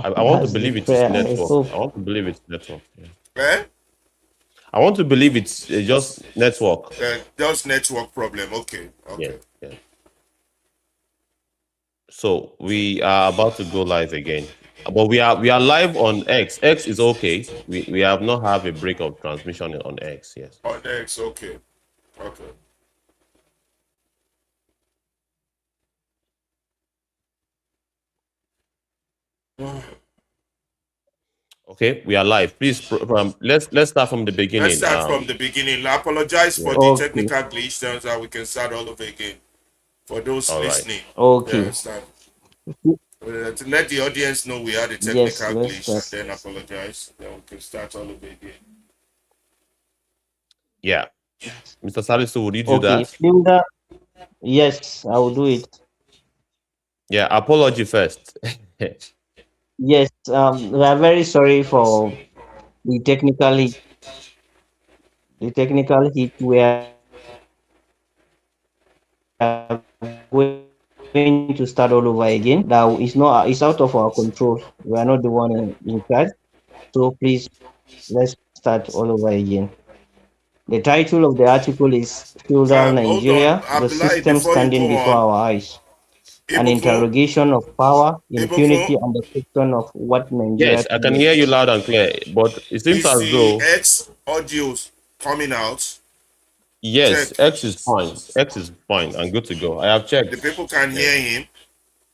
I want to That's the believe it is prayer. I network. hope. I want to believe it's network. Yeah. Eh? I want to believe it's just network. Just network problem. Okay, Yes, okay. yes. So we are about to go live again. But we are live on X. X is okay. We have not have a break of transmission on X. Yes. On X, okay, okay. Okay, we are live. Please, let's start from the Let's beginning. start from the beginning. I apologize for Yeah. the Okay. technical glitch, so that we can start all over again. For those All right. listening, Okay. understand. To let the audience know we had a Yes, technical let's glitch start. and then apologize. Then we can start all over again. Yeah, Mr. Salisu, would you do Okay. that? Hilda, yes, I will do it. Yeah, apology first. Yes, we are very sorry for the technical hit, we are going to start all over again. That is not, it's out of our control. We are not the one in charge. So please, let's start all over again. The title of the article is Feudal Nigeria, the system Hold on, standing before our Abdullahi. eyes, Before you go an on, interrogation of power, Ibufo, impunity, and the question of Ibufo, what Nigeria truly is Yes, I by can Abdullah hear you loud Salisu and clear, Ali. but it seems is as the though X audios coming out? yes, Check. X is fine. X is fine and good to go. I have The checked. people can Yeah. hear him.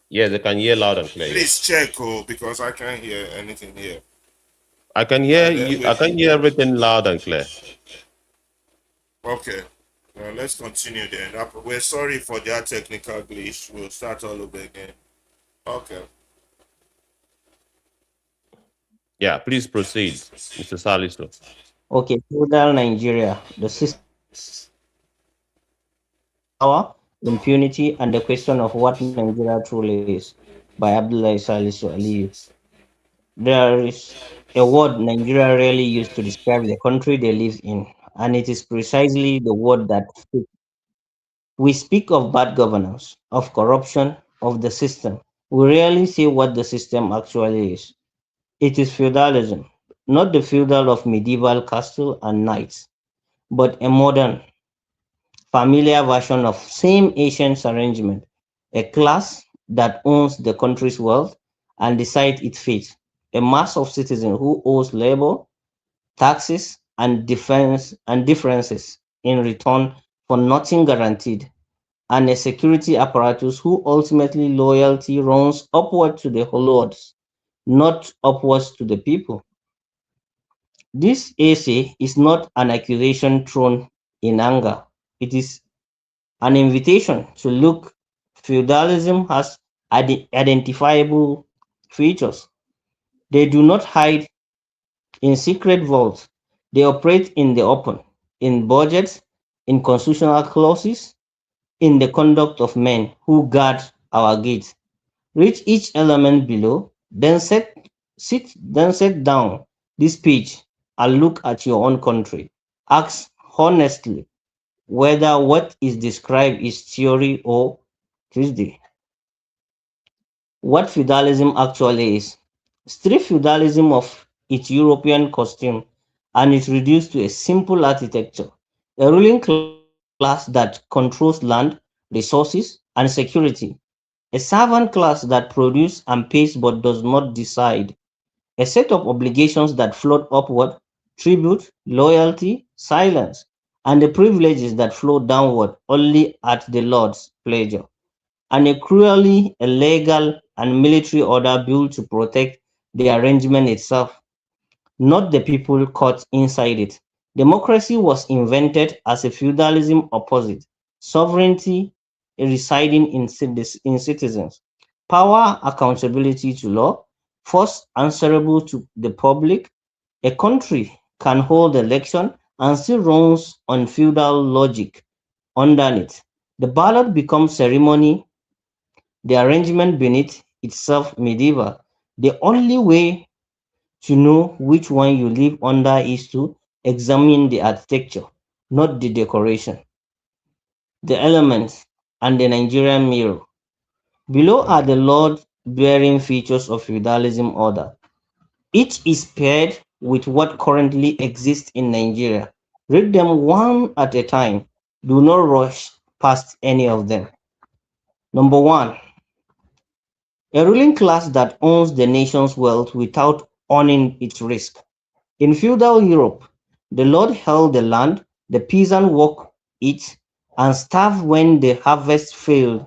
Yes, I can hear loud and clear. Please Yes, check, oh, because I can't hear anything here. I can hear And then you. I we, can hear everything loud and clear. okay. Let's continue then. We're sorry for that technical glitch. We'll start all over again. Okay. Yeah, please proceed, Mr. Salisu. Okay, feudal Nigeria, the system standing before our eyes, power, impunity, and the question of what Nigeria truly is by Abdullah Salisu Ali. There is a word Nigeria rarely used to describe the country they live in, and it is precisely the word that fits. We speak of bad governance, of corruption, of the system. We rarely say what the system actually is. It is feudalism, not the feudal of medieval castle and knights, but a modern, familiar version of same ancient arrangement, a class that owns the country's wealth and decides its fate, a mass of citizens who owes labor, taxes, and defense and differences in return for nothing guaranteed, and a security apparatus who ultimately loyalty runs upward to the lords, not upwards to the people. This essay is not an accusation thrown in anger. It is an invitation to look. Feudalism has identifiable features. They do not hide in secret vaults. They operate in the open, in budgets, in constitutional clauses, in the conduct of men who guard our gates. Read each element below, then set down this page and look at your own country. Ask honestly whether what is described is theory or Tuesday. What feudalism actually is. Strip feudalism of its European costume and is reduced to a simple architecture, a ruling class that controls land, resources, and security, a servant class that produces and pays but does not decide, a set of obligations that float upward, tribute, loyalty, silence, and the privileges that flow downward only at the Lord's pleasure, and a cruelly illegal and military order built to protect the arrangement itself, not the people caught inside it. Democracy was invented as a feudalism opposite, sovereignty residing in citizens, power accountability to law, force answerable to the public. A country can hold election and still runs on feudal logic underneath. The ballot becomes ceremony, the arrangement beneath itself medieval. The only way to know which one you live under is to examine the architecture, not the decoration, the elements, and the Nigerian mirror. Below are the lords bearing features of feudalism order. Each is paired with what currently exists in Nigeria. Read them one at a time. Do not rush past any of them. Number one, a ruling class that owns the nation's wealth without owning its risk. In feudal Europe, the lord held the land, the peasant worked it, and starved when the harvest failed,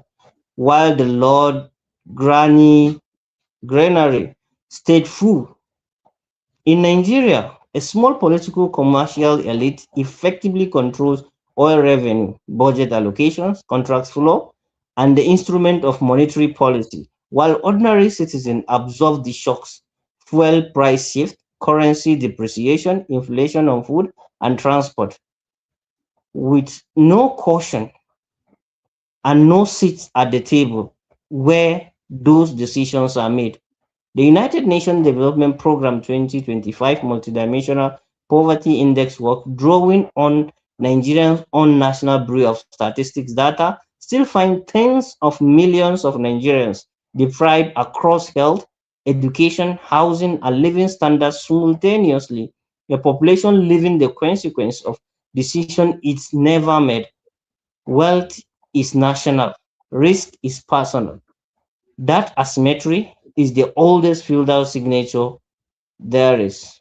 while the lord granny, granary stayed full. In Nigeria, a small political commercial elite effectively controls oil revenue, budget allocations, contract flow, and the instrument of monetary policy, while ordinary citizens absorb the shocks: fuel price shift, currency depreciation, inflation on food and transport, with no caution and no seats at the table where those decisions are made. The United Nations Development Programme 2025 Multidimensional Poverty Index work, drawing on Nigeria's own National Bureau of Statistics data, still find tens of millions of Nigerians deprived across health, education, housing, and living standards simultaneously, a population living the consequence of decisions it's never made. Wealth is national, risk is personal. That asymmetry is the oldest feudal signature there is.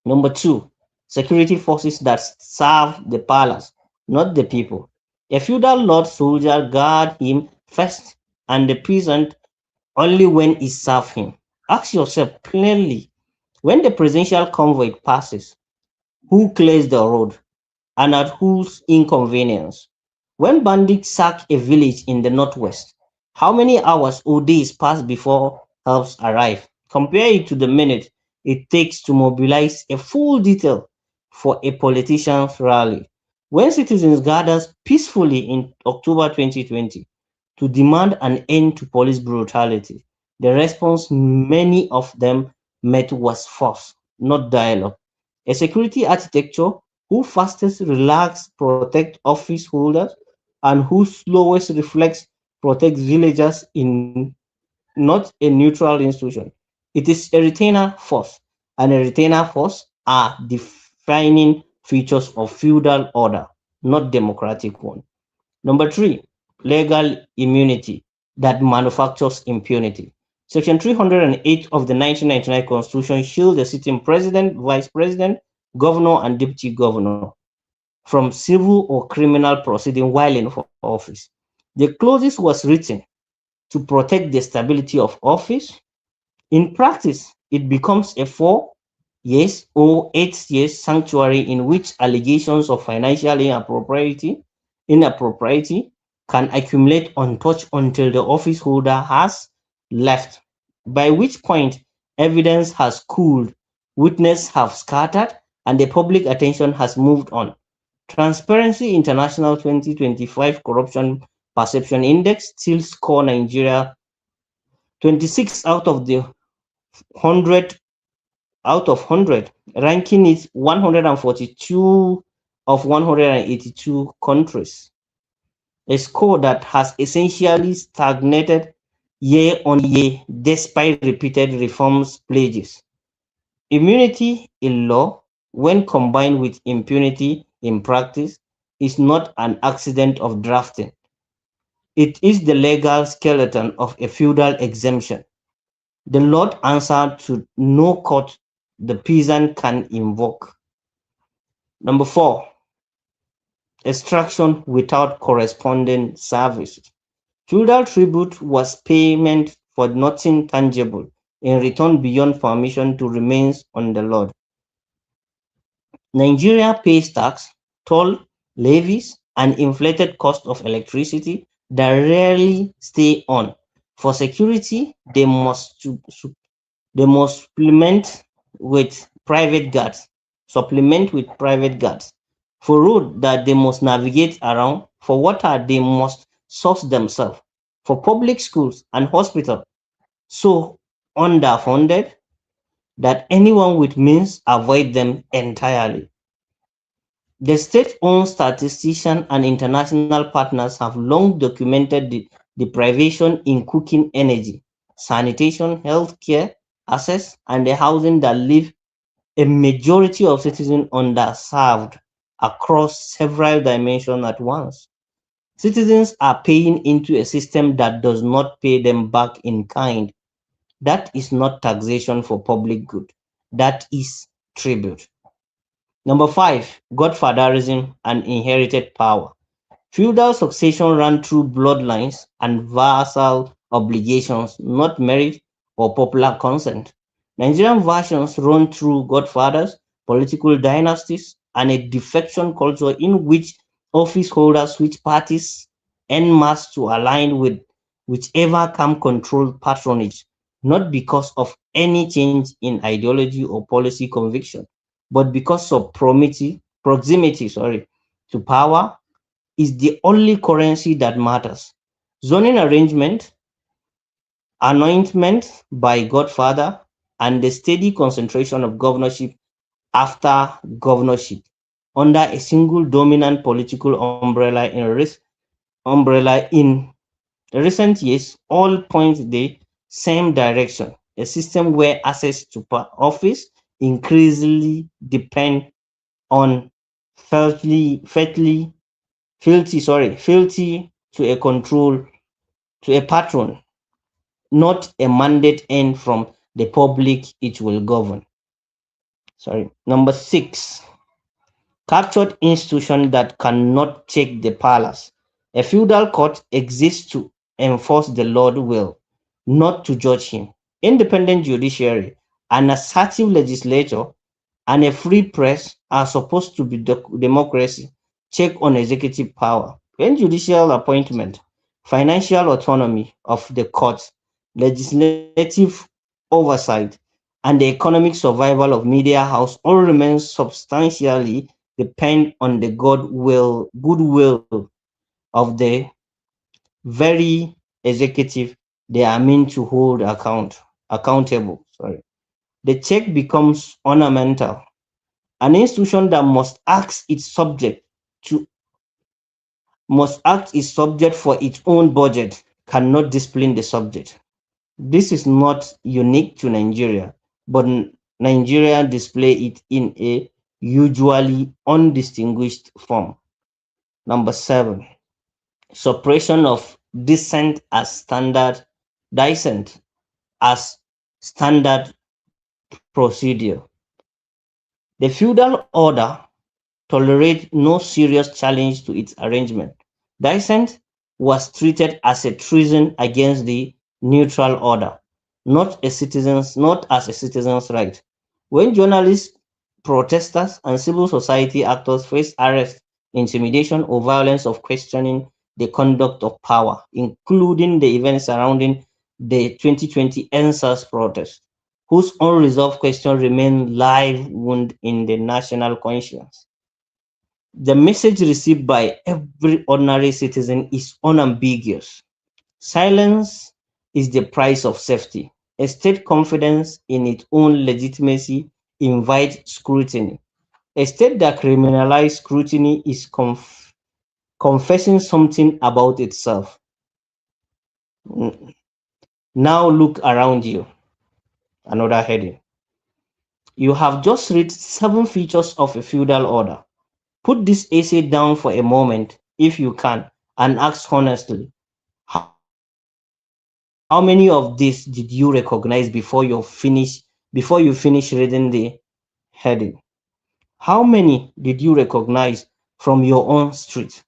Number two, security forces that serve the palace, not the people. A feudal lord soldier guard him first and the peasant only when he serve him. Ask yourself plainly, when the presidential convoy passes, who clears the road and at whose inconvenience? When bandits sack a village in the northwest, how many hours or days pass before helps arrive? Compare it to the minute it takes to mobilize a full detail for a politician's rally. When citizens gathered peacefully in October 2020 to demand an end to police brutality, the response many of them met was force, not dialogue. A security architecture who fastest relax protect office holders and who slowest reflects protect villagers in not a neutral institution. It is a retainer force, and a retainer force are defining features of feudal order, not democratic one. Number three, legal immunity that manufactures impunity. Section 308 of the 1999 Constitution shields the sitting president, vice president, governor, and deputy governor from civil or criminal proceeding while in office. The clause was written to protect the stability of office. In practice, it becomes a 4 years or 8 years sanctuary in which allegations of financial inappropriate can accumulate untouched until the office holder has left, by which point evidence has cooled, witnesses have scattered, and the public attention has moved on. Transparency International 2025 Corruption Perception Index still score Nigeria 26 out of 100, ranking it 142 of 182 countries, a score that has essentially stagnated year on year despite repeated reforms pledges. Immunity in law, when combined with impunity in practice, is not an accident of drafting. It is the legal skeleton of a feudal exemption. The Lord answered to no court the peasant can invoke. Number four, extraction without corresponding service. Feudal tribute was payment for nothing tangible in return beyond permission to remain on the Lord. Nigeria pays tax, toll, levies, and inflated cost of electricity that rarely stay on. For security, they must with private guards, supplement with private guards. For road that they must navigate around, for water they must source themselves. For public schools and hospitals, so underfunded that anyone with means avoid them entirely. The state-owned statistician and international partners have long documented the deprivation in cooking energy, sanitation, healthcare access, and the housing that leave a majority of citizens underserved across several dimensions at once. Citizens are paying into a system that does not pay them back in kind. That is not taxation for public good. That is tribute. Number five, godfatherism and inherited power. Feudal succession ran through bloodlines and vassal obligations, not merit or popular consent. Nigerian versions run through godfathers, political dynasties, and a defection culture in which office holders switch parties en masse to align with whichever camp controlled patronage, not because of any change in ideology or policy conviction, but because of proximity to power is the only currency that matters. Zoning arrangement, anointment by Godfather, and the steady concentration of governorship after governorship under a single dominant political umbrella in recent years all point the same direction. A system where access to office increasingly depend on fealty to a control to a patron, not a mandate earned from the public it will govern. Sorry. Number six, captured institution that cannot check the palace. A feudal court exists to enforce the Lord's will, not to judge him. Independent judiciary, an assertive legislature, and a free press are supposed to be democracy, check on executive power. When judicial appointment, financial autonomy of the courts, legislative oversight, and the economic survival of media house all remains substantially depend on the goodwill of the very executive they are meant to hold accountable. Sorry. The check becomes ornamental. An institution that to must act its subject for its own budget cannot discipline the subject. This is not unique to Nigeria, but Nigeria display it in a usually undistinguished form. Number seven, suppression of dissent as standard procedure. The feudal order tolerated no serious challenge to its arrangement. Dissent was treated as a treason against the neutral order, not as a citizen's right. When journalists, protesters, and civil society actors face arrest, intimidation, or violence of questioning the conduct of power, including the events surrounding the 2020 NSAS protest, whose unresolved question remain live wound in the national conscience. The message received by every ordinary citizen is unambiguous. Silence is the price of safety. A state confidence in its own legitimacy invites scrutiny. A state that criminalizes scrutiny is confessing something about itself. Now look around you. Another heading. You have just read 7 features of a feudal order. Put this essay down for a moment, if you can, and ask honestly, how many of these did you recognize before you finish reading the heading? How many did you recognize from your own street,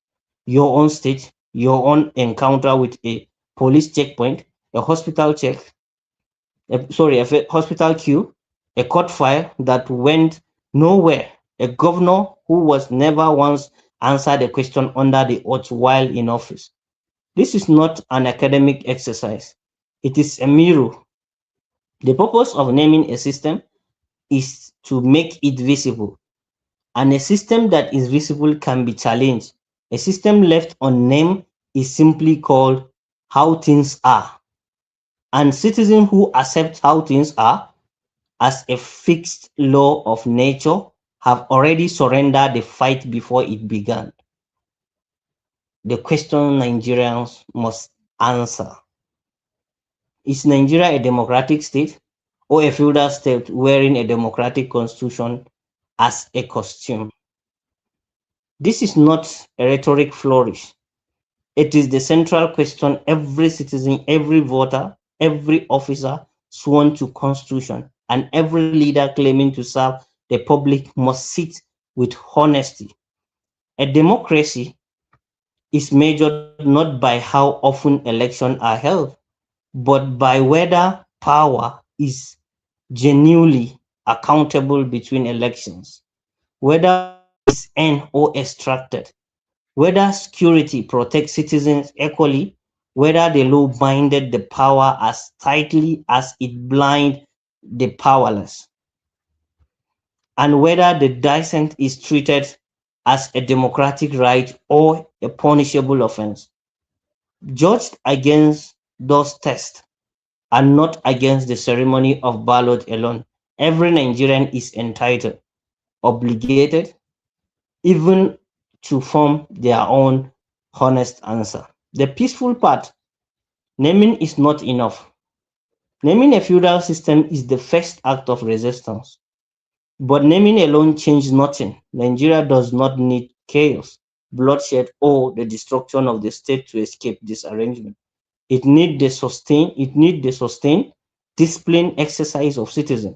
your own state, your own encounter with a police checkpoint, a hospital hospital queue, a court file that went nowhere, a governor who was never once answered a question under the oath while in office? This is not an academic exercise. It is a mirror. The purpose of naming a system is to make it visible, and a system that is visible can be challenged. A system left unnamed is simply called how things are, and citizens who accept how things are as a fixed law of nature have already surrendered the fight before it began. The question Nigerians must answer. Is Nigeria a democratic state or a feudal state wearing a democratic constitution as a costume? This is not a rhetoric flourish. It is the central question every citizen, every voter, every officer sworn to constitution, and every leader claiming to serve the public must sit with honesty. A democracy is measured not by how often elections are held, but by whether power is genuinely accountable between elections, whether wealth is earned or extracted, whether security protects citizens equally, whether the law binded the power as tightly as it blind the powerless, and whether the dissent is treated as a democratic right or a punishable offense. Judged against those tests and not against the ceremony of ballot alone, every Nigerian is entitled, obligated, even to form their own honest answer. The peaceful part, naming is not enough. Naming a feudal system is the first act of resistance. But naming alone changes nothing. Nigeria does not need chaos, bloodshed, or the destruction of the state to escape this arrangement. It need the sustained, disciplined exercise of citizens.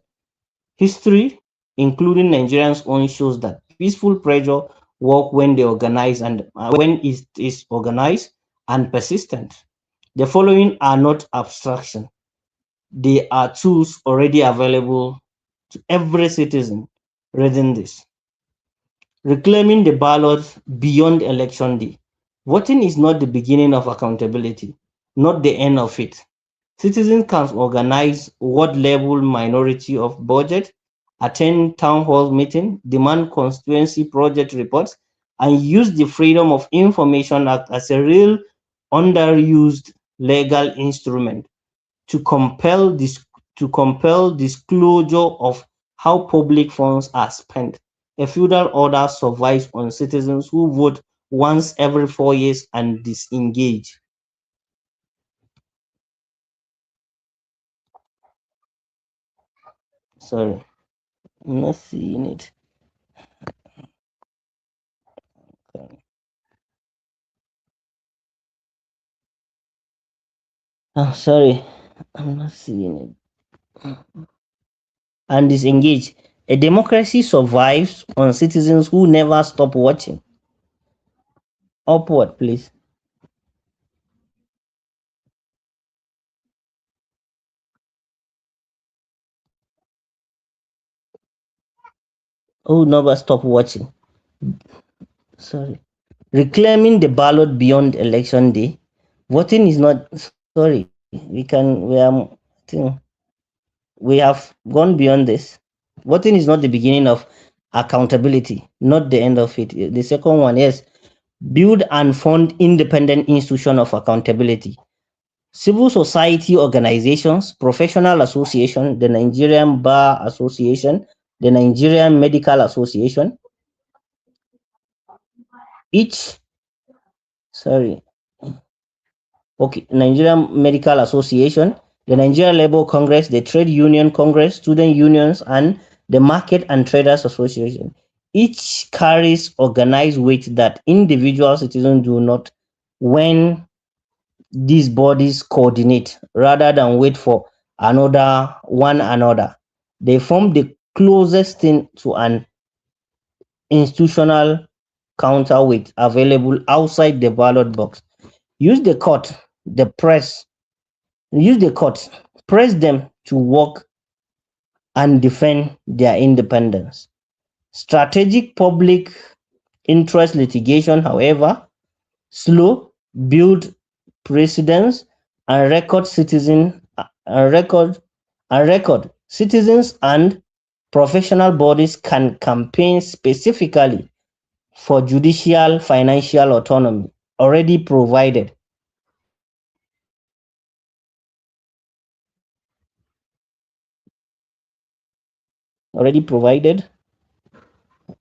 History, including Nigerians' own, shows that peaceful pressure work when they organize and when it is organized and persistent. The following are not abstraction; they are tools already available to every citizen reading this. Reclaiming the ballot beyond election day. Voting is not the beginning of accountability, not the end of it. Citizens can organize ward level minority of budget, attend town hall meeting, demand constituency project reports, and use the Freedom of Information Act as a real underused legal instrument to compel disclosure of how public funds are spent. A feudal order survives on citizens who vote once every 4 years and disengage. Sorry, I'm not seeing it. Oh, sorry, I'm not seeing it. And disengage. A democracy survives on citizens who never stop watching. Upward, please. Who never stop watching. Sorry. Reclaiming the ballot beyond election day. Voting is not sorry. We have gone beyond this. Voting is not the beginning of accountability, not the end of it. The second one, yes, build and fund independent institution of accountability. Civil society organizations, professional association, the Nigerian Bar Association, the Nigerian Medical Association, each sorry, okay, Nigerian Medical Association, the Nigerian Labour Congress, the Trade Union Congress, student unions, and the Market and Traders Association. Each carries organized weight that individual citizens do not when these bodies coordinate rather than wait for one another. They form the closest thing to an institutional counterweight available outside the ballot box. Use the court, the press, use the courts, press them to work and defend their independence. Strategic public interest litigation, however, slow, build precedents, and record citizens and professional bodies can campaign specifically for judicial financial autonomy already provided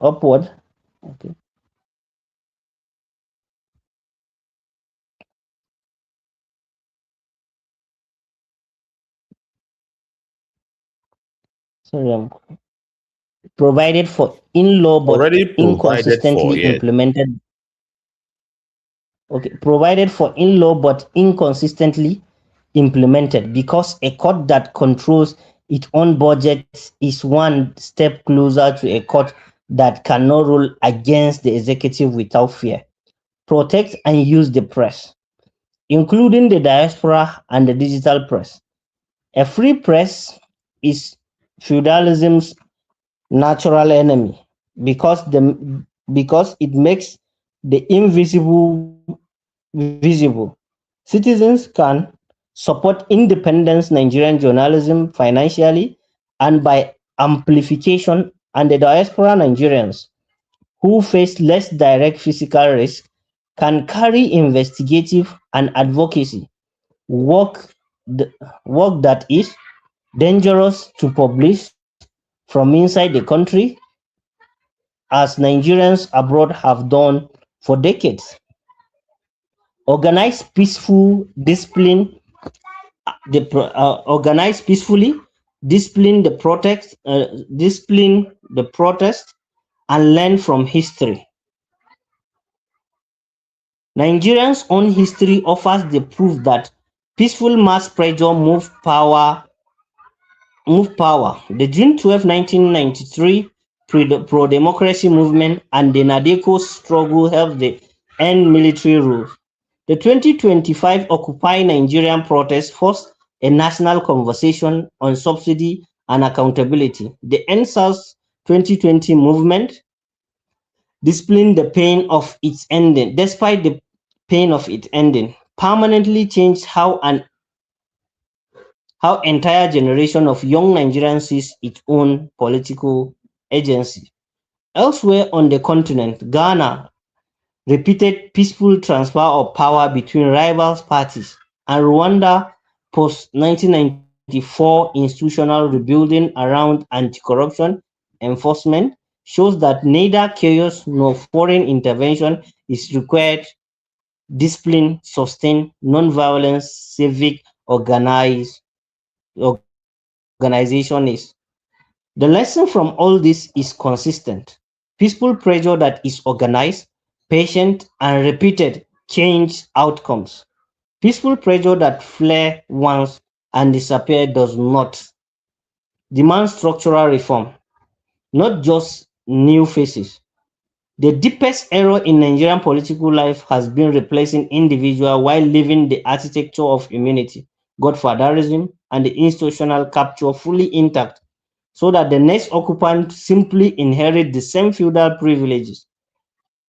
upward. Okay. sorry, provided for in law but Already provided for, inconsistently yes. implemented. Okay, provided for in law but inconsistently implemented, because a court that controls its own budget is one step closer to a court that cannot rule against the executive without fear. Protect and use the press, including the diaspora and the digital press. A free press is feudalism's natural enemy, because it makes the invisible visible. Citizens can support independence Nigerian journalism financially and by amplification, and the diaspora Nigerians who face less direct physical risk can carry investigative and advocacy work, work that is dangerous to publish from inside the country, as Nigerians abroad have done for decades. Organize peaceful discipline, organize peacefully, discipline the protest, and learn from history. Nigerians' own history offers the proof that peaceful mass pressure move power. The June 12, 1993 pro-democracy movement and the Nadeko struggle helped the end military rule. The 2025 Occupy Nigerian protest forced a national conversation on subsidy and accountability. The NSAS 2020 movement, disciplined the pain of its ending, despite the pain of its ending, permanently changed how entire generation of young Nigerians sees its own political agency. Elsewhere on the continent, Ghana repeated peaceful transfer of power between rival parties, and Rwanda post 1994 institutional rebuilding around anti-corruption enforcement shows that neither chaos nor foreign intervention is required. Discipline, sustained non-violent civic organization is. The lesson from all this is consistent. Peaceful pressure that is organized, patient, and repeated change outcomes. Peaceful pressure that flare once and disappear does not. Demand structural reform, not just new faces. The deepest error in Nigerian political life has been replacing individual while leaving the architecture of immunity, godfatherism, and the institutional capture fully intact, so that the next occupant simply inherit the same feudal privileges.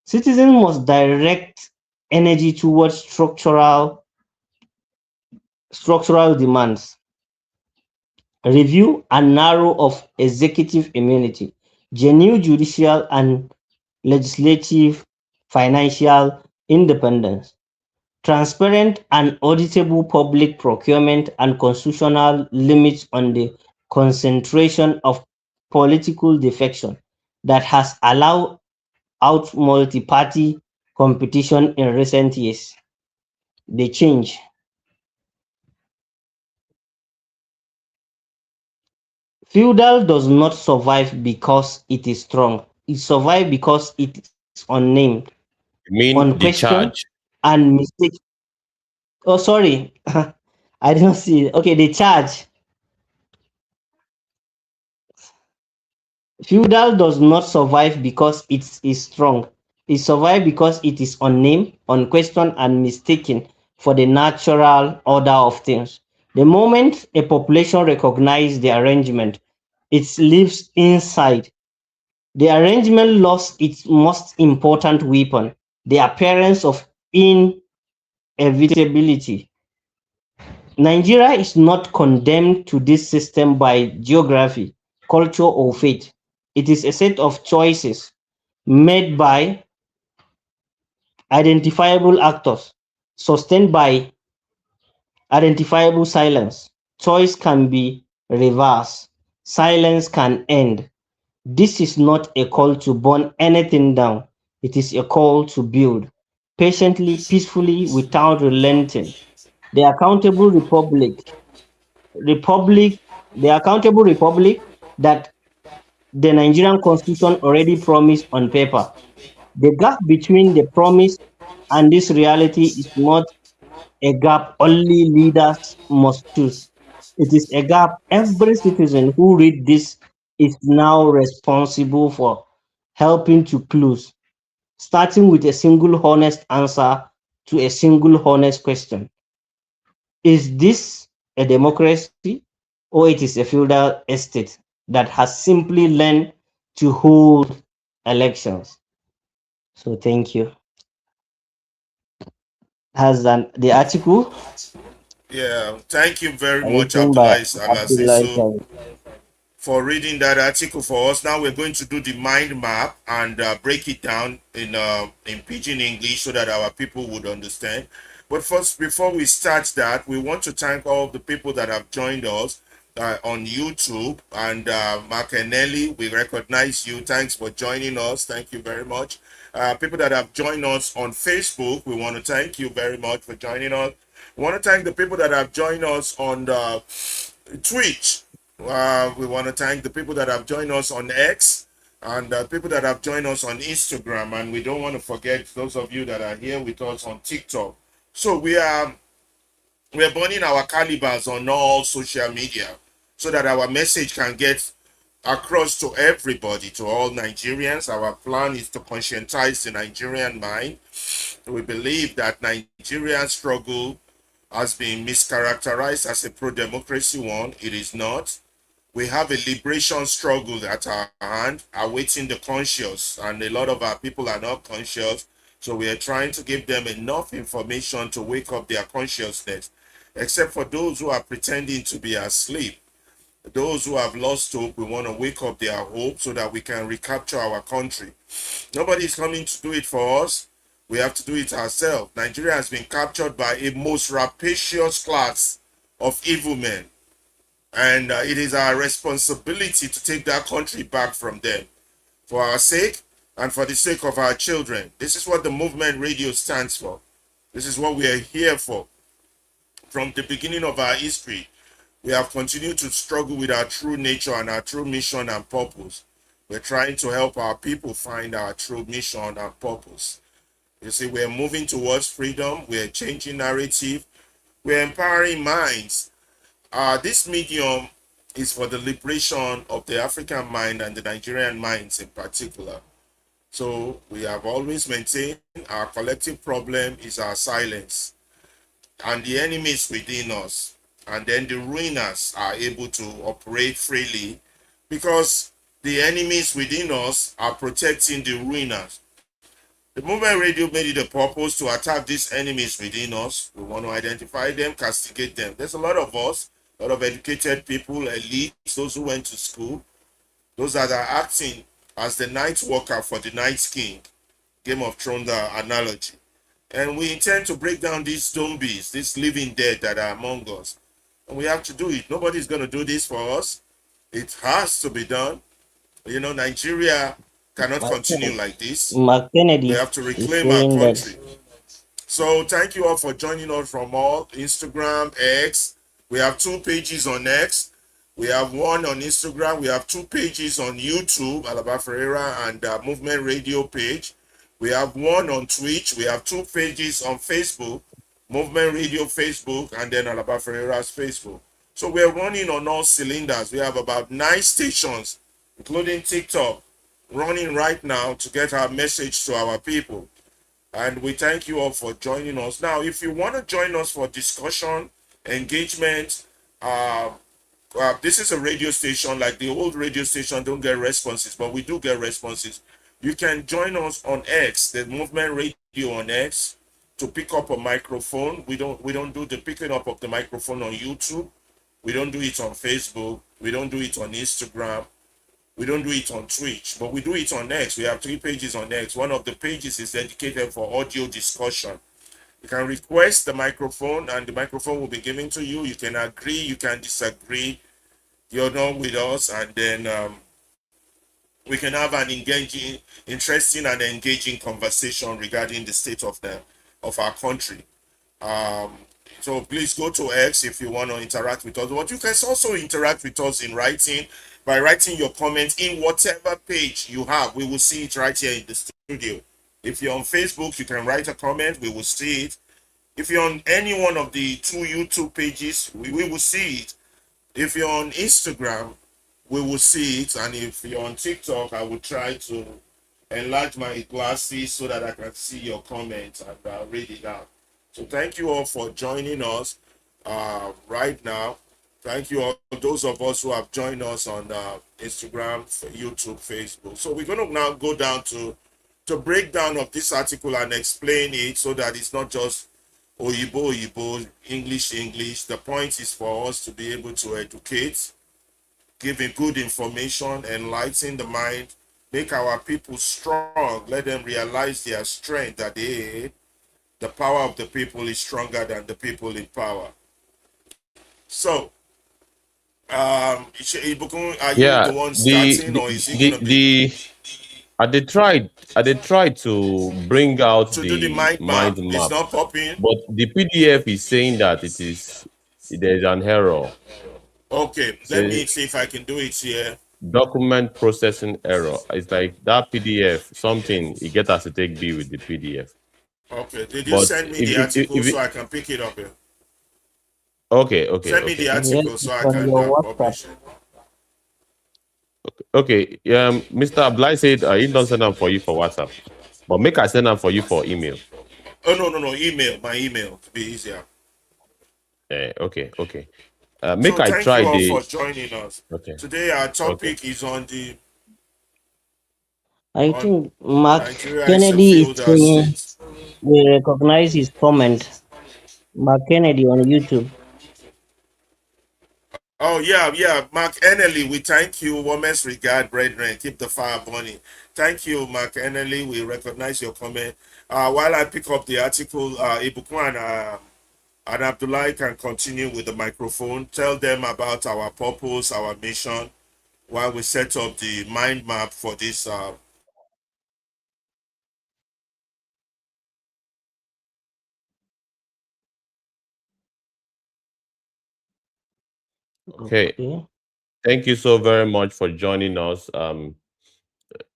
Citizens must direct energy towards structural demands, review and narrow of executive immunity, genuine judicial and legislative financial independence, transparent and auditable public procurement, and constitutional limits on the concentration of political defection that has allowed out multi-party competition in recent years. The change. Feudal does not survive because it is strong. It survives because it is unnamed, You mean the unquestioned, charge? and mistaken. Oh, sorry. I did not see it. Okay, the charge. Feudal does not survive because it is strong. It survives because it is unnamed, unquestioned, and mistaken for the natural order of things. The moment a population recognizes the arrangement, it lives inside. The arrangement lost its most important weapon, the appearance of inevitability. Nigeria is not condemned to this system by geography, culture, or fate. It is a set of choices made by identifiable actors, sustained by identifiable silence. Choice can be reversed, silence can end. This is not a call to burn anything down. It is a call to build patiently, peacefully, without relenting. The accountable republic, republic, the accountable republic that the Nigerian constitution already promised on paper. The gap between the promise and this reality is not a gap only leaders must choose. It is a gap every citizen who read this is now responsible for helping to close, starting with a single honest answer to a single honest question. Is this a democracy or it is a feudal estate that has simply learned to hold elections? So thank you. The article Yeah, thank you very much, written by Abdullah Abdullah Alazizu, Saleh. for reading that article for us. Now we're going to do the mind map and break it down in pidgin English so that our people would understand. But first, before we start that, we want to thank all the people that have joined us on YouTube. And Mark and Nelly, we recognize you. Thanks for joining us. Thank you very much. People that have joined us on Facebook, we want to thank you very much for joining us. We want to thank the people that have joined us on the Twitch. We want to thank the people that have joined us on X and people that have joined us on Instagram. And we don't want to forget those of you that are here with us on TikTok. So we're burning our calibers on all social media so that our message can get across to everybody, to all Nigerians. Our plan is to conscientize the Nigerian mind. We believe that Nigeria's struggle has been mischaracterized as a pro-democracy one. It is not. We have a liberation struggle at our hand, awaiting the conscious, and a lot of our people are not conscious. So we are trying to give them enough information to wake up their consciousness, except for those who are pretending to be asleep. Those who have lost hope, we want to wake up their hope so that we can recapture our country. Nobody is coming to do it for us. We have to do it ourselves. Nigeria has been captured by a most rapacious class of evil men. And it is our responsibility to take that country back from them for our sake and for the sake of our children. This is what the movement radio stands for. This is what we are here for. From the beginning of our history, we have continued to struggle with our true nature and our true mission and purpose. We're trying to help our people find our true mission and purpose. You see, we're moving towards freedom. We're changing narrative. We're empowering minds. This medium is for the liberation of the African mind and the Nigerian minds in particular. So we have always maintained our collective problem is our silence and the enemies within us. And then the ruiners are able to operate freely because the enemies within us are protecting the ruiners. The movement radio made it a purpose to attack these enemies within us. We want to identify them, castigate them. There's a lot of us, a lot of educated people, elites, those who went to school, those that are acting as the night walker for the night king, Game of Thrones analogy. And we intend to break down these zombies, these living dead that are among us. And we have to do it. Nobody's going to do this for us. It has to be done. You know, Nigeria cannot continue like this. Mark We Kennedy have to is reclaim our saying that country. So thank you all for joining us from all Instagram, X. We have 2 pages on X. We have 1 on Instagram. We have 2 pages on YouTube, Alaba Ferreira and Movement Radio page. We have 1 on Twitch. We have 2 pages on Facebook, Movement Radio Facebook, and then Alaba Ferreira's Facebook. So we're running on all cylinders. We have about 9 stations, including TikTok, running right now to get our message to our people. And we thank you all for joining us. Now, if you want to join us for discussion, engagement, uh, this is a radio station. Like the old radio station don't get responses, but we do get responses. You can join us on X, the movement radio on X, to pick up a microphone. We don't do the picking up of the microphone on YouTube. We don't do it on Facebook. We don't do it on Instagram. We don't do it on Twitch, but we do it on X. We have 3 pages on X. One of the pages is dedicated for audio discussion. You can request the microphone and the microphone will be given to you. You can agree, you can disagree. You're not with us, and then we can have an engaging, interesting and engaging conversation regarding the state of our country. Um, so please go to X if you want to interact with us. But you can also interact with us in writing. by writing your comments in whatever page you have. We will see it right here in the studio. If you're on Facebook, you can write a comment. We will see it. If you're on any one of the two YouTube pages, we will see it. If you're on Instagram, we will see it. And if you're on TikTok, I will try to enlarge my glasses so that I can see your comments and read it out. So thank you all for joining us right now. Thank you all those of us who have joined us on Instagram, YouTube, Facebook. So we're going to now go down to breakdown of this article and explain it so that it's not just Oyibo, Oyibo, English, English. The point is for us to be able to educate, giving good information, enlighten the mind, make our people strong, let them realize their strength, that the power of the people is stronger than the people in power. So, Ibukun, are you Yeah, the one starting, or is it gonna be the I did try to bring out to do the the mind mind map? It's map, not popping. but the PDF is saying that there's an error. Okay, It let says me see if I can do it here. document processing error. It's like that PDF, something you get as a take B with the PDF. Okay, did you But send me the article if so it, I can pick it up here? okay, okay, Send me the okay, Yes, article so it's I on can your WhatsApp. publish it. okay. Mr. Abdullah said he don't send them for you for WhatsApp, but make I send them for you for email. Oh no, no, no, email, my email to be easier. Okay, okay. Make So I thank try you all the for joining us. okay, Today our okay. topic is on the I on think Mark Nigeria is a Kennedy is feudal saying state. we recognize his comment. Mark Kennedy on YouTube. Oh yeah, yeah, Mark Enely, we thank you. Warmest regard, brethren. Keep the fire burning. Thank you, Mark Enely. We recognize your comment. While I pick up the article, Ibukwan and Abdullah can continue with the microphone. Tell them about our purpose, our mission, while we set up the mind map for this. Okay. Okay. Thank you so very much for joining us.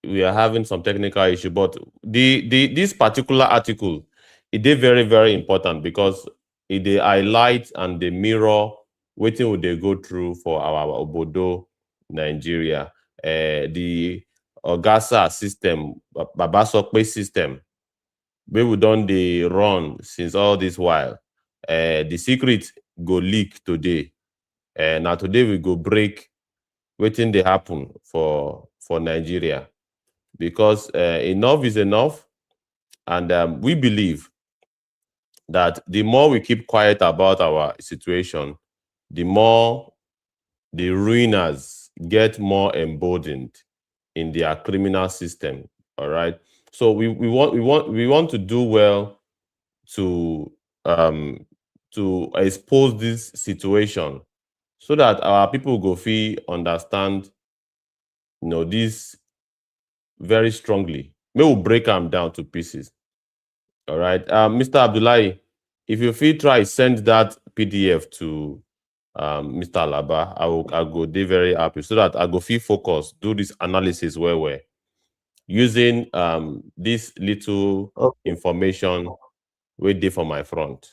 We are having some technical issue, but the this particular article it is very very important because it they highlight and they mirror waiting would they go through for our obodo Nigeria, the Ogasa system, Babasokpe system, we we done the run since all this while. The secret go leak today. Now today we go break waiting they happen for Nigeria because enough is enough, and we believe that the more we keep quiet about our situation, the more the ruiners get more emboldened in their criminal system. All right. So we want to do well to um expose this situation so that our people go feel understand this very strongly. May we break them down to pieces. All right. Mr. Abdullahi, if you feel try send that PDF to Mr. Alaba, I go be very happy so that I go feel focus, do this analysis where using this little Okay. information we did for my front.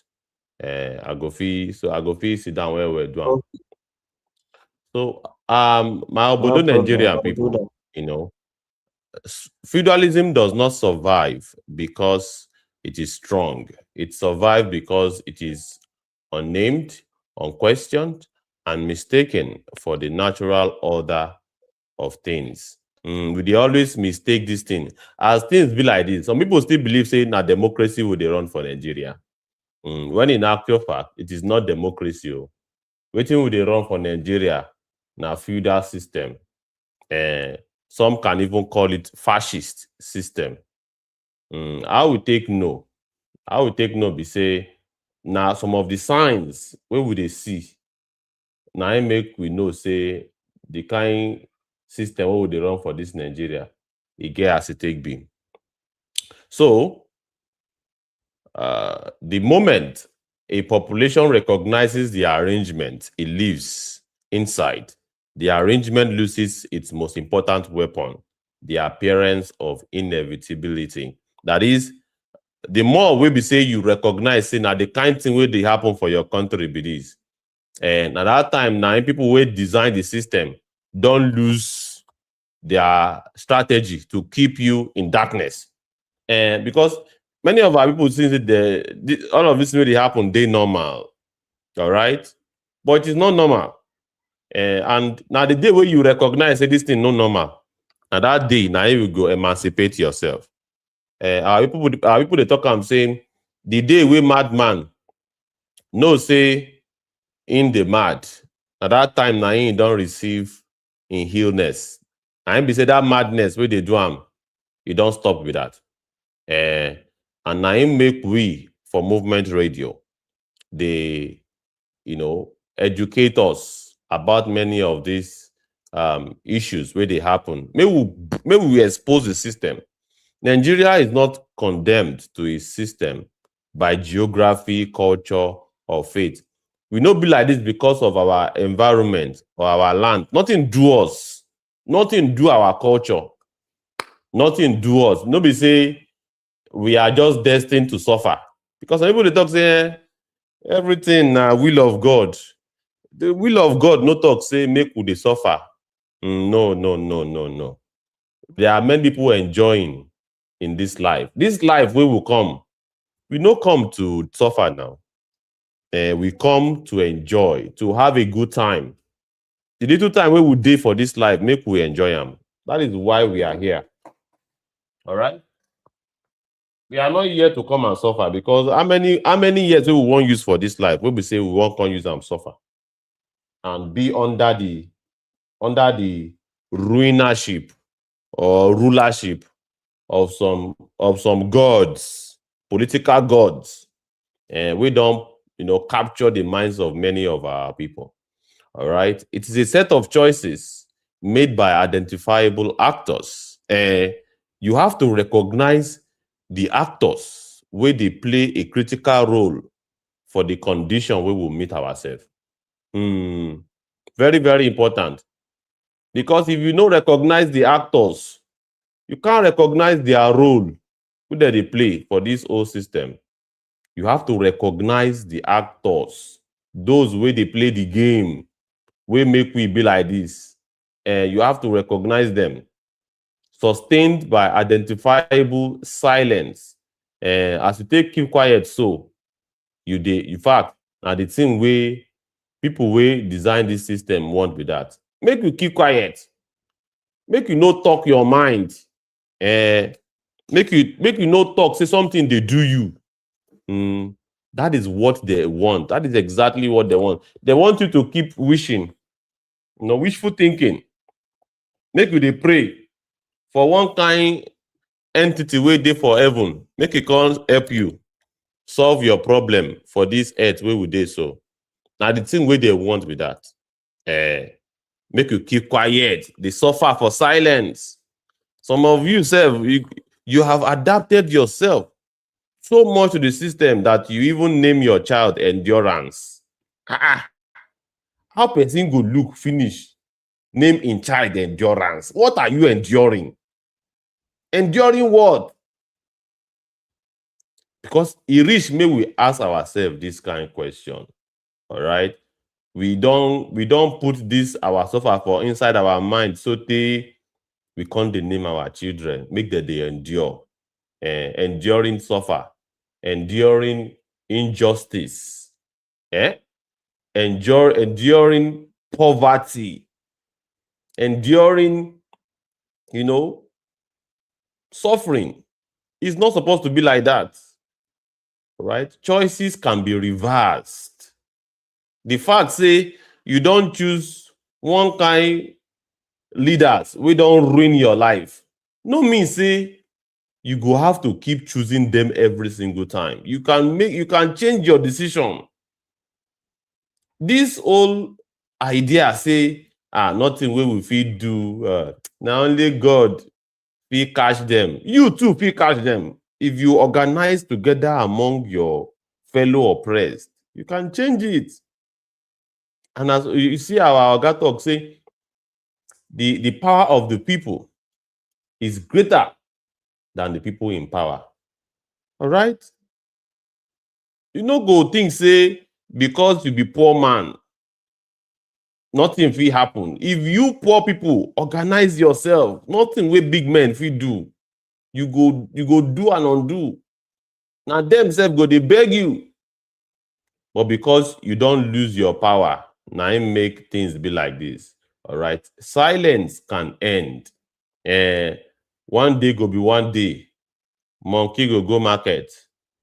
I go feel sit down where we're doing. Okay. So my No Obodo problem. Nigerian I'll do people, that. feudalism does not survive because it is strong. It survives because it is unnamed, unquestioned, and mistaken for the natural order of things. We dey always mistake this thing. As things be like this, some people still believe say na democracy will they run for Nigeria. When in actual fact, it is not democracy. Wetin we dey run for Nigeria na feudal system. um some can even call it fascist system. How we take know? How we take know be say na some of the signs wey we dey see na im make we know say the kind system wey we dey run for dis Nigeria e get as e take be. So the moment a population recognizes the arrangement it lives inside, the arrangement loses its most important weapon, the appearance of inevitability. That is, the more we be say you recognize, say, now the kind thing will they happen for your country be this. And at that time, now people will design the system, don't lose their strategy to keep you in darkness. And because many of our people think that all of this really happen, they normal. All right. But it's not normal. And now the day where you recognize that this thing no normal, and that day now you will go emancipate yourself. Our people they talk am saying the day we madman no say in the mad. At that time now he don't receive in illness. And be say that madness where they do am, you don't stop with that. And now him make we for movement radio. They educate us about many of these issues where they happen. Maybe we expose the system. Nigeria is not condemned to a system by geography, culture, or faith. We not be like this because of our environment or our land. Nothing do us. Nothing do our culture. Nothing do us. Nobody say we are just destined to suffer. Because some people they talk say everything will of God. The will of God no talk say make we dey suffer. No, no, no, no, no. There are many people enjoying in this life. This life we will come. We no come to suffer now. We come to enjoy, to have a good time. The little time we will dey for this life, make we enjoy them. That is why we are here. All right. We are not here to come and suffer because how many years we want use for this life? We be say we won't come use and suffer and be under the ruinership or rulership of some gods, political gods, and we don't capture the minds of many of our people. All right, it is a set of choices made by identifiable actors. You have to recognize the actors where they play a critical role for the condition we will meet ourselves. Very, very important. Because if you don't recognize the actors, you can't recognize their role who they play for this whole system. You have to recognize the actors, those where they play the game, where make we be like this. You have to recognize them. Sustained by identifiable silence. As you keep quiet, so in fact, now the thing where people will design this system want with that. Make you keep quiet. Make you no talk your mind. Make you no talk, say something they do you. That is what they want. That is exactly what they want. They want you to keep wishing, wishful thinking. Make you they pray for one kind entity where they for heaven. Make it come help you solve your problem for this earth where we dey so. Now the thing where they want with that. Make you keep quiet. They suffer for silence. Some of you you have adapted yourself so much to the system that you even name your child Endurance. How person go look finish name in child Endurance? What are you enduring? Enduring what? Because it reach may we ask ourselves this kind of question. All right. We don't put this our suffer for inside our mind so we can't name our children, make that they endure, enduring suffer, enduring injustice, enduring poverty, enduring, suffering. It's not supposed to be like that, right? Choices can be reversed. The fact say you don't choose one kind leaders, we don't ruin your life. No means say you go have to keep choosing them every single time. You can change your decision. This whole idea say, nothing we will fit do. Now only God fit catch them. You too fit catch them. If you organize together among your fellow oppressed, you can change it. And as you see our Oga talk say, the power of the people is greater than the people in power. All right? You no go think say because you be poor man, nothing fit happen. If you poor people organize yourself, nothing wey big men fit do. You go do and undo. Na dem sef go dey beg you. But because you don lose your power, na im make things be like this. All right? Silence can end. One day go be one day. Monkey go market,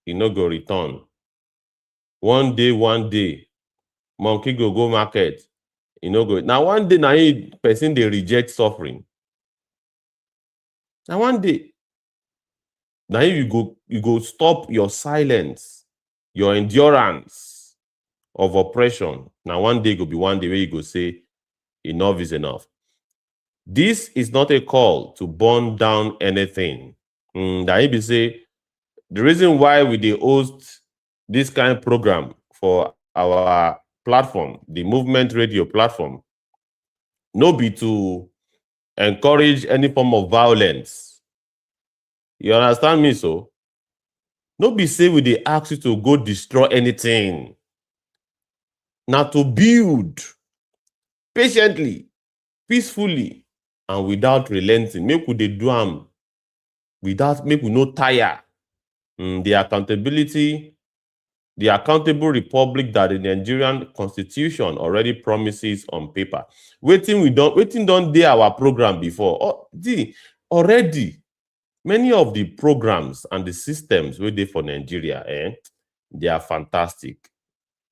e no go return. One day, monkey go market, e no go. Na one day na im person dey reject suffering. Na one day. Na im you go stop your silence, your endurance of oppression. Na one day go be one day wey you go say enough is enough. This is not a call to burn down anything. Na im be say the reason why we dey host this kind of program for our platform, the Movement Radio platform, no be to encourage any form of violence. You understand me so? No be say we dey ask you to go destroy anything. Na to build patiently, peacefully, and without relenting. Make we dey do am make we no tire. The accountable republic that the Nigerian constitution already promises on paper. Wetin don dey our program before. Already, many of the programs and the systems wey dey for Nigeria, they are fantastic.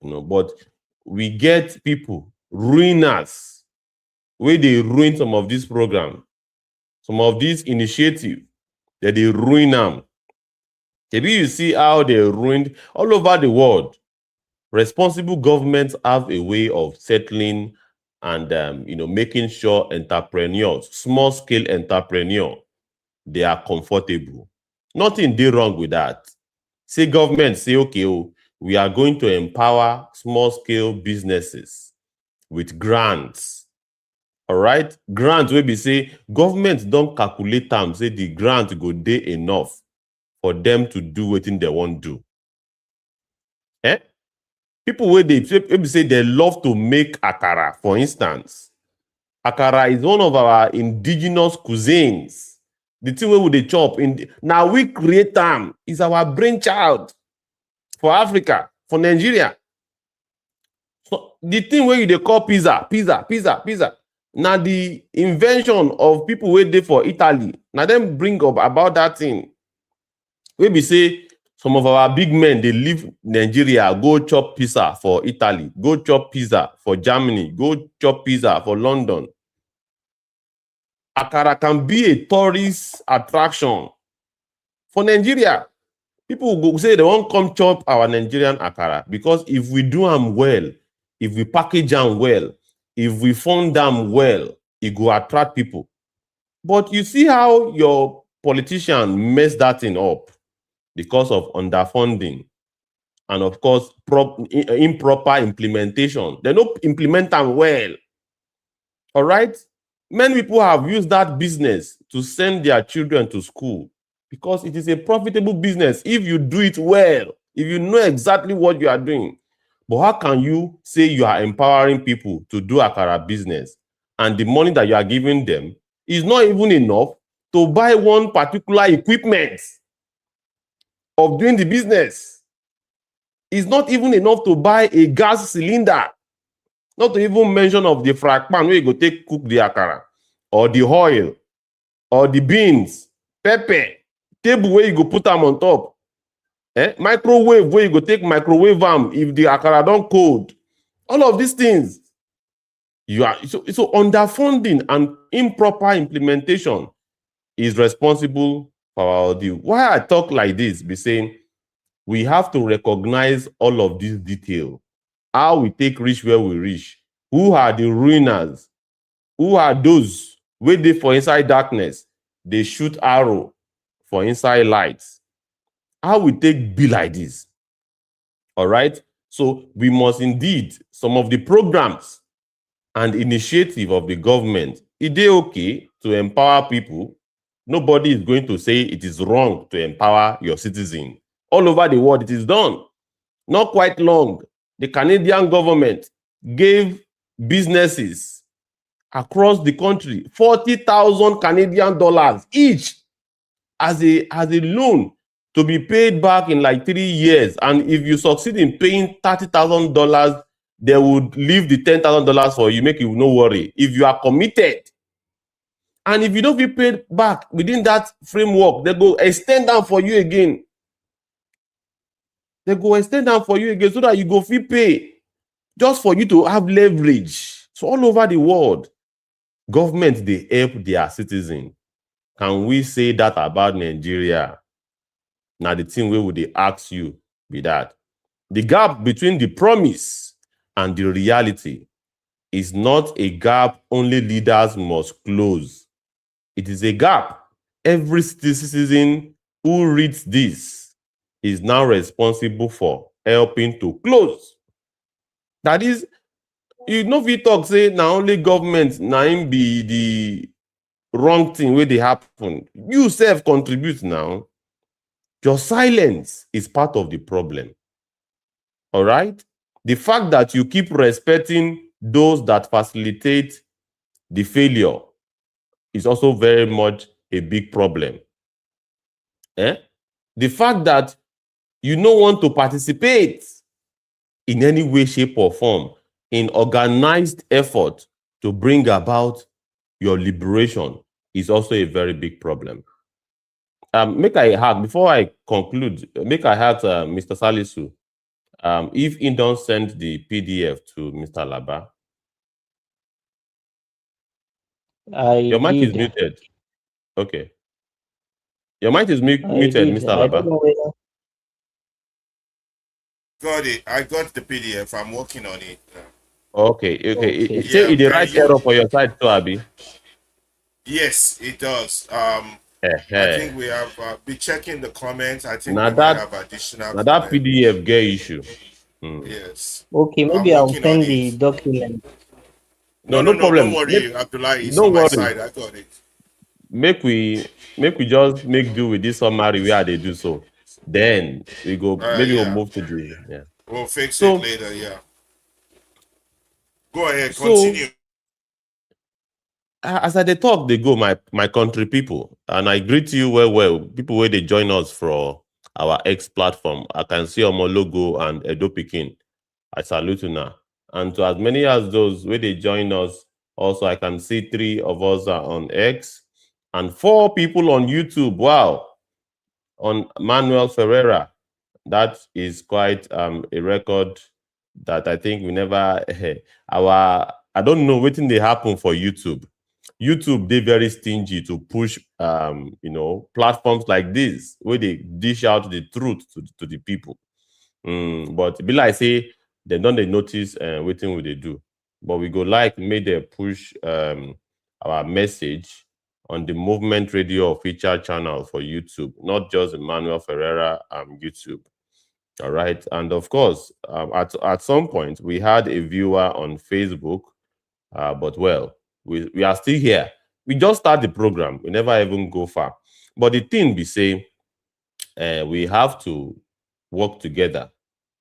But we get people, ruiners, wey dey ruin some of these programs, some of these initiatives, that they ruin them. Maybe you see how they ruined all over the world. Responsible governments have a way of settling and making sure entrepreneurs, small-scale entrepreneurs, they are comfortable. Nothing dey wrong with that. Say government say, okay, we are going to empower small-scale businesses with grants. All right? Grants wey be say government don calculate am, say the grant go dey enough for them to do wetin they wan do. People wey be say they love to make akara, for instance. Akara is one of our indigenous cuisines. The thing wey we dey chop, now we create am. Is our brainchild for Africa, for Nigeria. So the thing wey you dey call pizza. Now the invention of people wey dey for Italy. Now them bring up about that thing. We be say some of our big men, they leave Nigeria, go chop pizza for Italy, go chop pizza for Germany, go chop pizza for London. Akara can be a tourist attraction for Nigeria. People go say they won't come chop our Nigerian akara because if we do them well, if we package them well, if we fund them well, it go attract people. But you see how your politician mess that thing up because of underfunding and, of course, improper implementation. They don't implement them well. All right? Many people have used that business to send their children to school because it is a profitable business if you do it well, if you know exactly what you are doing. But how can you say you are empowering people to do akara business and the money that you are giving them is not even enough to buy one particular equipment of doing the business? It's not even enough to buy a gas cylinder, not to even mention of the fry pan where you go take cook the akara, or the oil, or the beans, pepper, table where you go put them on top, microwave where you go take microwave them if the akara don't cold. All of these things, you are so underfunding and improper implementation is responsible for our deal. Why I talk like this, be saying we have to recognize all of these details. How we take reach where we reach. Who are the ruiners? Who are those where they for inside darkness? They shoot arrow for inside lights. How we take be like this? All right. So we must indeed, some of the programs and initiative of the government it is okay to empower people. Nobody is going to say it is wrong to empower your citizen. All over the world, it is done. Not quite long, the Canadian government gave businesses across the country 40,000 Canadian dollars each as a loan to be paid back in like 3 years. And if you succeed in paying $30,000, they would leave the $10,000 for you, make you no worry. If you are committed, and if you don't be paid back within that framework, they go extend down for you again. They go extend down for you again so that you go fee pay, just for you to have leverage. So all over the world, government, they help their citizens. Can we say that about Nigeria? Now the thing where would they ask you be that the gap between the promise and the reality is not a gap only leaders must close. It is a gap every citizen who reads this is now responsible for helping to close. That is, you know, if we talk say now only government now be the wrong thing where they happen. You self contribute now. Your silence is part of the problem. All right? The fact that you keep respecting those that facilitate the failure is also very much a big problem. The fact that you don't want to participate in any way, shape, or form in organized effort to bring about your liberation is also a very big problem. Make I ask, before I conclude, make I ask Mr. Salisu, if he don't send the PDF to Mr. Laba. Your mic is muted. Okay. Your mic is muted, Mr. Laba. I don't know whether... Got it. I got the PDF. I'm working on it. Okay. Okay. Say it the right error for your side too, Abi. Yes, it does. I think we have be checking the comments. I think Now we might have additional. Now that PDF get issue. Yes. Okay, maybe I'll send the document. No problem. Don't worry, Abdullah is Don't on my worry. side. I got it. Make we just make do with this summary where they do so. Then we go. Maybe we'll move to the We'll fix it later. Yeah. Go ahead. Continue. As I talk, they go my country people, and I greet you well. People where they join us for our X platform. I can see our logo and Edo Pikin. I salute you now. And to as many as those where they join us, also I can see 3 of us are on X and 4 people on YouTube. Wow. On Manuel Ferreira. That is quite a record that I think we never I don't know what thing they happen for YouTube. YouTube, they very stingy to push platforms like this where they dish out the truth to the people. But be like say they don't they notice what thing will they do. But we go like make them push our message on the Movement Radio official channel for YouTube, not just Emmanuel Ferreira YouTube. All right. And of course, at some point we had a viewer on Facebook, but well, we are still here. We just start the program. We never even go far. But the thing we say, we have to work together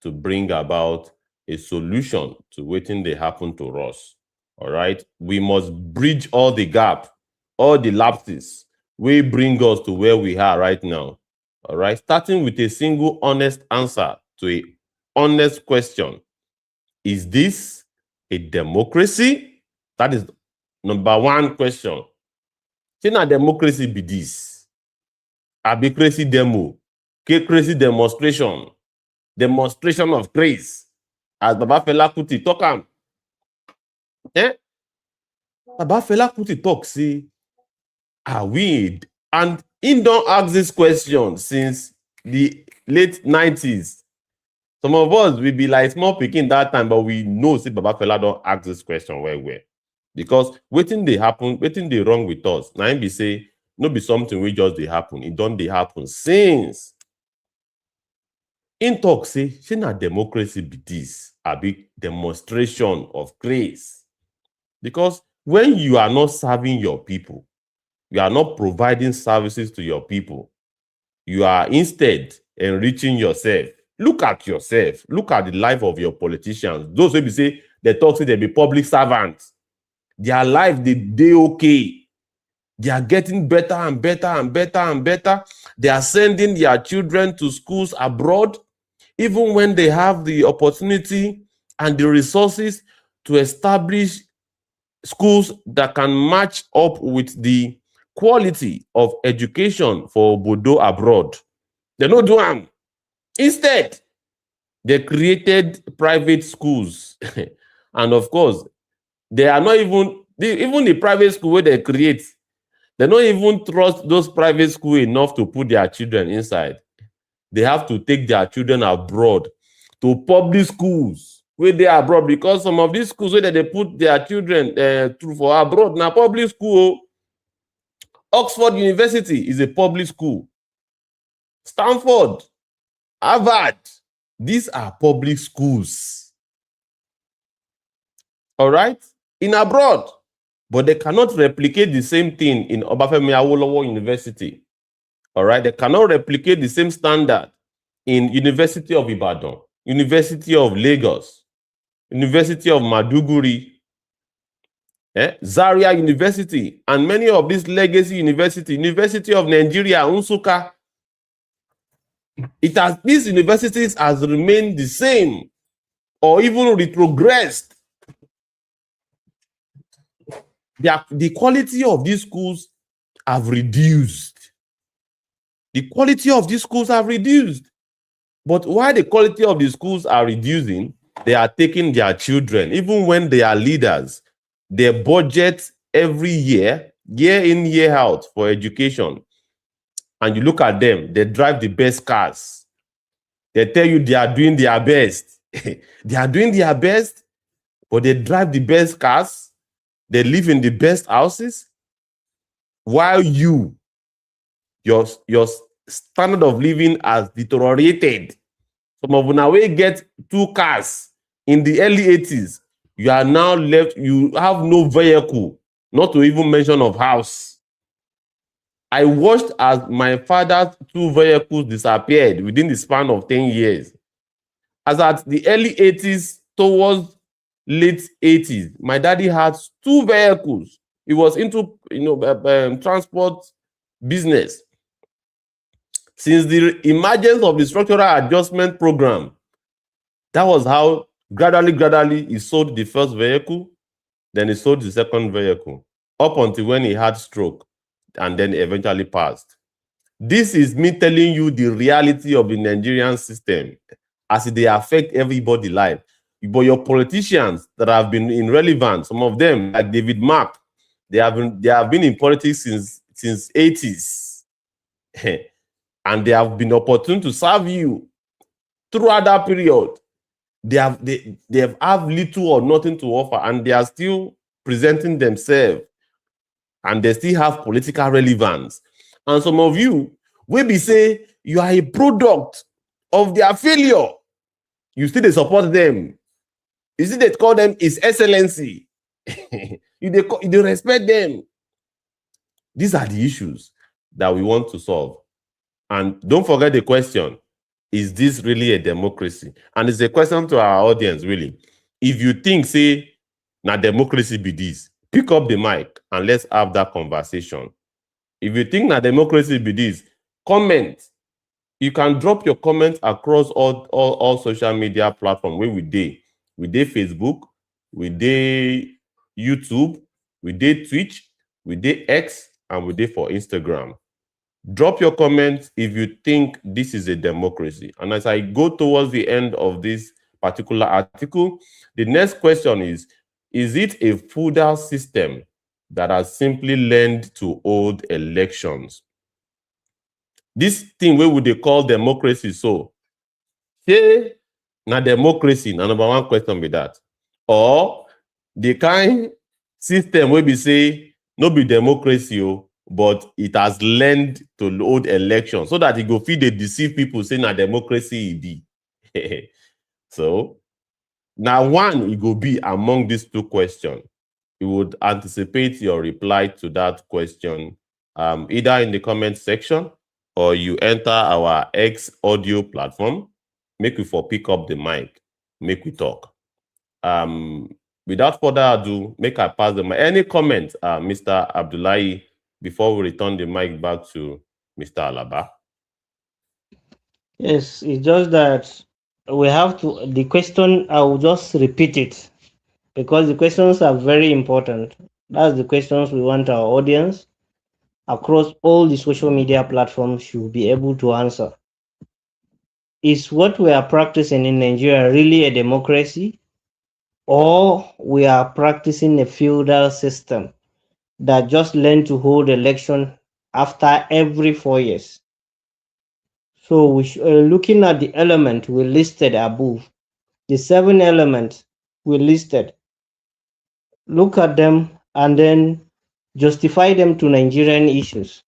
to bring about a solution to waiting they happen to us. All right. We must bridge all the gap, all the lapses. We bring us to where we are right now. All right. Starting with a single honest answer to a honest question. Is this a democracy? That is number 1 question. Can a democracy be this? A be crazy demo, crazy demonstration of grace. As Baba Fela Kuti talk am. Baba Fela Kuti talk, see, are we? And he don't ask this question since the late 90s. Some of us will be like small picking that time, but we know see Baba Fela don't ask this question well. Because waiting they happen, waiting they wrong with us. Now him be say, no be something we just they happen. It don't they happen since. In talk say, shey na democracy be this? A big demonstration of grace. Because When you are not serving your people, you are not providing services to your people, you are instead enriching yourself. Look at yourself. Look at the life of your politicians. Those who say they talk, say they be public servants. Their life, they okay. They are getting better and better and better and better. They are sending their children to schools abroad, even when they have the opportunity and the resources to establish schools that can match up with the quality of education for Bodo abroad. They don't do them. Instead, they created private schools. And of course, they are not even the private school where they create, they don't even trust those private schools enough to put their children inside. They have to take their children abroad to public schools where they are abroad, because some of these schools where they put their children through for abroad now public school. Oxford University is a public school. Stanford, Harvard, these are public schools. All right? In abroad. But they cannot replicate the same thing in Obafemi Awolowo University. All right? They cannot replicate the same standard in University of Ibadan, University of Lagos, University of Maduguri, Zaria University, and many of these legacy universities, University of Nigeria, Nsukka. These universities has remained the same or even retrogressed. The quality of these schools have reduced. The quality of these schools have reduced. But while the quality of the schools are reducing, they are taking their children, even when they are leaders, their budget every year in, year out for education. And you look at them, they drive the best cars. They tell you they are doing their best. They are doing their best, but they drive the best cars. They live in the best houses. While your standard of living has deteriorated. Some of now we get 2 cars in the early 80s. You are now left, you have no vehicle, not to even mention of house. I watched as my father's 2 vehicles disappeared within the span of 10 years. As at the early 80s towards late 80s, my daddy had 2 vehicles. He was into transport business. Since the emergence of the structural adjustment program, that was how gradually he sold the first vehicle, then he sold the second vehicle, up until when he had stroke and then eventually passed. This is me telling you the reality of the Nigerian system as they affect everybody's life. But your politicians that have been irrelevant, some of them, like David Mark, they have been in politics since 80s. And they have been opportune to serve you throughout that period. They have little or nothing to offer, and they are still presenting themselves, and they still have political relevance. And some of you will be say you are a product of their failure. You still support them. You see, they call them His Excellency. you respect them. These are the issues that we want to solve. And don't forget the question, is this really a democracy? And it's a question to our audience, really. If you think, say, na democracy be this, pick up the mic and let's have that conversation. If you think na democracy be this, comment. You can drop your comments across all social media platforms where we dey. We dey Facebook, we dey YouTube, we dey Twitch, we dey X, and we dey for Instagram. Drop your comments if you think this is a democracy. And as I go towards the end of this particular article, the next question is it a feudal system that has simply learned to hold elections? This thing where would they call democracy? So, say, na democracy, na number 1 question be that. Or the kind system where we say, no be democracy, but it has learned to hold elections so that it go feed they deceive people saying na democracy it be. So now one it go be among these 2 questions. we would anticipate your reply to that question, either in the comment section or you enter our X audio platform. Make we for pick up the mic, make we talk. Um, Without further ado, make I pass the mic. Any comment, Mr. Abdullahi, before we return the mic back to Mr. Alaba? Yes, it's just that we have to. The question, I will just repeat it because the questions are very important. That's the questions we want our audience across all the social media platforms should be able to answer. Is what we are practicing in Nigeria really a democracy, or we are practicing a feudal system that just learn to hold election after every 4 years? So looking at the element we listed above, the 7 elements we listed, look at them and then justify them to Nigerian issues.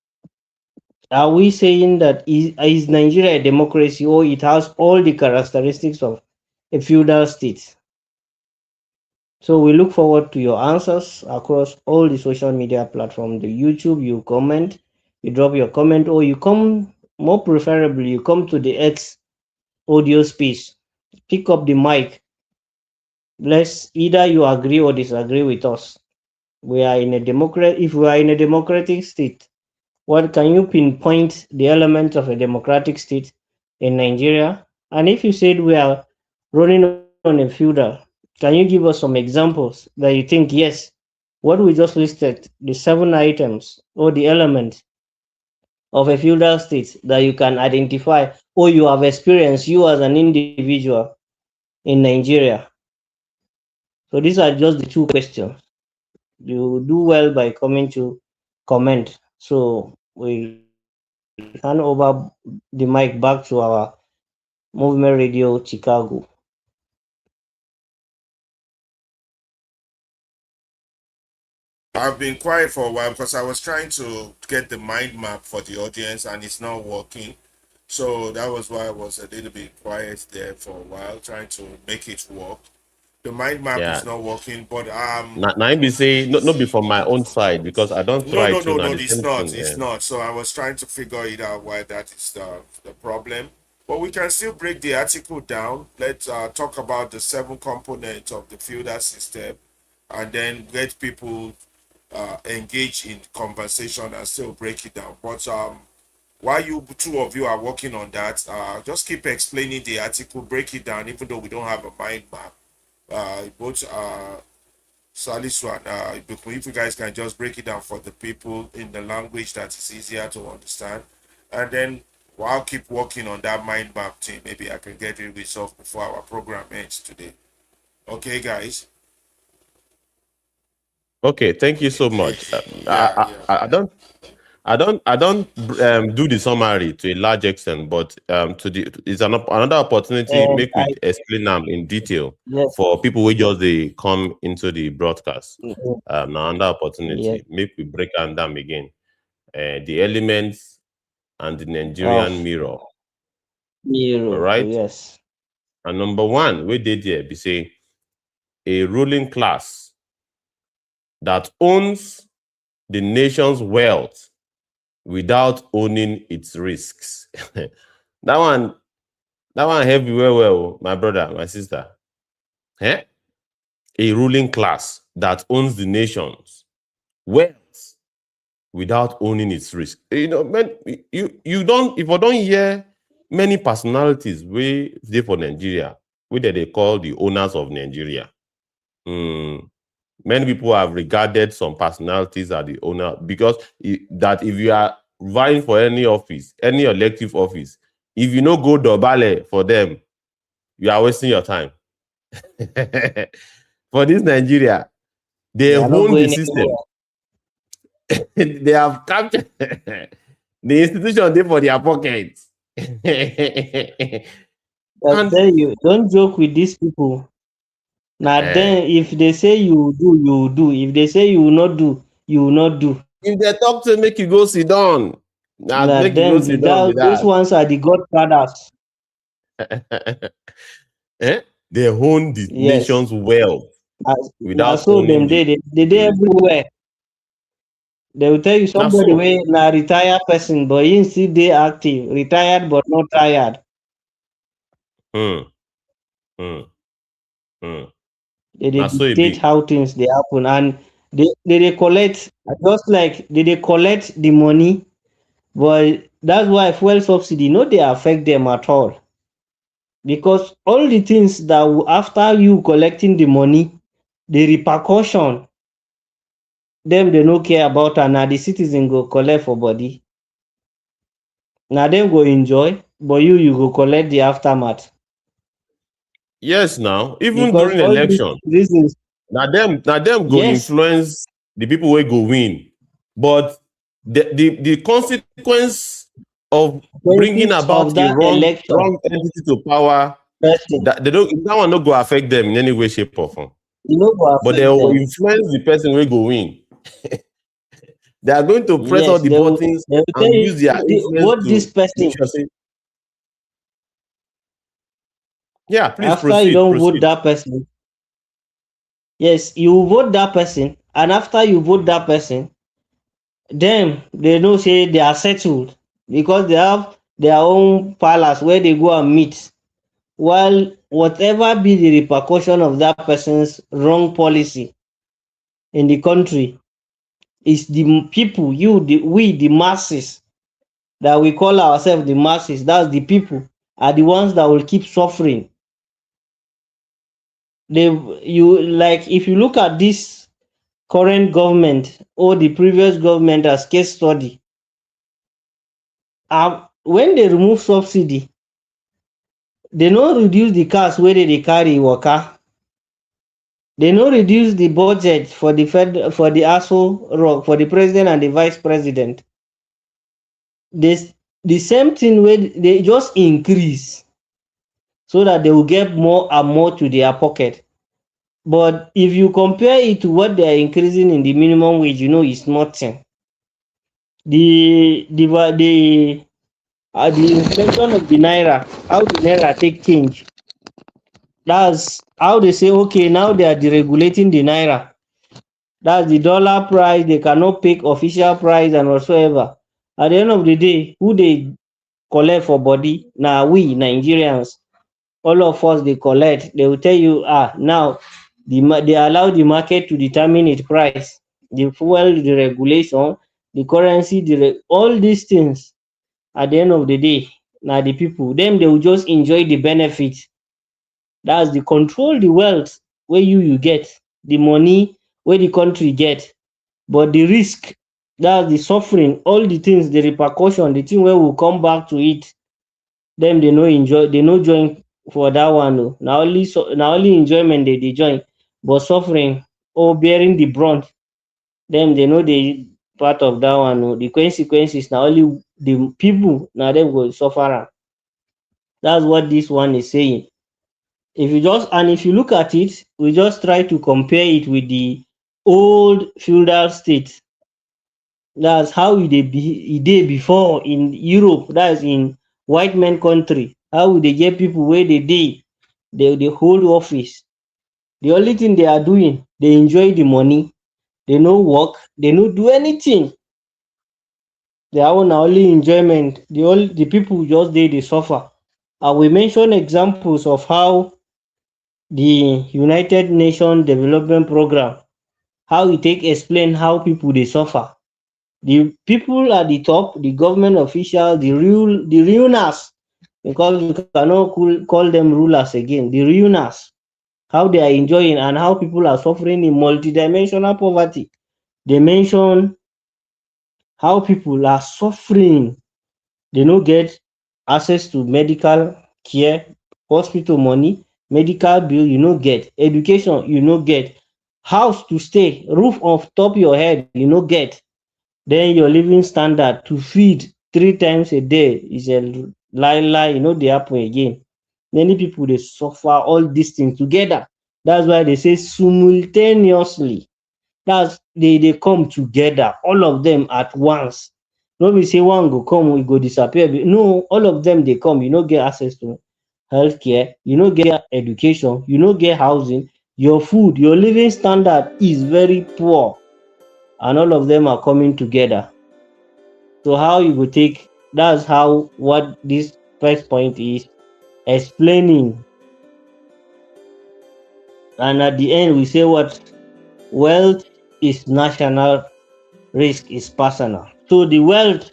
Are we saying that is Nigeria a democracy, or it has all the characteristics of a feudal state? So we look forward to your answers across all the social media platforms. The YouTube, you comment, you drop your comment, or you come, more preferably, you come to the X audio space, pick up the mic. Let's either you agree or disagree with us. We are in a democrat. If we are in a democratic state, what can you pinpoint the elements of a democratic state in Nigeria? And if you said we are running on a feudal, can you give us some examples that you think, yes, what we just listed, the 7 items or the elements of a feudal state that you can identify or you have experienced, you as an individual in Nigeria? So these are just the two questions. You do well by coming to comment. So we hand over the mic back to our Movement Radio Chicago. I've been quiet for a while because I was trying to get the mind map for the audience and it's not working. So that was why I was a little bit quiet there for a while, trying to make it work. The mind map Yeah. is not working, but Now I be say not be from my own side because I don't no, try no, to no, now no, the it's same not. thing. It's not. So I was trying to figure it out why that is the problem. But we can still break the article down. Let's talk about the 7 components of the feudal system and then get people engage in conversation and still break it down. But while you two of you are working on that, just keep explaining the article, break it down, even though we don't have a mind map. Both Salisu and if you guys can just break it down for the people in the language that is easier to understand, and then while keep working on that mind map thing, maybe I can get it resolved before our program ends today. Okay, guys. Okay, thank you so much. Yeah, yeah. I don't do the summary to a large extent, but to the it's another opportunity And make I, we explain them in detail yes, for people who just they come into the broadcast. yes, Now another yes, opportunity make we break down again. The elements and the of Nigerian mirror. All Europe, right. yes, And number one, we did there be say a ruling class that owns the nation's wealth without owning its risks. that one, that one heavy well, my brother, my sister. Eh? A ruling class that owns the nation's wealth without owning its risk. You know, man, you don't if I don't hear many personalities we they for Nigeria, where they call the owners of Nigeria. Hmm. Many people have regarded some personalities as the owner because that if you are vying for any office, any elective office, if you no go dobale for them, you are wasting your time. For this Nigeria, they they are not own the going system. anywhere. They have captured the institution they for their pockets. I And tell you, don't joke with these people. Now eh, then, if they say you do, you do. If they say you will not do, you will not do. if they talk to make you go sit down, now Now make you go then, sit down with those ones are the godfathers. that. Eh? They own the Yes. nation's wealth Now without so owning them they dey everywhere. They will tell you Now somebody so. wey na retired person but him still dey active, retired but not tired. Hmm. Hmm. Hmm. They dey Now so it dictate be. how things dey happen, and they dey collect, just like they dey collect the money, but that's why fuel subsidy no dey affect them at all, because all the things that after you collecting the money, the repercussion, them they no care about, and na the citizen go collect for body. Na them go enjoy, but you go collect the aftermath, Yes, now even because during all these election, reasons. now them go Yes, influence the people wey go win, but the consequence of bringing consequences about of a that election wrong entity to power, person, that one no go affect them in any way, shape, or form. e no go But they affect will them. influence the person wey go win. They are going to press all Yes, the buttons they will tell and you use their influence vote this to make person. sure say, yeah, please After you proceed, don't vote proceed. that person, yes, you vote that person, and after you vote that person, them they know say they are settled, because they have their own palace where they go and meet. While whatever be the repercussion of that person's wrong policy in the country, is the people, we the masses, that we call ourselves the masses, that's the people, are the ones that will keep suffering. They you like if you look at this current government or the previous government as case study, when they remove subsidy, they no reduce the cars where they carry waka. They no reduce the budget for the for the ASO rock, for the president and the vice president. This the same thing where they just increase, so that they will get more and more to their pocket. But if you compare it to what they are increasing in the minimum wage, it's nothing. The inflation of the naira, how the naira take change. That's how they say, okay, now they are deregulating the naira. That's the dollar price. They cannot pick official price and whatsoever. At the end of the day, who they collect for body? Now we Nigerians, all of us they collect. They will tell you, now they allow the market to determine its price. The fuel, the regulation, the currency, all these things. At the end of the day, now the people, them they will just enjoy the benefit. That's the control, the wealth where you get, the money where the country get, but the risk, that's the suffering, all the things, the repercussion, the thing where will come back to it. Them they no enjoy, they no join for that one. Oh. Now only enjoyment they join, but suffering or bearing the brunt, them they know they part of that one. Oh. The consequences now only the people now them go suffer am. That's what this one is saying. If you look at it, we just try to compare it with the old feudal state. That's how e dey before in Europe, that's in white men country. How they get people where they hold office. The only thing they are doing, they enjoy the money, they no work, they no do anything. Their own na only enjoyment. The people just they suffer. And we mention examples of how the United Nations Development Program, how e take explain how people dey suffer. The people at the top, the government officials, the ruiners, because we cannot call them rulers again, the ruiners, how they are enjoying and how people are suffering in multidimensional poverty. They mention how people are suffering. They no get access to medical care, hospital money, medical bill, you no get, education, you no get, house to stay, roof on top your head, you no get. Then your living standard to feed 3 times a day is a lie, dey happen again. Many people dey suffer all these things together. That's why they say simultaneously. That's they come together, all of them at once. No be say one go come, we go disappear. No, all of them dey come. You no get access to healthcare, you no get education, you no get housing, your food, your living standard is very poor, and all of them are coming together. So how you go take, that's how what this first point is explaining. And at the end we say what? Wealth is national, risk is personal. So the wealth,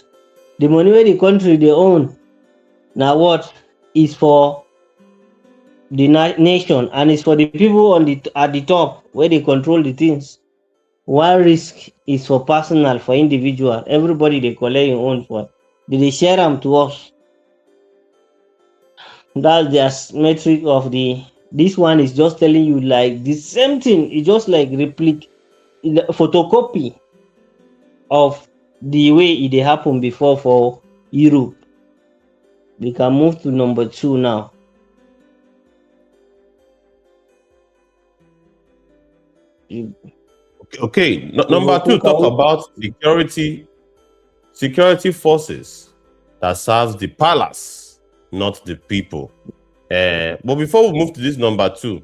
the money where the country they own, now what is for the nation, and it's for the people on the at the top where they control the things. While risk is for personal, for individual. Everybody they collect your own for. They share them to us. That's the metric of the. This one is just telling you like the same thing. It's just like photocopy of the way it happened before for Europe. We can move to number 2 now. Okay. Number 2, talk about security forces that serves the palace, not the people. But before we move to this number 2,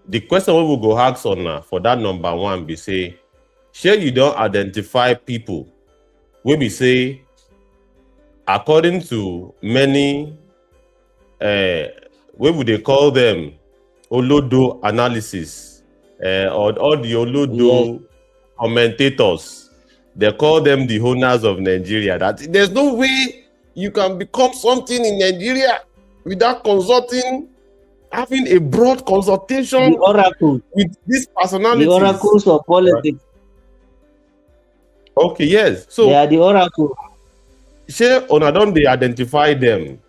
the question we will go ask on for that number 1 be say, share you don't identify people. We be say, according to many, what would they call them? Olodo analysis, or all the Olodo commentators. They call them the owners of Nigeria. That there's no way you can become something in Nigeria without consulting, having a broad consultation The oracle with these personalities. The oracles of politics. Okay, yes. So they are the oracle. share on don't they identify them,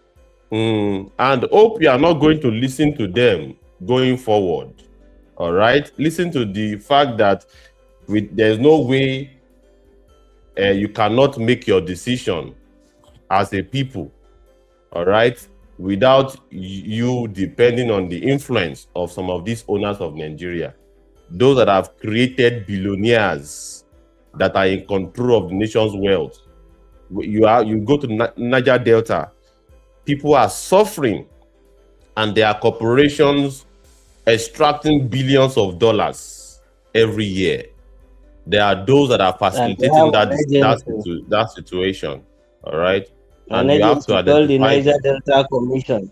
and hope you are not going to listen to them going forward. All right, listen to the fact that there's no way you cannot make your decision as a people. All right, without you depending on the influence of some of these owners of Nigeria, those that have created billionaires that are in control of the nation's wealth. You go to Niger Delta, people are suffering, and there are corporations extracting billions of dollars every year. There are those that are facilitating that situation. All right, and you have to identify the Niger Delta Commission.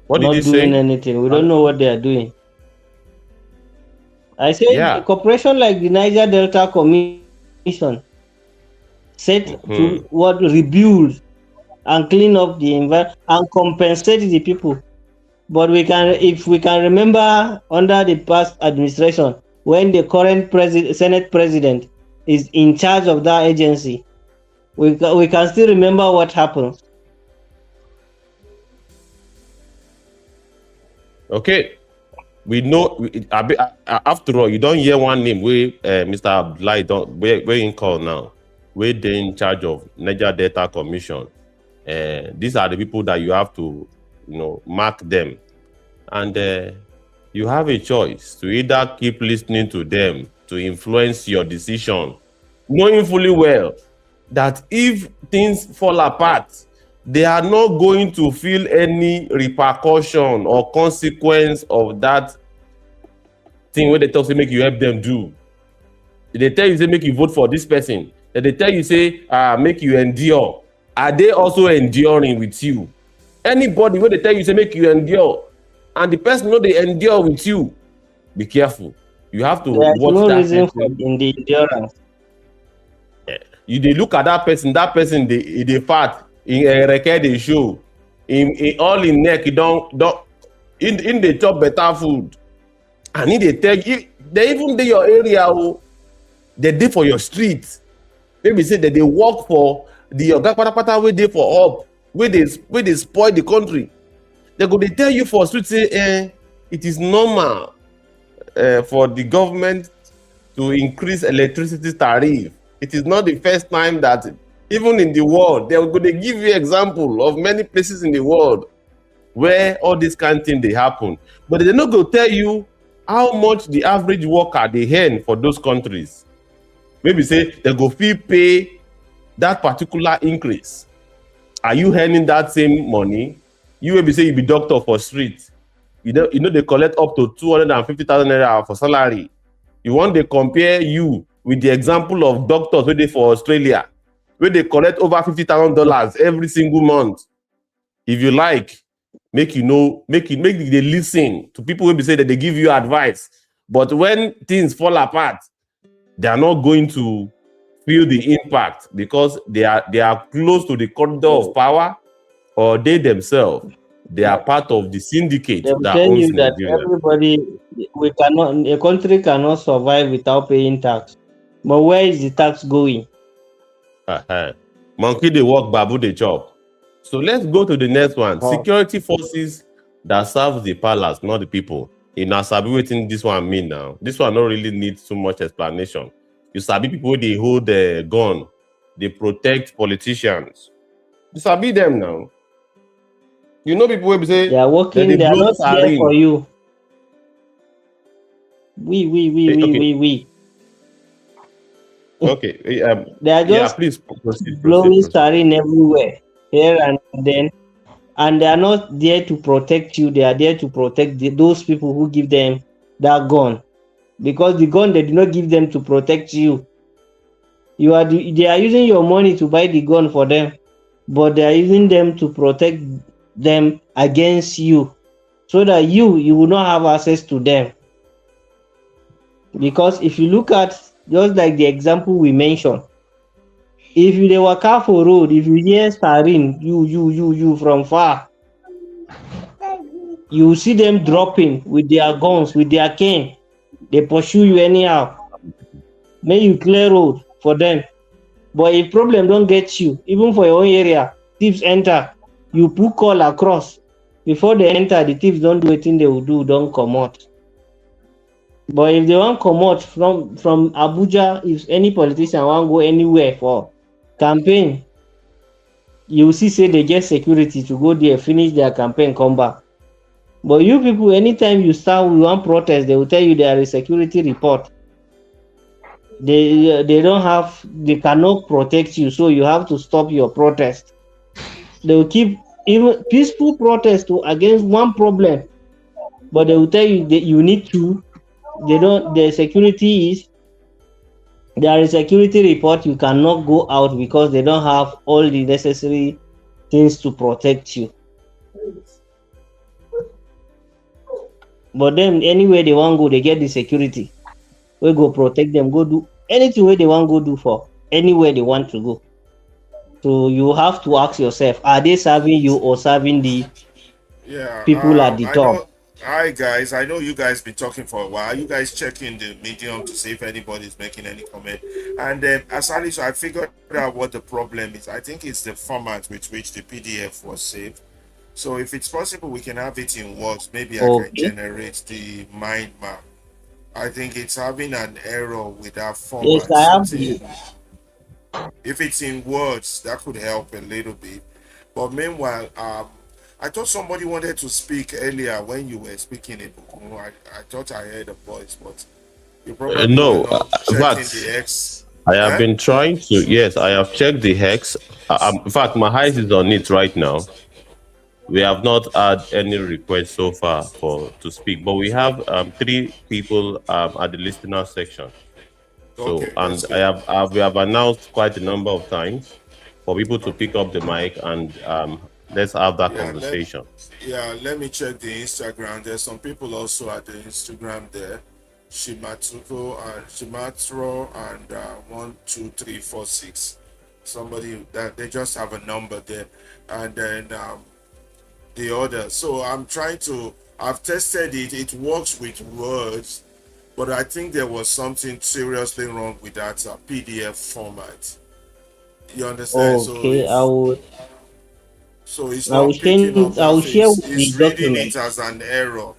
What did you say? Not doing anything. We don't know what they are doing. I say a corporation like the Niger Delta Commission set to what rebuild and clean up the environment and compensate the people. But if we can remember under the past administration, when the current Senate president is in charge of that agency, we can still remember what happened. Okay. We know after all, you don't hear one name where Mr. Abdullahi where in call now, where they in charge of Niger Delta Commission. These are the people that you have to, mark them, and you have a choice to either keep listening to them to influence your decision, knowing fully well that if things fall apart, they are not going to feel any repercussion or consequence of that thing where they tell you make you help them do. They tell you say make you vote for this person. They tell you say make you endure. Are they also enduring with you? Anybody where they tell you say make you endure, and the person know they endure with you, be careful. You have to watch no that reason person. in the endurance. They look at that person they fat in a record they show in all in neck don't in the chop better food, and they tell you they even dey your area they dey for your street. Maybe say that they work for the oga patapata wey dey for up where they spoil the country. They go they tell you for street say it is normal for the government to increase electricity tariff. It is not the first time that even in the world, they are going to give you example of many places in the world where all this kind of thing they happen. But they're not going to tell you how much the average worker they earn for those countries. Maybe say they go pay that particular increase. Are you earning that same money? You will be say you be doctor for street. they collect up to 250,000 naira for salary. You want to compare you with the example of doctors where they for Australia, where they collect over $50,000 every single month. If you like, make they listen to people who be say that they give you advice. But when things fall apart, they are not going to feel the impact because they are close to the corridor of power, or they themselves they are part of the syndicate They will that tell owns you that Nigeria. a country cannot survive without paying tax. But where is the tax going? Uh-huh. Monkey they walk, babu they chop. So let's go to the next one. Oh. Security forces that serve the palace, not the people. In our sabi wetin this one mean now. This one don't really need too much explanation. You sabi people they hold the gun, they protect politicians. You sabi them now. You know people will say They are that they working, they are blow not there for sarin. you. Okay, We. okay. They are Yeah, just please proceed, proceed, blowing proceed. sarin everywhere, here and then. And they are not there to protect you. They are there to protect those people who give them that gun. Because the gun they did not give them to protect you. They are using your money to buy the gun for them, but they are using them to protect them against you, so that you will not have access to them. Because if you look at just like the example we mentioned, if you dey waka for road, if you hear siren, you from far, you see them dropping with their guns, with their cane, they pursue you anyhow, make you clear road for them. But if problem don get you, even for your own area, thieves enter, you put call across, before they enter, the thieves don do wetin they will do, don comot. But if they wan comot from Abuja, if any politician wan go anywhere for campaign, you see say they get security to go there, finish their campaign, come back. But you people, anytime you start with one protest, they will tell you there is security report. They cannot protect you, so you have to stop your protest. They will keep even peaceful protest against one problem, but they will tell you that you need to. The security is there is security report. You cannot go out because they don't have all the necessary things to protect you. But then anywhere they want go, they get the security. We go protect them, go do anything where they want go do for anywhere they want to go. So you have to ask yourself, are they serving you or serving the Yeah, people at the I top? know. Hi guys, I know you guys been talking for a while. You guys checking the medium to see if anybody's making any comment. And Asali, so I figured out what the problem is. I think it's the format with which the PDF was saved. So if it's possible, we can have it in words. Maybe I can Okay. generate the mind map. I think it's having an error with that Yes, format. I have It's the. in, if it's in words, that could help a little bit. But meanwhile, I thought somebody wanted to speak earlier when you were speaking. I thought I heard a voice, but you probably were No, not in checking fact, the X. I have Eh? been trying to. Yes, I have checked the hex. In fact, my eyes is on it right now. We have not had any request so far for to speak, but we have three people at the listener section. So, Okay, that's and good. we have announced quite a number of times for people to pick up the mic and let's have that Yeah, conversation. let me check the Instagram. There's some people also at the Instagram there. Shimatsuko and Shimatro and 12346. Somebody that they just have a number there, and then the other. So I'm trying to. I've tested it. It works with words, but I think there was something seriously wrong with that PDF format. You understand? Okay, So it's I will not picking up change. I that will share face. with the It's reading document. it as an error.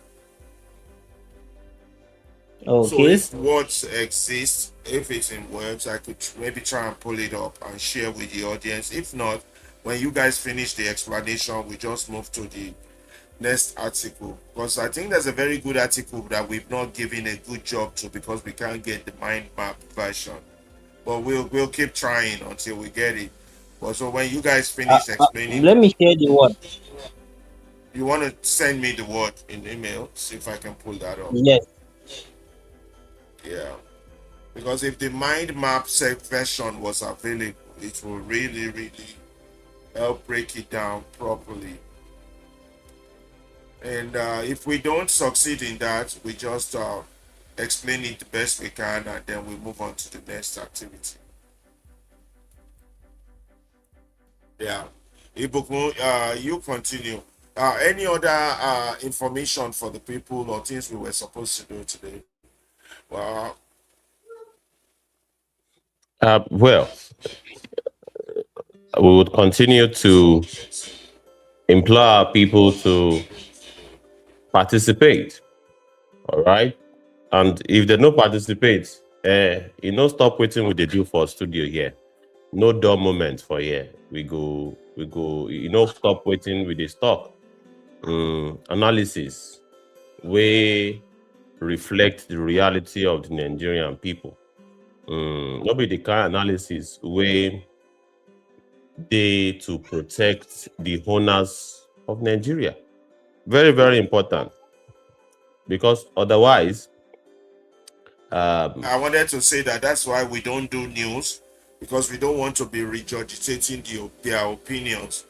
So Okay. if words exist, if it's in words, I could maybe try and pull it up and share with the audience. If not, when you guys finish the explanation, we just move to the next article. Because I think there's a very good article that we've not given a good job to because we can't get the mind map version. But we'll keep trying until we get it. But so when you guys finish explaining Let me share the one. You want to send me the word in email? See if I can pull that up. Yes. Yeah. Because if the mind map version was available, it will really, really help break it down properly. And if we don't succeed in that, we just explain it the best we can, and then we move on to the next activity. Yeah. Ibukun, you continue. Any other information for the people or things we were supposed to do today? Well, Well, we would continue to implore our people to participate. All right. And if they don't participate, stop waiting with the do for studio here. No dull moment for here. We go, stop waiting with the stock. Analysis. We reflect the reality of the Nigerian people. Not be the kind of analysis where they to protect the owners of Nigeria. Very, very important. Because otherwise, I wanted to say that that's why we don't do news, because we don't want to be regurgitating their opinions.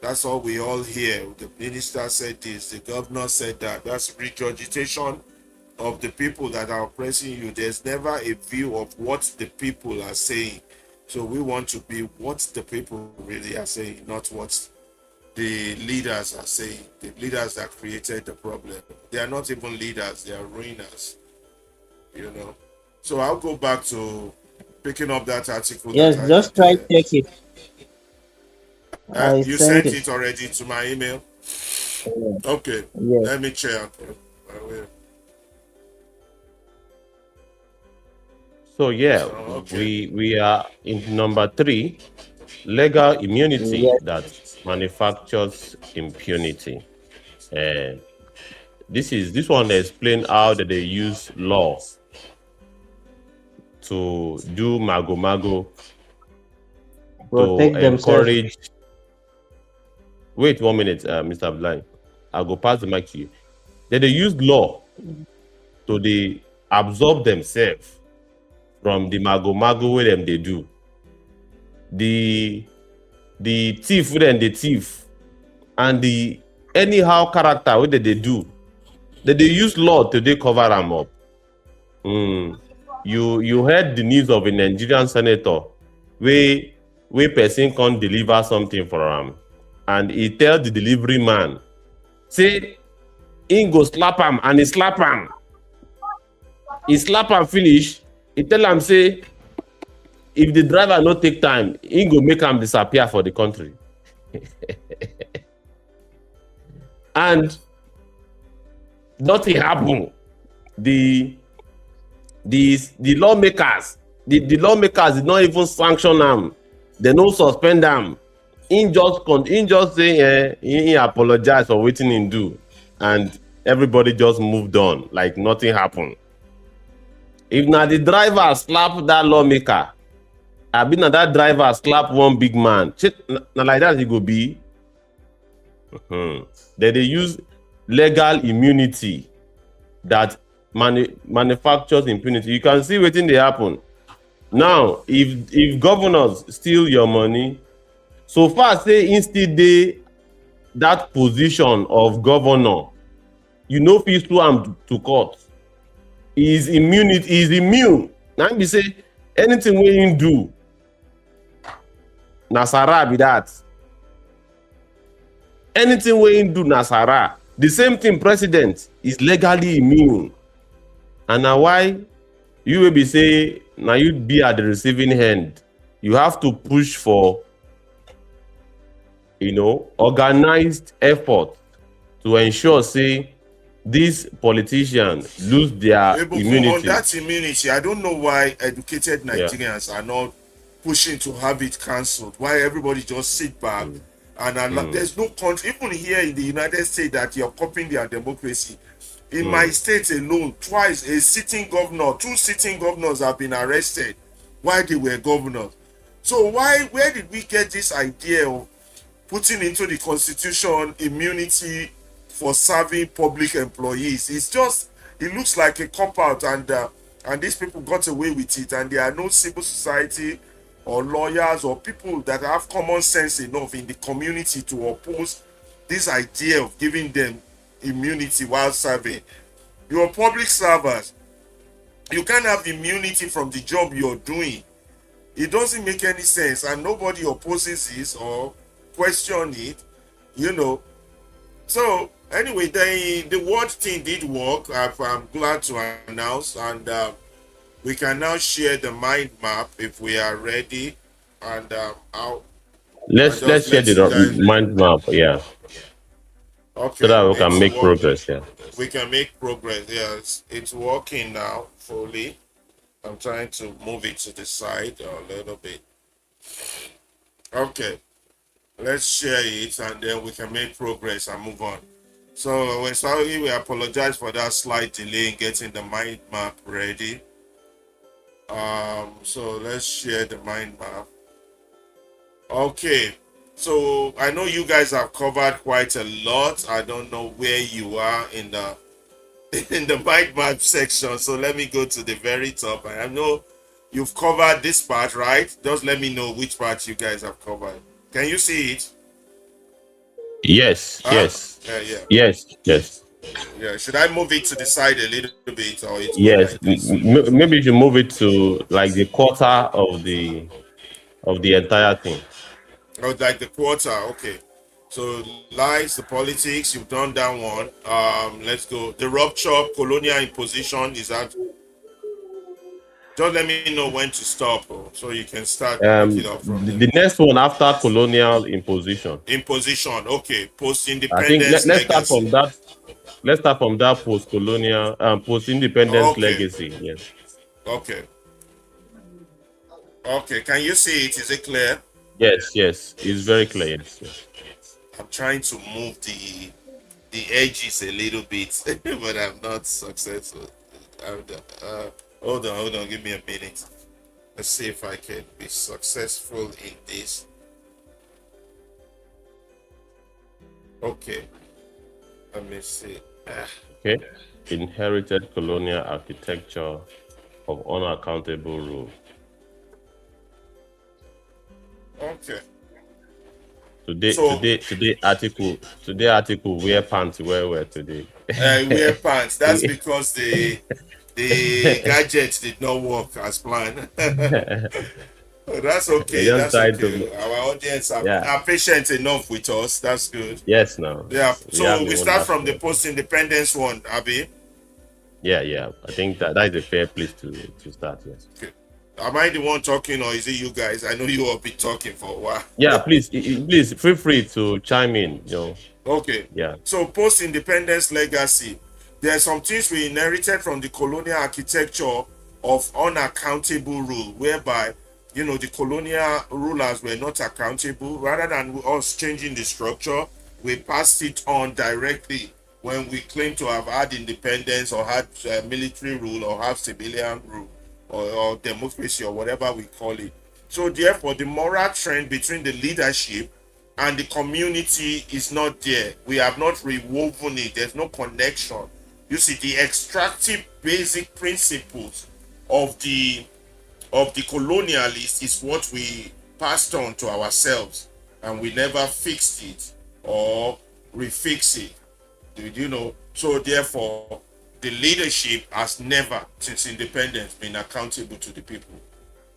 That's all we all hear. The minister said this, the governor said that. That's regurgitation of the people that are oppressing you. There's never a view of what the people are saying. So we want to be what the people really are saying, not what the leaders are saying. The leaders that created the problem. They are not even leaders, they are ruiners. So I'll go back to picking up that article Yes, that I just did try there. check it. I You sent sent it. it already to my email? Yeah. Okay, Yes. let me check. I will. so yeah, So, okay. we are in number 3, legal immunity Yes. that manufactures impunity. Uh, this one explain how that they use law to do mago to Protect themselves. encourage. Wait 1 minute, Mr. Blind. I'll go pass the mic to you. They use law to they absorb themselves from the mago where them they do. The thief with them the thief and the anyhow character what they do. They use law to they cover them up. You heard the news of a Nigerian senator where person can't deliver something for him, and he tell the delivery man, say he go slap him, and he slap him. He slap him finish. He tell him say if the driver no take time, he go make him disappear for the country. And nothing happen. The lawmakers, the lawmakers did not even sanction them. They no suspend them. He just say he apologize for what he do, and everybody just moved on like nothing happened. If now the driver slap that lawmaker, I been that driver slap one big man. Now like that he go be. Then they use legal immunity that manufactures impunity. You can see wetin dey happen. Now, if governors steal your money, so far say im still dey that position of governor, you no fit sue am to court. He is immune. Na im be say anything wey im do na sara be that. Anything wey im do na sara. The same thing president is legally immune. And na why you will be say now you be at the receiving end. You have to push for organized effort to ensure say these politicians lose their immunity. On that immunity, I don't know why educated Nigerians are not pushing to have it cancelled. Why everybody just sit back and there's no country, even here in the United States, that you're copying their democracy. In my state alone, twice two sitting governors have been arrested while they were governors. So where did we get this idea of putting into the constitution immunity for serving public employees. It looks like a cop out, and these people got away with it, and there are no civil society or lawyers or people that have common sense enough in the community to oppose this idea of giving them immunity while serving. You're public servers. You can't have immunity from the job you're doing. It doesn't make any sense, and nobody opposes this or question it, you know. So anyway, the word thing did work. I'm glad to announce, and we can now share the mind map if we are ready. And I'll Let's just share let the you guys. mind map, yeah, so Okay, that we can it's make working. progress. Yeah. We can make progress. Yes, it's working now fully. I'm trying to move it to the side a little bit. Okay, let's share it and then we can make progress and move on. So when sorry, we apologize for that slight delay in getting the mind map ready. So let's share the mind map. Okay, so I know you guys have covered quite a lot. I don't know where you are in the in the mind map section. So let me go to the very top. I know you've covered this part, right? Just let me know which part you guys have covered. Can you see it? Yes, Huh? yes, Yeah. yes, yes, Yeah. Should I move it to the side a little bit or it's good yes. like this? Maybe you should move it to like the quarter of the entire thing. Oh, like the quarter. Okay. So lies, the politics, you've done that one. Let's go. The rupture, colonial imposition, is that just let me know when to stop so you can start pick it up from there. The next one after colonial imposition. Imposition, okay. I think Post-independence let's start legacy. from that. Let's start from that post-colonial, post-independence Okay, legacy. Yes, okay, okay. Can you see it? Is it clear? yes, yes. It's very clear. Yes, yes. I'm trying to move the edges a little bit, but I'm not successful. I'm, hold on. Give me a minute. Let's see if I can be successful in this. Okay, let me see. Okay. Inherited colonial architecture of unaccountable rule. Okay. Today article wear pants wear today. Wear pants. That's We- because the gadget did not work as planned. Oh, that's we okay. just That's try okay. to, Our audience yeah, are patient enough with us. That's good. yes, now Yeah. we have So a we start from the wonderful, post-independence one, Abby. yeah. I think that is a fair place to start. Yes. Okay. Am I the one talking or is it you guys? I know you all been talking for a while. Yeah, please, please feel free to chime in. Okay. Yeah. So post-independence legacy. There are some things we inherited from the colonial architecture of unaccountable rule, whereby the colonial rulers were not accountable. Rather than us changing the structure, we passed it on directly when we claim to have had independence or had military rule or have civilian rule or democracy or whatever we call it. So therefore, the moral trend between the leadership and the community is not there. We have not rewoven it. There's no connection. You see, the extractive basic principles of the colonialists is what we passed on to ourselves, and we never fixed it or refix it. Did you know? So therefore, the leadership has never, since independence, been accountable to the people.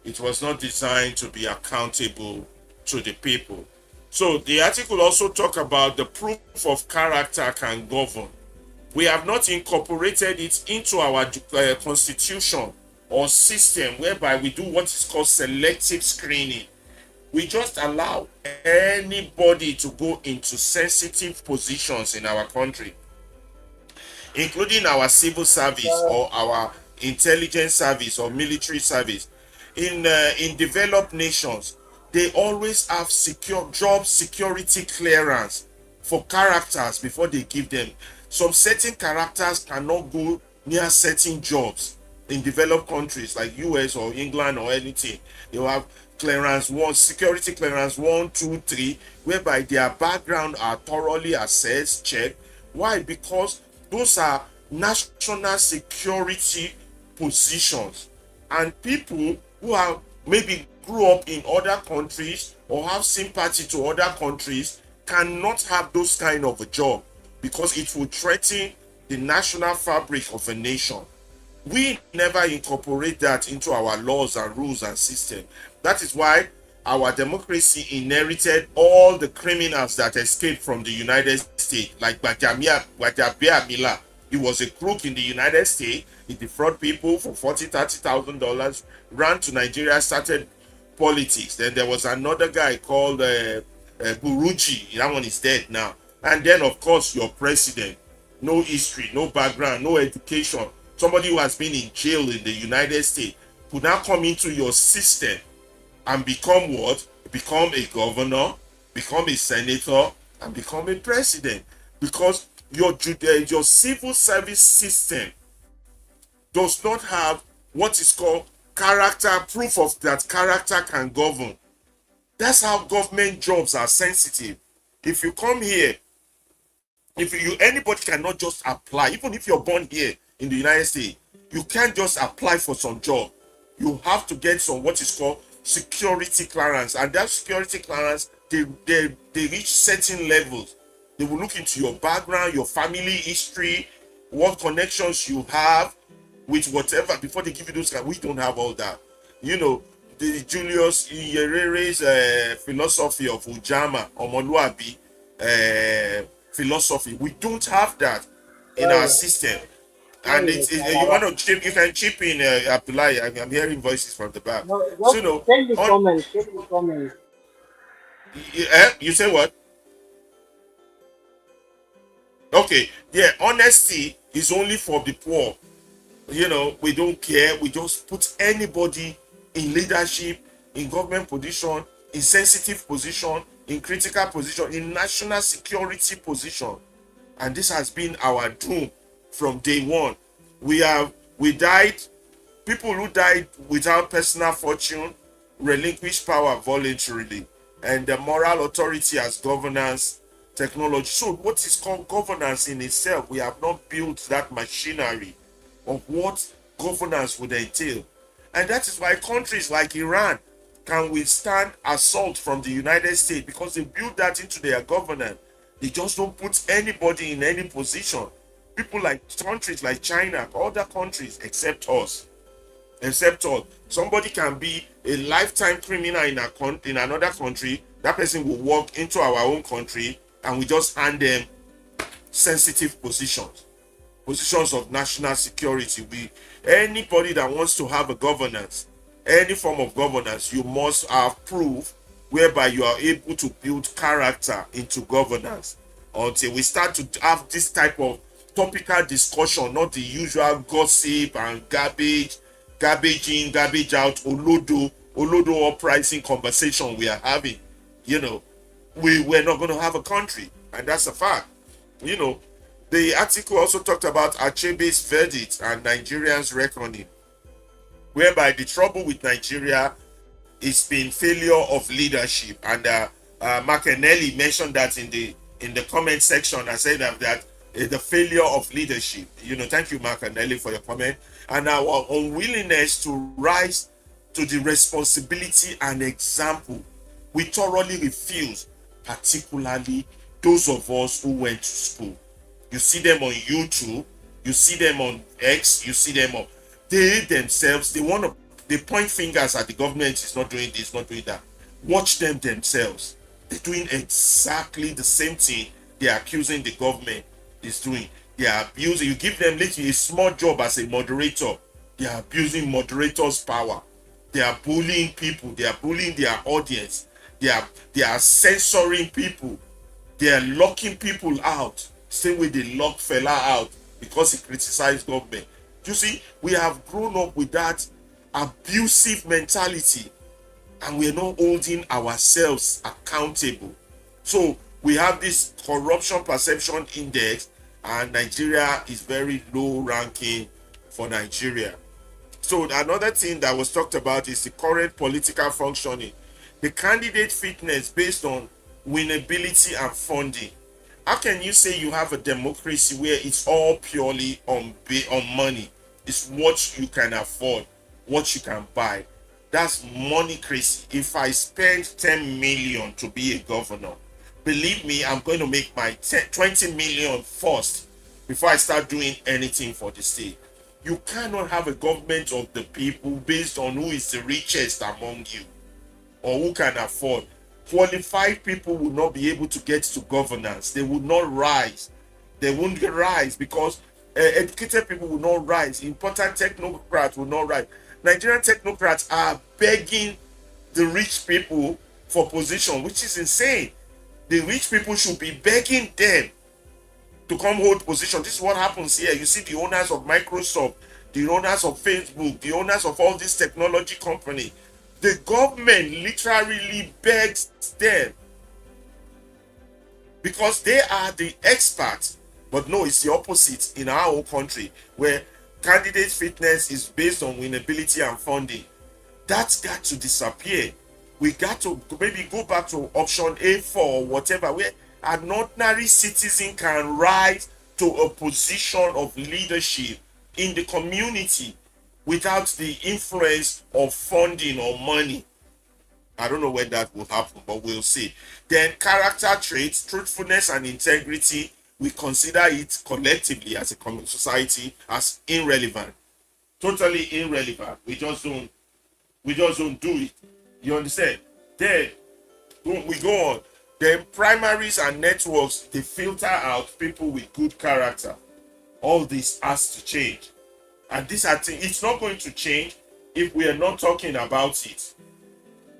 It was not designed to be accountable to the people. So the article also talk about the proof of character can govern. We have not incorporated it into our constitution or system whereby we do what is called selective screening. We just allow anybody to go into sensitive positions in our country, including our civil service or our intelligence service or military service. In developed nations, they always have secure job security clearance for characters before they give them. Some certain characters cannot go near certain jobs in developed countries like US or England or anything. They will have clearance one, security clearance 1, 2, 3, whereby their background are thoroughly assessed, checked Why? Because those are national security positions, and people who are maybe grew up in other countries or have sympathy to other countries cannot have those kind of a job, because it will threaten the national fabric of a nation. We never incorporate that into our laws and rules and system. That is why our democracy inherited all the criminals that escaped from the United States, like Gbajabia Mila. He was a crook in the United States. He defrauded people for $40,000, ran to Nigeria, started politics. Then there was another guy called Buruji. That one is dead now. And then, of course, your president. No history, no background, no education. Somebody who has been in jail in the United States could now come into your system and become what? Become a governor, become a senator, and become a president. Because your civil service system does not have what is called character, proof of that character can govern. That's how government jobs are sensitive. If you come here, if you anybody cannot just apply, even if you're born here in the United States, you can't just apply for some job. You have to get some what is called security clearance, and that security clearance, they reach certain levels. They will look into your background, your family history, what connections you have with whatever before they give you those. We don't have all that. You know, the Julius Nyerere's philosophy of Ujama or Moluabi philosophy. We don't have that in our system. And you want to chip, you can chip in, Abdullah. I'm hearing voices from the back. No, So, just take the comments. Take the comments. you say what? Okay, yeah, honesty is only for the poor. You know, we don't care. We just put anybody in leadership, in government position, in sensitive position, in critical position, in national security position. And this has been our doom from day one. We died, people who died without personal fortune relinquished power voluntarily, and the moral authority as governance technology. So what is called governance in itself, we have not built that machinery of what governance would entail. And that is why countries like Iran can withstand assault from the United States, because they build that into their governance. They just don't put anybody in any position. People like countries like China, other countries, except us. Somebody can be a lifetime criminal in another country. That person will walk into our own country and we just hand them sensitive positions of national security. Anybody that wants to have a governance, any form of governance, you must have proof whereby you are able to build character into governance. Until we start to have this type of topical discussion, not the usual gossip and garbage in, garbage out, olodo uprising conversation we are having, we're not going to have a country. And that's a fact. The article also talked about Achebe's verdict and Nigerians' reckoning, whereby the trouble with Nigeria is been failure of leadership. And Makenelli mentioned that in the comment section. I said that the failure of leadership. Thank you, Makenelli, for your comment. And our unwillingness to rise to the responsibility and example. We thoroughly refuse, particularly those of us who went to school. You see them on YouTube, you see them on X, you see them on... They themselves, they point fingers at the government, is not doing this, not doing that. Watch them themselves. They're doing exactly the same thing they're accusing the government is doing. They are abusing. You give them literally a small job as a moderator. They are abusing moderators' power. They are bullying people. They are bullying their audience. They are censoring people. They are locking people out. Same way they lock fella out because he criticized government. You see, we have grown up with that abusive mentality, and we are not holding ourselves accountable. So we have this corruption perception index, and Nigeria is very low ranking for Nigeria. So another thing that was talked about is the current political functioning. The candidate fitness based on winnability and funding. How can you say you have a democracy where it's all purely on money? It's what you can afford, what you can buy. That's money crazy. If I spend 10 million to be a governor, believe me, I'm going to make my 20 million first before I start doing anything for the state. You cannot have a government of the people based on who is the richest among you or who can afford. Qualified people will not be able to get to governance. They will not rise. They won't rise because educated people will not rise. Important technocrats will not rise. Nigerian technocrats are begging the rich people for position, which is insane. The rich people should be begging them to come hold position. This is what happens here. You see the owners of Microsoft, the owners of Facebook, the owners of all these technology companies. The government literally begs them because they are the experts. But no, it's the opposite in our own country where candidate fitness is based on winnability and funding. That's got to disappear. We got to maybe go back to option A4 or whatever, where an ordinary citizen can rise to a position of leadership in the community without the influence of funding or money. I don't know when that will happen, but we'll see. Then character traits, truthfulness and integrity, we consider it collectively as a society as irrelevant. Totally irrelevant. We just don't do it. You understand? Then we go on. Then primaries and networks, they filter out people with good character. All this has to change. And this, I think, it's not going to change if we are not talking about it.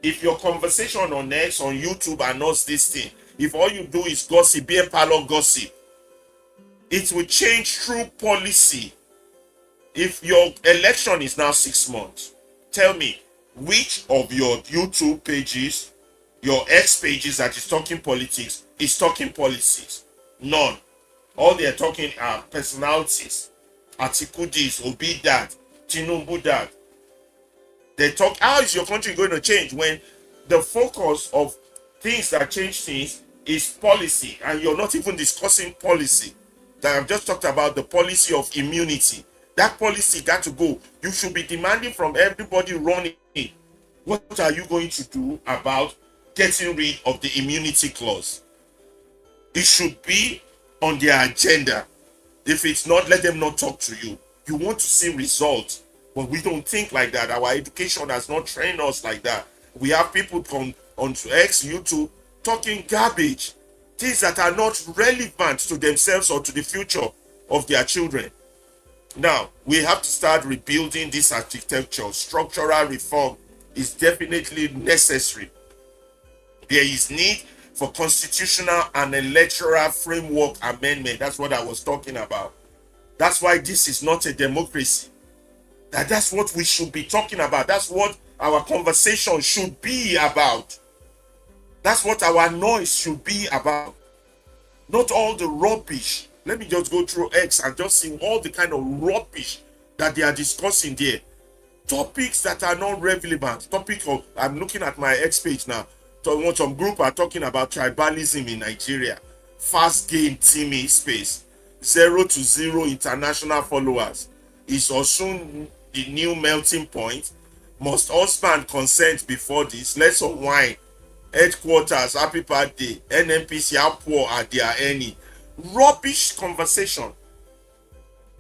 If your conversation on X, on YouTube, are not this thing, if all you do is gossip, beer parlor gossip, it will change through policy. If your election is now 6 months, tell me which of your YouTube pages, your X pages that is talking politics, is talking policies? None. All they are talking are personalities. Atiku this, Obi that, Tinubu that. They talk, how is your country going to change when the focus of things that change things is policy, and you're not even discussing policy? That I've just talked about, the policy of immunity. That policy got to go. You should be demanding from everybody running, what are you going to do about getting rid of the immunity clause? It should be on their agenda. If it's not, let them not talk to you. You want to see results, but we don't think like that. Our education has not trained us like that. We have people come onto X, YouTube, talking garbage, things that are not relevant to themselves or to the future of their children. Now, we have to start rebuilding this architecture. Structural reform is definitely necessary. There is need for constitutional and electoral framework amendment. That's what I was talking about. That's why this is not a democracy. That's what we should be talking about. That's what our conversation should be about. That's what our noise should be about. Not all the rubbish. Let me just go through X and just see all the kind of rubbish that they are discussing there. Topics that are not relevant. I'm looking at my X page now. Some group are talking about tribalism in Nigeria. Fast gain teaming space. 0 to 0 international followers. Is Osun the new melting point? Must husband consent before this? Let's unwind. Headquarters, happy birthday. NNPC, how poor are their any? Rubbish conversation.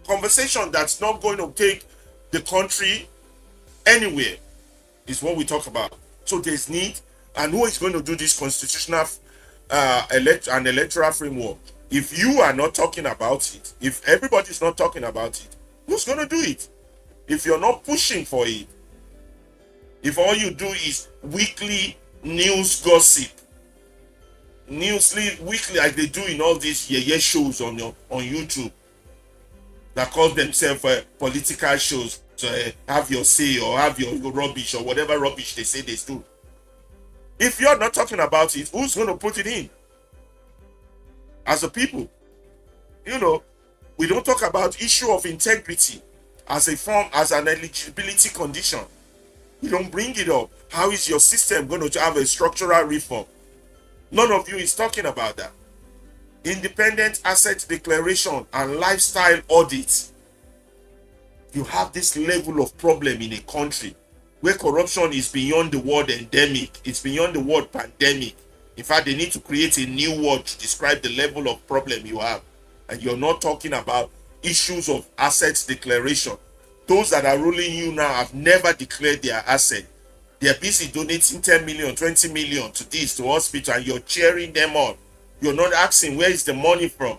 Conversation that's not going to take the country anywhere is what we talk about. So there's need. And who is going to do this constitutional and electoral framework? If you are not talking about it, if everybody's not talking about it, who's going to do it? If you're not pushing for it, if all you do is weekly news gossip, weekly like they do in all these shows on YouTube that call themselves political shows, to have your say or have your rubbish or whatever rubbish they say they do. If you're not talking about it, who's going to put it in? As a people, we don't talk about issue of integrity as a form, as an eligibility condition. We don't bring it up. How is your system going to have a structural reform? None of you is talking about that. independent asset declaration, and lifestyle audit. You have this level of problem in a country where corruption is beyond the word endemic, it's beyond the word pandemic. In fact, they need to create a new word to describe the level of problem you have. And you're not talking about issues of assets declaration. Those that are ruling you now have never declared their asset. They're busy donating 10 million, 20 million to this, to hospital, and you're cheering them on. You're not asking, where is the money from?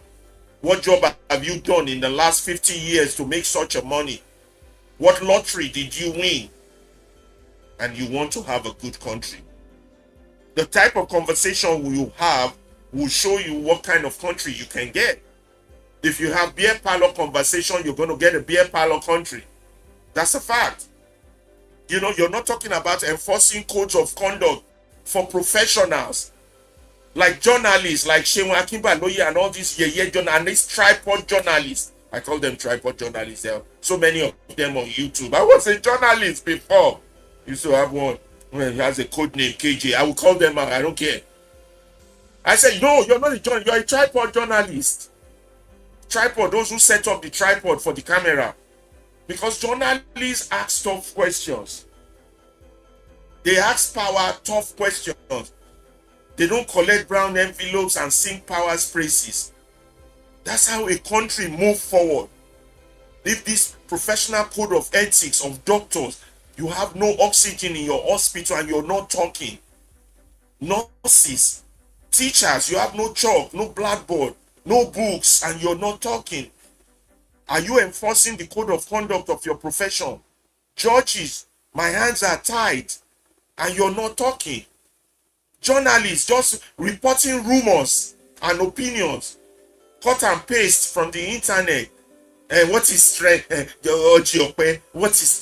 What job have you done in the last 50 years to make such a money? What lottery did you win? And you want to have a good country. The type of conversation you have will show you what kind of country you can get. If you have beer parlor conversation, you're going to get a beer parlor country. That's a fact. You know, you're not talking about enforcing codes of conduct for professionals like journalists, like Shewa Akimbaloye and all these journalists, and these tripod journalists. I call them tripod journalists. There are so many of them on YouTube. I was a journalist before. Used to have one. Well, he has a code name, KJ. I will call them out. I don't care. I said, no, you're not a journalist. You're a tripod journalist. Tripod, those who set up the tripod for the camera. Because journalists ask tough questions. They ask power tough questions. They don't collect brown envelopes and sing power's praises. That's how a country moves forward. If this professional code of ethics of doctors, you have no oxygen in your hospital and you're not talking. Nurses, teachers, you have no chalk, no blackboard, no books, and you're not talking. Are you enforcing the code of conduct of your profession? Judges, my hands are tied, and you're not talking. Journalists just reporting rumors and opinions, cut and paste from the internet. And what is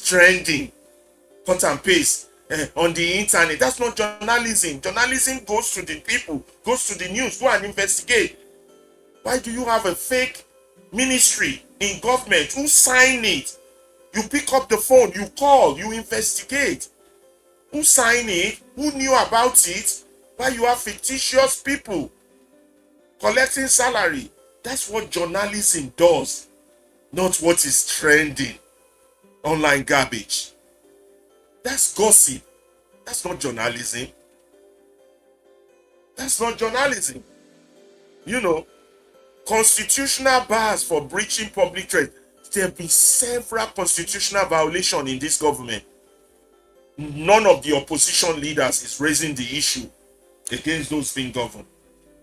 trending? Cut and paste on the internet. That's not journalism. Journalism goes to the people, goes to the news, go and investigate. Why do you have a fake ministry in government? Who signed it? You pick up the phone, you call, you investigate. Who signed it? Who knew about it? Why you have fictitious people collecting salary? That's what journalism does, not what is trending. Online garbage. That's gossip. That's not journalism. That's not journalism. You know, constitutional bars for breaching public trust. There have been several constitutional violations in this government. None of the opposition leaders is raising the issue against those being governed.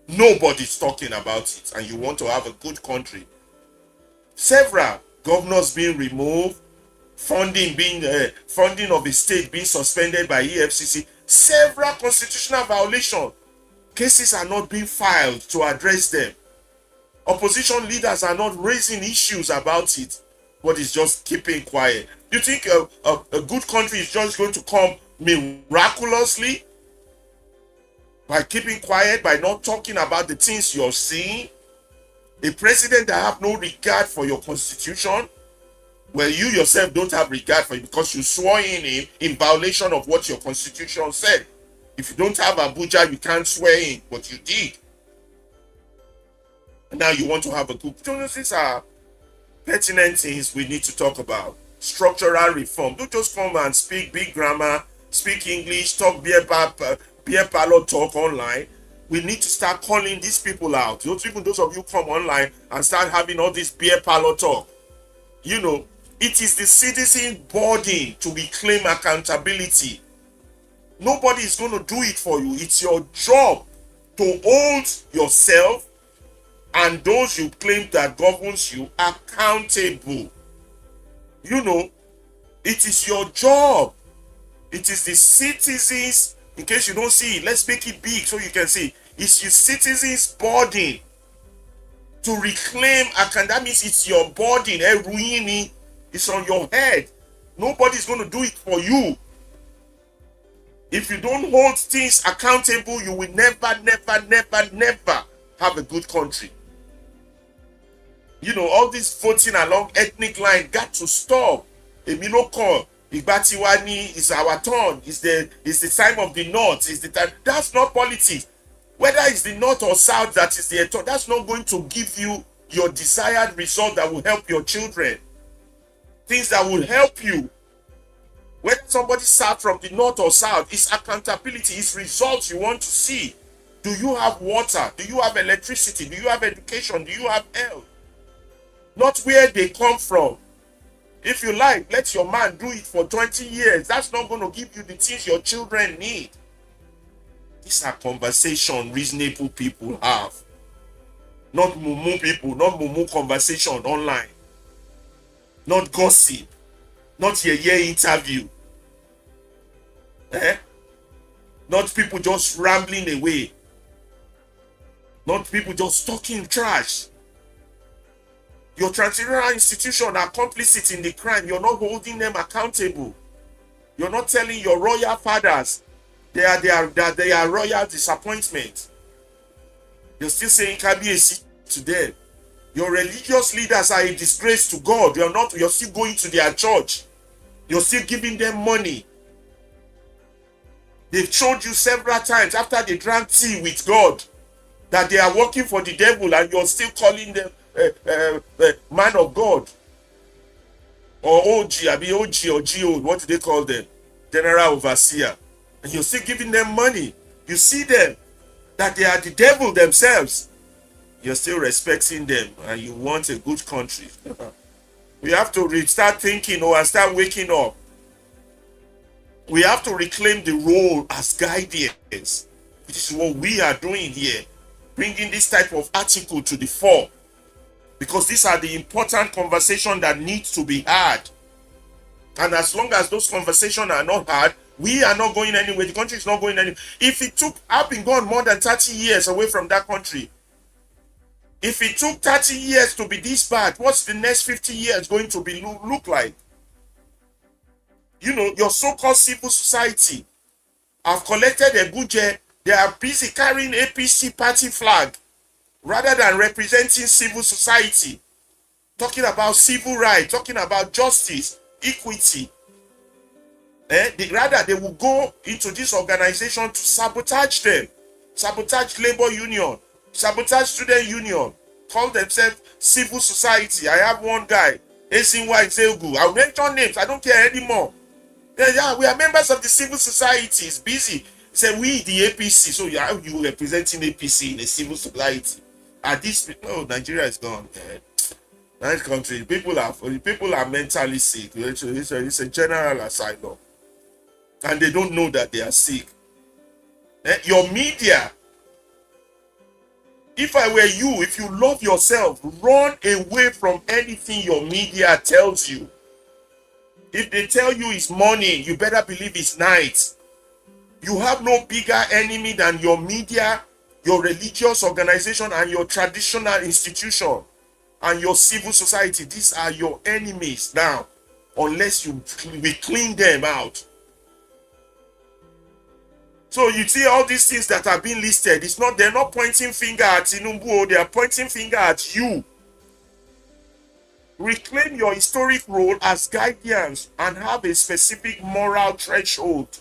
Nobody's talking about it, and you want to have a good country. Several governors being removed, funding of a state being suspended by EFCC. Several constitutional violations. Cases are not being filed to address them. Opposition leaders are not raising issues about it, but it's just keeping quiet. You think a good country is just going to come miraculously by keeping quiet, by not talking about the things you're seeing? A president that have no regard for your constitution, well, you yourself don't have regard for it because you swore in him in violation of what your constitution said. If you don't have Abuja, you can't swear in, but you did. And now you want to have a good... These are pertinent things we need to talk about. Structural reform. Don't just come and speak big grammar, speak English, talk beer parlor talk online. We need to start calling these people out. Even those of you come online and start having all this beer parlor talk. You know, it is the citizen burden to reclaim accountability. Nobody is going to do it for you. It's your job to hold yourself and those you claim that governs you accountable. You know, it is your job. It is the citizens, in case you don't see it, let's make it big so you can see. It's your citizens' burden to reclaim, and that means it's your burden. Ruini, it's on your head. Nobody's going to do it for you. If you don't hold things accountable, you will never have a good country. You know, all this voting along ethnic line got to stop. Emiloko, Igbatiwani, is our turn. It's the time of the North. It's the time. That's not politics. Whether it's the north or south that is the thought, that's not going to give you your desired result that will help your children. Things that will help you. Whether somebody sat from the north or south, it's accountability, it's results you want to see. Do you have water? Do you have electricity? Do you have education? Do you have health? Not where they come from. If you like, let your man do it for 20 years. That's not going to give you the things your children need. These are conversation reasonable people have. Not mumu people, not mumu conversation online. Not gossip. Not your interview. Not people just rambling away. Not people just talking trash. Your transnational institution are complicit in the crime. You're not holding them accountable. You're not telling your royal fathers they are royal disappointment. You're still saying Kabiesi to them. Your religious leaders are a disgrace to God. You're still going to their church. You're still giving them money. They've showed you several times after they drank tea with God that they are working for the devil, and you're still calling them man of God or OG, OG or GO, what do they call them? General Overseer. And you're still giving them money. You see them that they are the devil themselves. You're still respecting them, and you want a good country. We have to start thinking and start waking up. We have to reclaim the role as guardians. This is what we are doing here, bringing this type of article to the fore, because these are the important conversations that need to be had. And as long as those conversations are not had, we are not going anywhere. The country is not going anywhere. I've been gone more than 30 years away from that country. If it took 30 years to be this bad, what's the next 50 years going to be look like? You know, your so-called civil society have collected a budget. They are busy carrying APC party flag rather than representing civil society, talking about civil rights, talking about justice, equity. Rather, they will go into this organization to sabotage them, sabotage labor union, sabotage student union, call themselves civil society. I have one guy, Esinwa Izegu. I'll mention names. I don't care anymore. Yeah, we are members of the civil society. It's busy. Say we the APC. So yeah, you representing APC in the civil society? Nigeria is gone. Nice country. People are mentally sick. It's a general asylum, and they don't know that they are sick. Your media. If I were you, if you love yourself, run away from anything your media tells you. If they tell you it's morning, you better believe it's night. You have no bigger enemy than your media, your religious organization, and your traditional institution, and your civil society. These are your enemies now, unless we clean them out. So you see all these things that are being listed, they're not pointing finger at Tinubu, they are pointing finger at you. Reclaim your historic role as guardians and have a specific moral threshold.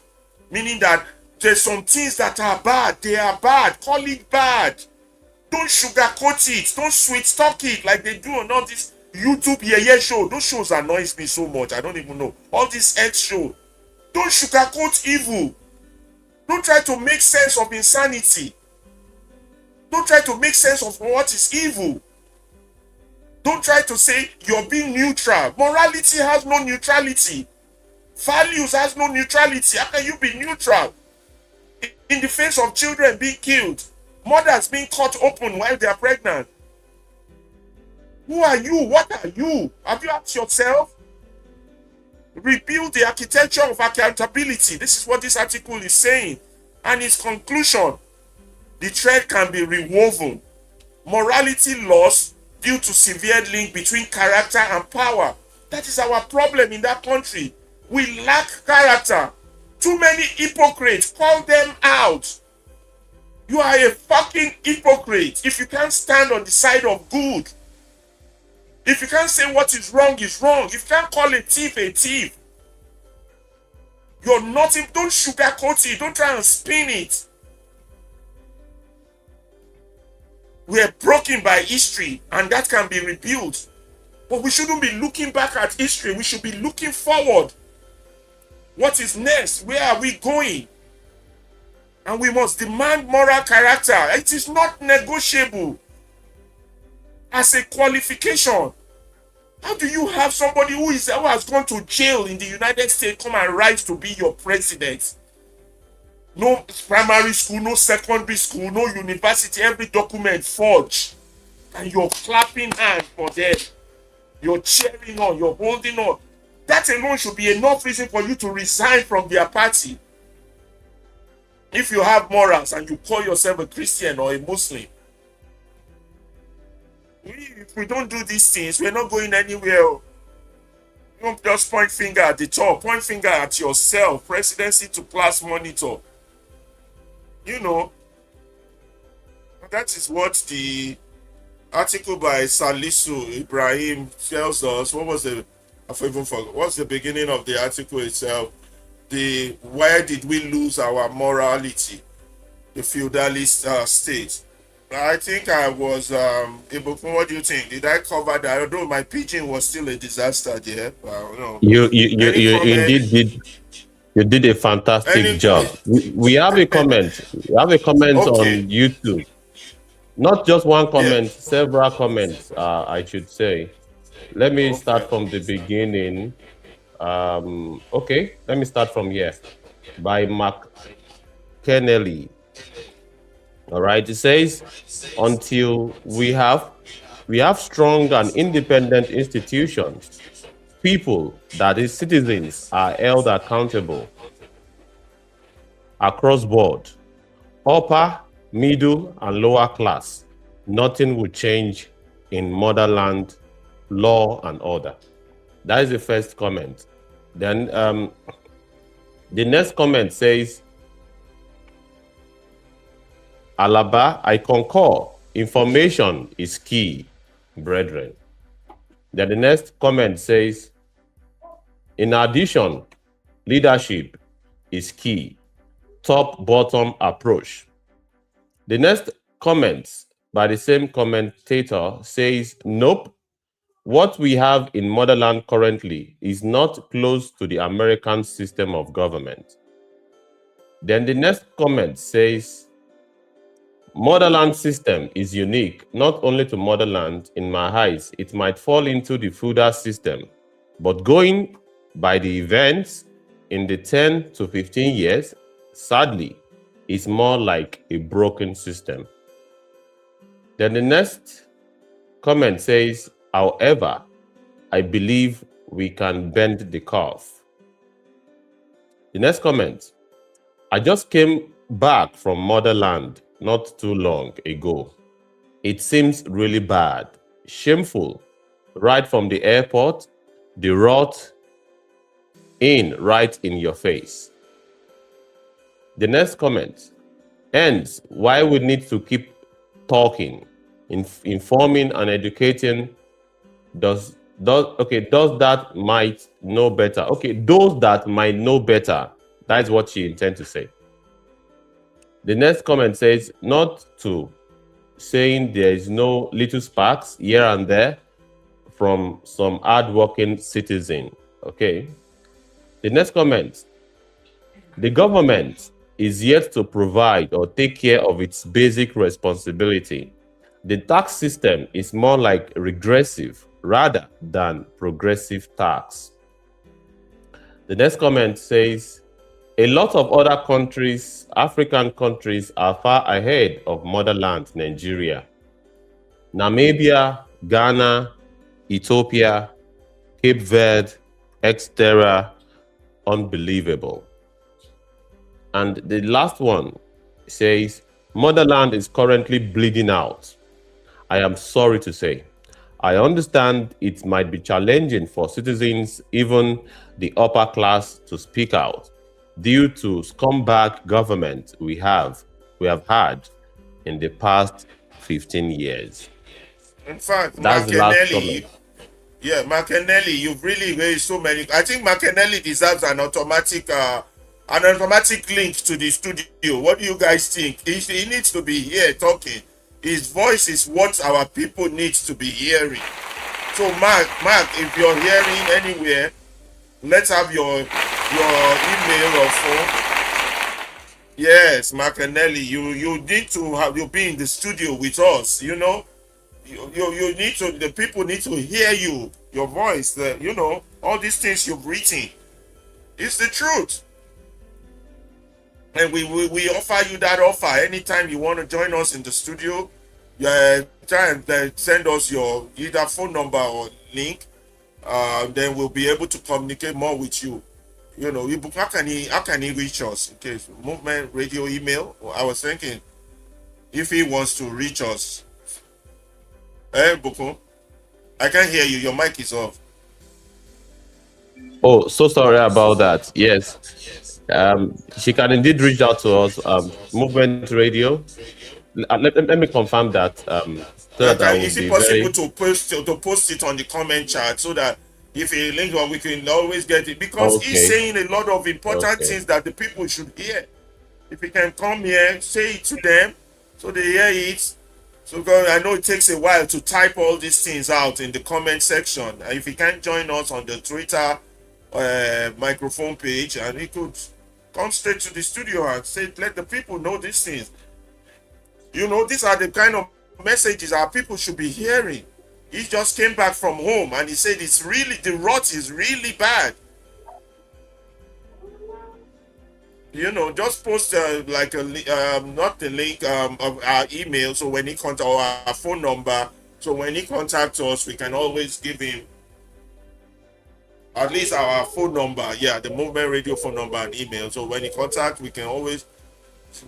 Meaning that there's some things that are bad, they are bad, call it bad. Don't sugarcoat it, don't sweet talk it like they do on all this YouTube show. Those shows annoys me so much, I don't even know. All this X show. Don't sugarcoat evil. Don't try to make sense of insanity. Don't try to make sense of what is evil. Don't try to say you're being neutral. Morality has no neutrality. Values has no neutrality. How can you be neutral in the face of children being killed, mothers being cut open while they are pregnant? Who are you? What are you? Have you asked yourself? Rebuild the architecture of accountability. This is what this article is saying. And its conclusion, the thread can be rewoven. Morality loss due to severe link between character and power. That is our problem in that country. We lack character. Too many hypocrites. Call them out. You are a fucking hypocrite if you can't stand on the side of good. If you can't say what is wrong is wrong. If you can't call a thief, you're nothing. Don't sugarcoat it. Don't try and spin it. We are broken by history, and that can be rebuilt. But we shouldn't be looking back at history. We should be looking forward. What is next? Where are we going? And we must demand moral character. It is not negotiable as a qualification. How do you have somebody who has gone to jail in the United States come and rise to be your president? No primary school, no secondary school, no university, every document forged. And you're clapping hands for them. You're cheering on, you're holding on. That alone should be enough reason for you to resign from their party. If you have morals and you call yourself a Christian or a Muslim. If we don't do these things, we're not going anywhere. You don't just point finger at the top, point finger at yourself. Presidency to class monitor. You know, that is what the article by Salisu Ibrahim tells us. What was the, I've even forgot, what's the beginning of the article itself? Where did we lose our morality? The feudalist state. I think I was Ibukun, what do you think? Did I cover that? Although my pitching was still a disaster there. No. You indeed did. You did a fantastic job. We have a comment. We have a comment Okay. on YouTube. Not just one comment, several comments, I should say. Let me start from the beginning. Okay, let me start from here. By Mark Kennelly. All right, it says, until we have strong and independent institutions, people, that is citizens, are held accountable across board, upper, middle, and lower class. Nothing will change in motherland, law, and order. That is the first comment. Then the next comment says, Alaba, I concur. Information is key, brethren. Then the next comment says, in addition, leadership is key. Top-bottom approach. The next comment by the same commentator says, nope, what we have in motherland currently is not close to the American system of government. Then the next comment says, motherland system is unique, not only to motherland. In my eyes, it might fall into the feudal system, but going by the events in the 10 to 15 years, sadly, it's more like a broken system. Then the next comment says, however, I believe we can bend the curve. The next comment, I just came back from motherland not too long ago. It seems really bad, shameful, right from the airport, the rot in right in your face. The next comment, hence why we need to keep talking, informing and educating. Does that might know better? Okay, those that might know better. That's what she intends to say. The next comment says, not to saying there is no little sparks here and there from some hardworking citizen. Okay. The next comment, the government is yet to provide or take care of its basic responsibility. The tax system is more like regressive rather than progressive tax. The next comment says, a lot of other countries, African countries, are far ahead of motherland Nigeria. Namibia, Ghana, Ethiopia, Cape Verde, etc. Unbelievable. And the last one says, motherland is currently bleeding out. I am sorry to say. I understand it might be challenging for citizens, even the upper class, to speak out due to scumbag government we have had in the past 15 years. In fact, That's the last comment. Yeah, McKennelly, you've really raised so many. I think McKennelly deserves an automatic link to the studio. What do you guys think? He needs to be here talking. His voice is what our people need to be hearing. So Mark, if you're hearing anywhere, let's have your email or phone. Yes, Mark and Nelly, you need to have you be in the studio with us. You know, you need to. The people need to hear you, your voice. All these things you've written. It's the truth. And we offer you that offer anytime you want to join us in the studio. Try and send us your either phone number or link. Then we'll be able to communicate more with you. How can he reach us? Okay, so Movement Radio email. I was thinking if he wants to reach us. Buku, I can't hear you. Your mic is off. Oh, so sorry about that. Yes. She can indeed reach out to us, Movement Radio. Let me confirm that, so that I will Is it be possible very to post it on the comment chat so that if a link one we can always get it, because he's okay. saying a lot of important things that the people should hear. If he can come here, say it to them so they hear it. So because I know it takes a while to type all these things out in the comment section. And if he can join us on the Twitter microphone page, and he could come straight to the studio and say, let the people know these things. These are the kind of messages our people should be hearing. He just came back from home and he said the rot is really bad. Just post like not the link of our email, so when he contact or our phone number, so when he contacts us, we can always give him at least our phone number, the Movement Radio phone number and email. So when he contacts, we can always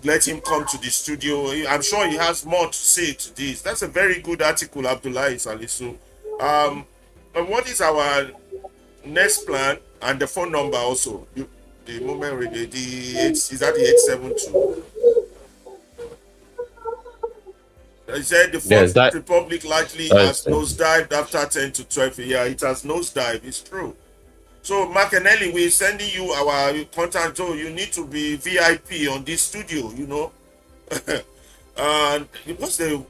let him come to the studio. I'm sure he has more to say to this. That's a very good article, Abdullahi Salisu. And what is our next plan and the phone number also? The Movement Radio, is that the 872? He said the yes. Fourth That Republic largely has nosedived after 10 to 12. Yeah, it has nosedived. It's true. So, Macanelli, we're sending you our contact. So, you need to be VIP on this studio, And what's the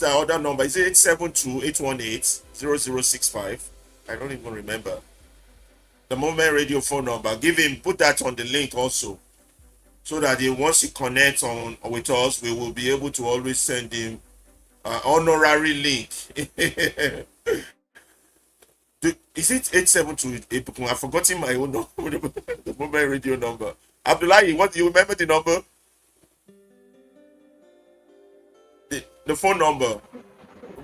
other number? Is it 872-818-0065? I don't even remember. The Movement Radio phone number. Put that on the link also. So that once he connects on with us, we will be able to always send him an honorary link. Is it 872? I've forgotten my own number, the Movement Radio number. Abdullahi, what do you remember the number? The phone number.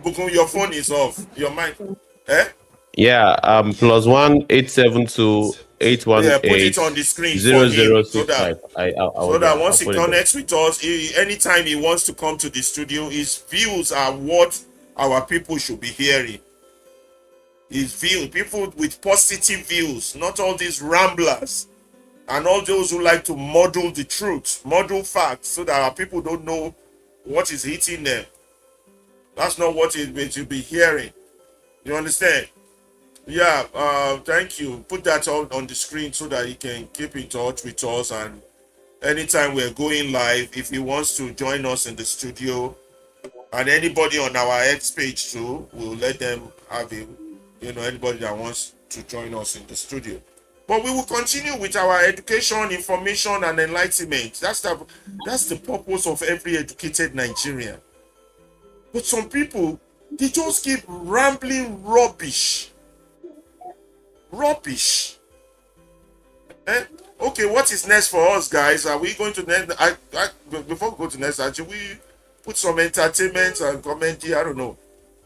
Bukum, your phone is off. Your mic. Yeah, +1 872 818 put it on the screen for him so that once he connects with us, anytime he wants to come to the studio, his views are what our people should be hearing. His view, people with positive views, not all these ramblers and all those who like to muddle the truth, muddle facts, so that our people don't know what is hitting them. That's not what it should be hearing. You understand? Yeah, thank you. Put that on the screen so that he can keep in touch with us, and anytime we're going live, if he wants to join us in the studio, and anybody on our X page too, we'll let them have him. Anybody that wants to join us in the studio. But we will continue with our education, information, and enlightenment. That's the purpose of every educated Nigerian. But some people, they just keep rambling rubbish. Rubbish. Okay, what is next for us, guys? Are we going to next? Before we go to next, should we put some entertainment and comedy? I don't know.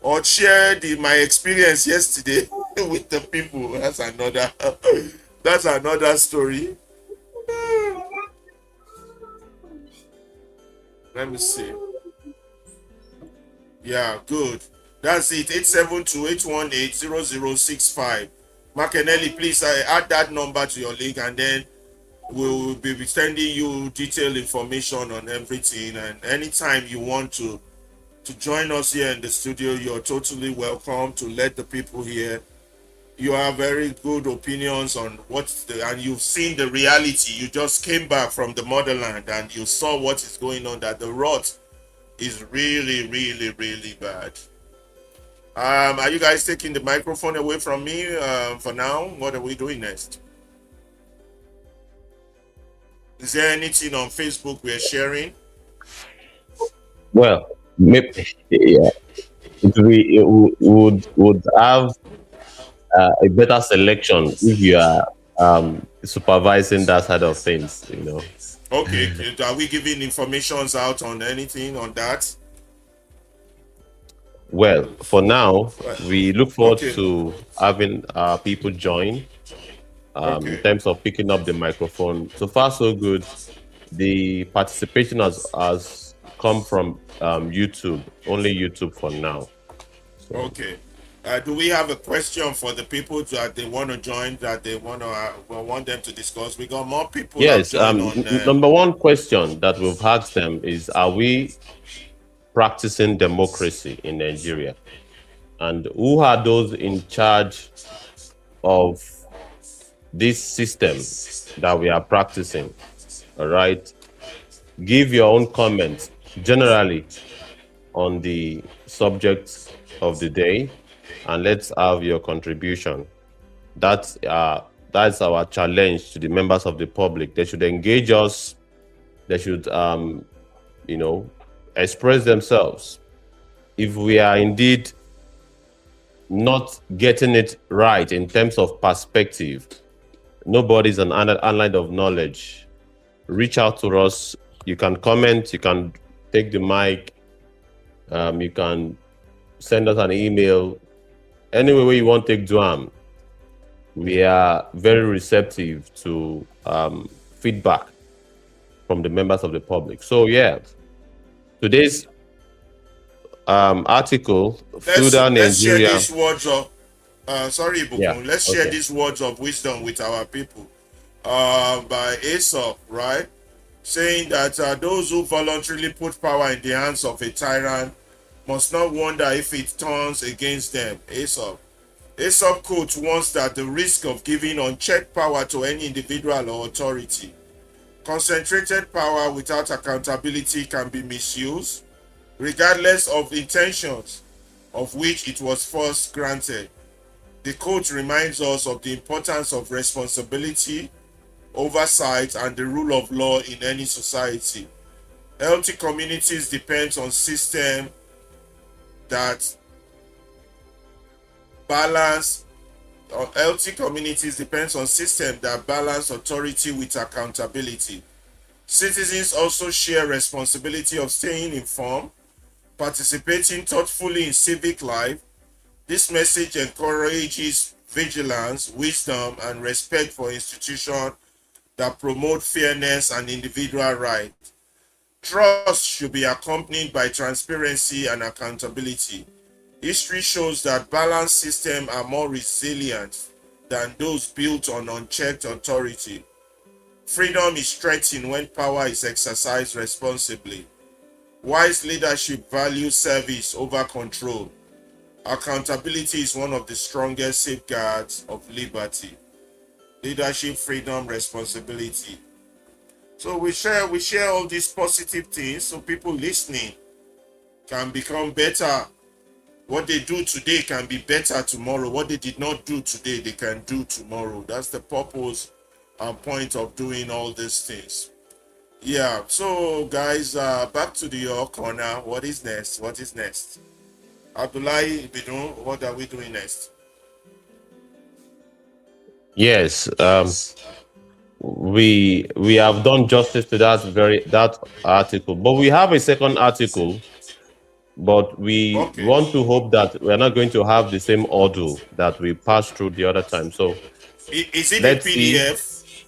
Or share my experience yesterday with the people. That's another story. Let me see. Yeah, good. That's it. 872-818-0065. Macanelli, please add that number to your link, and then we'll be sending you detailed information on everything. And anytime you want to join us here in the studio, you're totally welcome to let the people hear. You have very good opinions on and you've seen the reality. You just came back from the motherland and you saw what is going on, that the rot is really, really, really bad. Are you guys taking the microphone away from me for now? What are we doing next? Is there anything on Facebook we're sharing? Well, maybe, yeah, it would have a better selection if you are supervising that side of things. Okay, are we giving informations out on anything on that? Well, for now, we look forward Okay, to having people join in okay, terms of picking up the microphone. So far, so good. The participation has come from YouTube, only YouTube for now. So okay. Do we have a question for the people that they want to join, that they want them to discuss? We got more people have yes, joined on. number one question that we've asked them is: Are we practicing democracy in Nigeria? And who are those in charge of this system that we are practicing? All right. Give your own comments generally on the subject of the day, and let's have your contribution. That's our challenge to the members of the public. They should engage us. They should express themselves. If we are indeed not getting it right in terms of perspective, nobody's an island of knowledge. Reach out to us. You can comment. You can take the mic. You can send us an email. Any way you want to take Duam. We are very receptive to feedback from the members of the public. So yeah, today's article, Fuedal Let's share Nigeria. these words of sorry, Yeah. Bukun. Let's share Okay. these words of wisdom with our people. By Aesop, right? Saying that those who voluntarily put power in the hands of a tyrant must not wonder if it turns against them. Aesop. Aesop quotes warns that the risk of giving unchecked power to any individual or authority. Concentrated power without accountability can be misused, regardless of intentions of which it was first granted. The quote reminds us of the importance of responsibility, oversight, and the rule of law in any society. Healthy communities depend on systems that balance healthy communities depends on systems that balance authority with accountability. Citizens also share responsibility of staying informed, participating thoughtfully in civic life. This message encourages vigilance, wisdom, and respect for institutions that promote fairness and individual rights. Trust should be accompanied by transparency and accountability. History shows that balanced systems are more resilient than those built on unchecked authority. Freedom is threatened when power is exercised responsibly. Wise leadership values service over control. Accountability is one of the strongest safeguards of liberty. Leadership, freedom, responsibility. So we share all these positive things so people listening can become better. What they do today can be better tomorrow. What they did not do today, they can do tomorrow. That's the purpose and point of doing all these things. Yeah, so guys, back to your corner. What is next? What is next? Abdullahi Bidun, what are we doing next? Yes. We have done justice to that article, but we have a second article. But we Okay. want to hope that we're not going to have the same order that we passed through the other time. So Is it a let's see. PDF?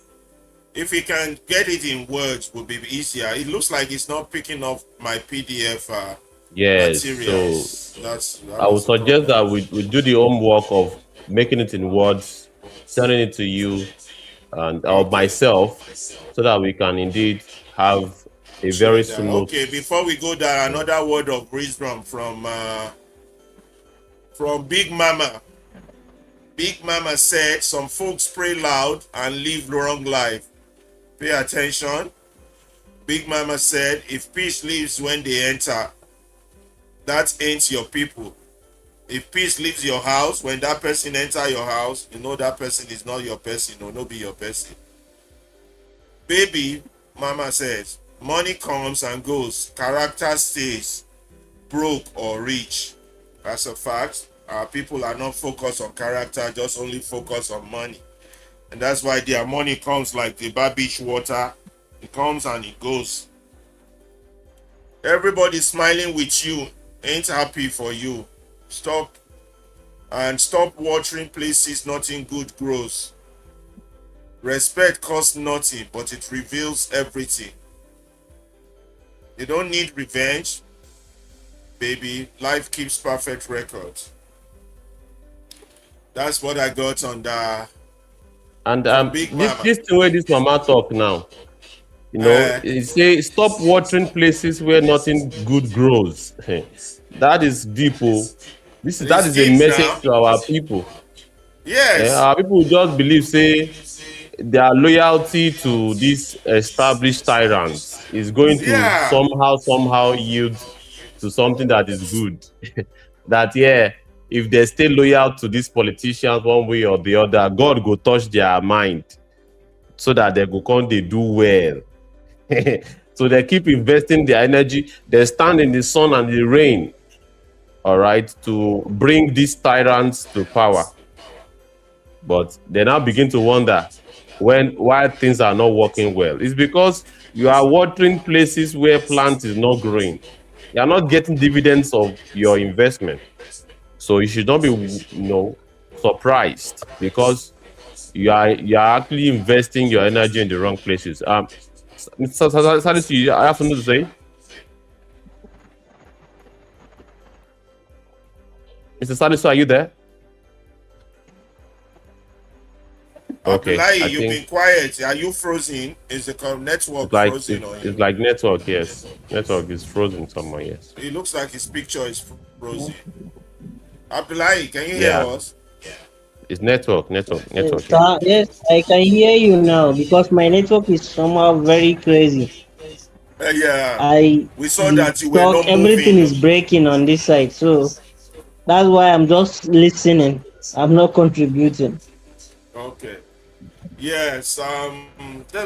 If we can get it in words, would be easier. It looks like it's not picking up my PDF Yes. materials. So That I would was the suggest problem. that we do the homework of making it in words, sending it to you and or Okay. myself, so that we can indeed have a Share very that. smooth. Okay, before we go there, another word of wisdom from Big Mama. Big Mama said, "Some folks pray loud and live long life. Pay attention. Big Mama said, if peace leaves when they enter, that ain't your people. If peace leaves your house, when that person enter your house, you know that person is not your person, or no be your person. Baby Mama says, money comes and goes, character stays, broke or rich. That's a fact. Our people are not focused on character, just only focused on money. And that's why their money comes like the bar beach water. It comes and it goes. Everybody smiling with you ain't happy for you. Stop watering places nothing good grows. Respect costs nothing, but it reveals everything. You don't need revenge, baby. Life keeps perfect records. That's what I got on the And from Big this Mama. this thing where this mama talk now, it say stop watering places where nothing good grows. That is deep. Oh. That It's is a deep message now. to our people. Yes. Our people just believe say their loyalty to these established tyrants is going to Yeah. somehow yield to something that is good. That if they stay loyal to these politicians one way or the other, God go touch their mind so that they go come they do well. So they keep investing their energy. They stand in the sun and the rain, all right, to bring these tyrants to power. But they now begin to wonder why things are not working well. It's because you are watering places where plant is not growing. You are not getting dividends of your investment. So you should not be surprised because you are actually investing your energy in the wrong places. Mr. Salisu, I have something to say. Mr. Salisu, are you there? Okay, Abdullahi, I you've think been quiet. Are you frozen? Is the network it's like frozen on it's you? like network. Yes, network is frozen somewhere. Yes. It looks like his picture is frozen. Abdullahi, can you hear Yeah, us? it's network. Yeah. Yes, I can hear you now because my network is somehow very crazy. Yeah. I We saw the that you were talk not everything moving. is breaking on this side, so that's why I'm just listening. I'm not contributing. Okay. Yes.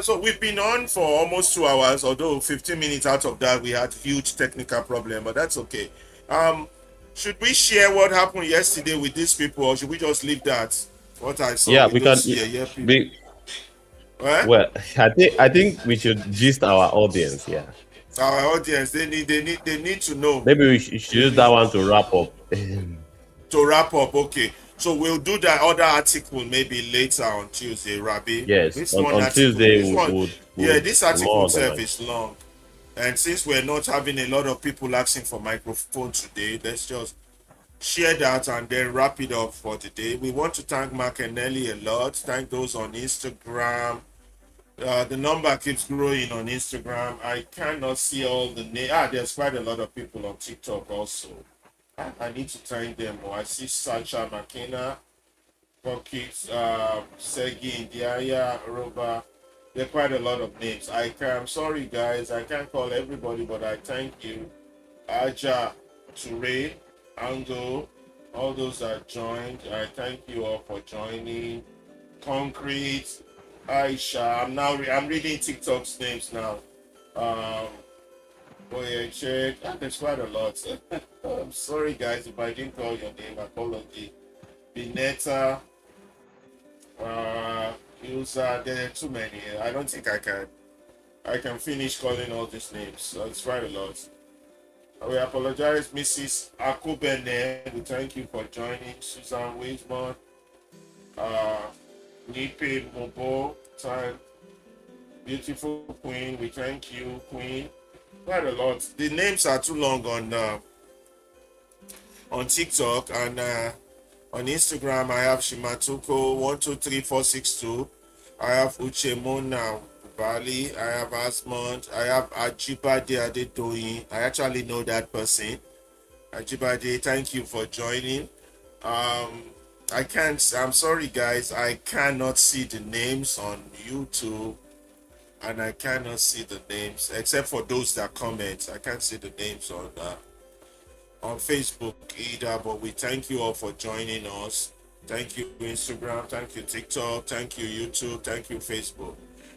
So we've been on for almost 2 hours, although 15 minutes out of that we had huge technical problem, but that's okay. Um, should we share what happened yesterday with these people, or should we just leave that? What I saw Yeah, with we can. those yeah people. Be, Eh? well, I think we should gist our audience. Yeah, Our audience, they need to know. maybe we should They use that need one to wrap up. to wrap up. Okay, so we'll do that other article maybe later on Tuesday, Rabbi. Yes, This one on article, Tuesday this one, yeah, would this be more article itself organized. is long. And since we're not having a lot of people asking for microphone today, let's just share that and then wrap it up for today. We want to thank Mark and Nelly a lot. Thank those on Instagram. The number keeps growing on Instagram. I cannot see all the names. There's quite a lot of people on TikTok also. I need to thank them. I see Sacha McKenna, Pockets, Segi Indiaya, Roba. There are quite a lot of names. I'm sorry guys, I can't call everybody, but I thank you. Aja, Ture, Ango, all those that joined. I thank you all for joining. Concrete, Aisha. I'm reading TikTok's names now. Um, Boy, check. There's quite a lot. I'm sorry, guys, if I didn't call your name. Apology. Binetta, user. There are too many. I don't think I can. I can finish calling all these names. So it's quite a lot. We apologize, Mrs. Akubene. We thank you for joining. Susan Wismont, uh, Nipe Mobo, time. Beautiful Queen. We thank you, Queen. Quite a lot. The names are too long on TikTok and on Instagram. I have Shimatuko 123462. I have Uchemona Bali. I have Asmond. I have Ajibade Adetoyin. I actually know that person. Ajibade, thank you for joining. I can't. I'm sorry, guys. I cannot see the names on YouTube. and I cannot see the names except for those that comment. I can't see the names on Facebook either. But we thank you all for joining us. Thank you Instagram, thank you TikTok, thank you YouTube, thank you Facebook.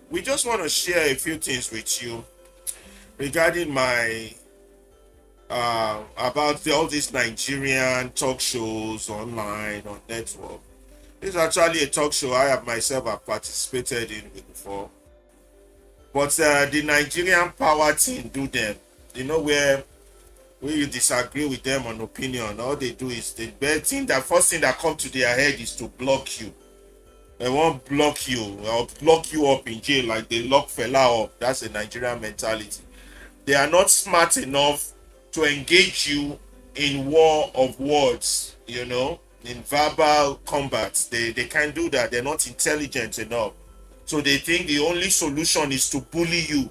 We just want to share a few things with you regarding my about all these Nigerian talk shows online on network. This is actually a talk show I have myself have participated in before. But the Nigerian power team do them. You know where you disagree with them on opinion. All they do is the best thing, the first thing that comes to their head is to block you. They won't block you or lock you up in jail like they lock fella up. That's a Nigerian mentality. They are not smart enough to engage you in war of words, in verbal combat. They can't do that. They're not intelligent enough. So they think the only solution is to bully you,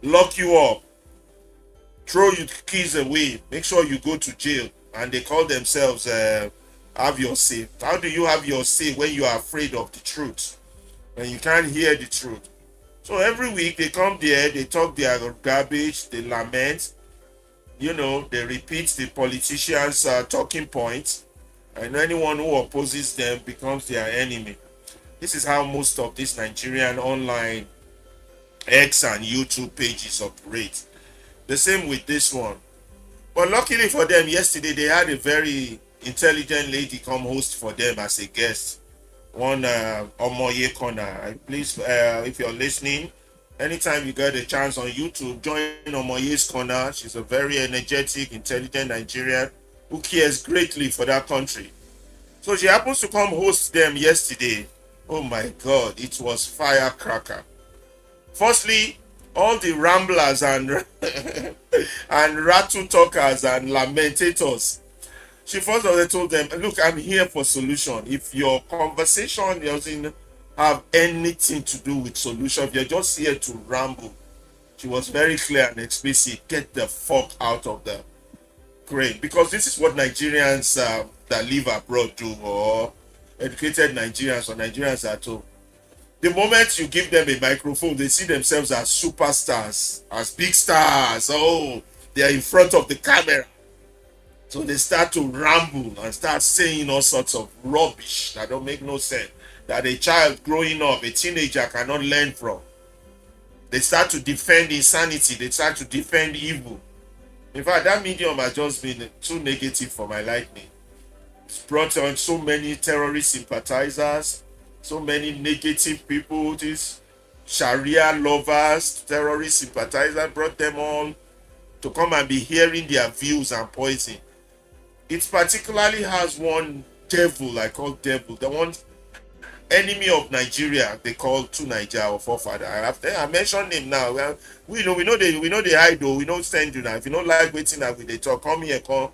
lock you up, throw your keys away, make sure you go to jail. And they call themselves have your say. How do you have your say when you are afraid of the truth? When you can't hear the truth? So every week they come there, they talk their garbage, they lament, they repeat the politicians' talking points, and anyone who opposes them becomes their enemy. This is how most of these Nigerian online X and YouTube pages operate. The same with this one. But luckily for them, yesterday they had a very intelligent lady come host for them as a guest. One Omoye Corner. Please, if you're listening, anytime you get a chance on YouTube, join Omoye's Corner. She's a very energetic, intelligent Nigerian who cares greatly for that country. So she happens to come host them yesterday. Oh my God, it was firecracker. Firstly, all the ramblers and and rattle talkers and lamentators. She first of all told them, look, I'm here for solution. If your conversation doesn't have anything to do with solution, if you're just here to ramble, she was very clear and explicit. Get the fuck out of the crane. Because this is what Nigerians that live abroad do, or educated Nigerians or Nigerians at home. The moment you give them a microphone, they see themselves as superstars, as big stars. Oh, they are in front of the camera. So they start to ramble and start saying all sorts of rubbish that don't make no sense, that a child growing up, a teenager cannot learn from. They start to defend insanity. They start to defend evil. In fact, that medium has just been too negative for my liking. It's brought on so many terrorist sympathizers, so many negative people, these Sharia lovers, terrorist sympathizers, brought them all to come and be hearing their views and poison. It particularly has one devil, I call devil, the one enemy of Nigeria, they call to Nigeria or forefather. I mentioned him now. Well, we know they hide though, we don't send you now. If you don't like waiting that they talk, come here, come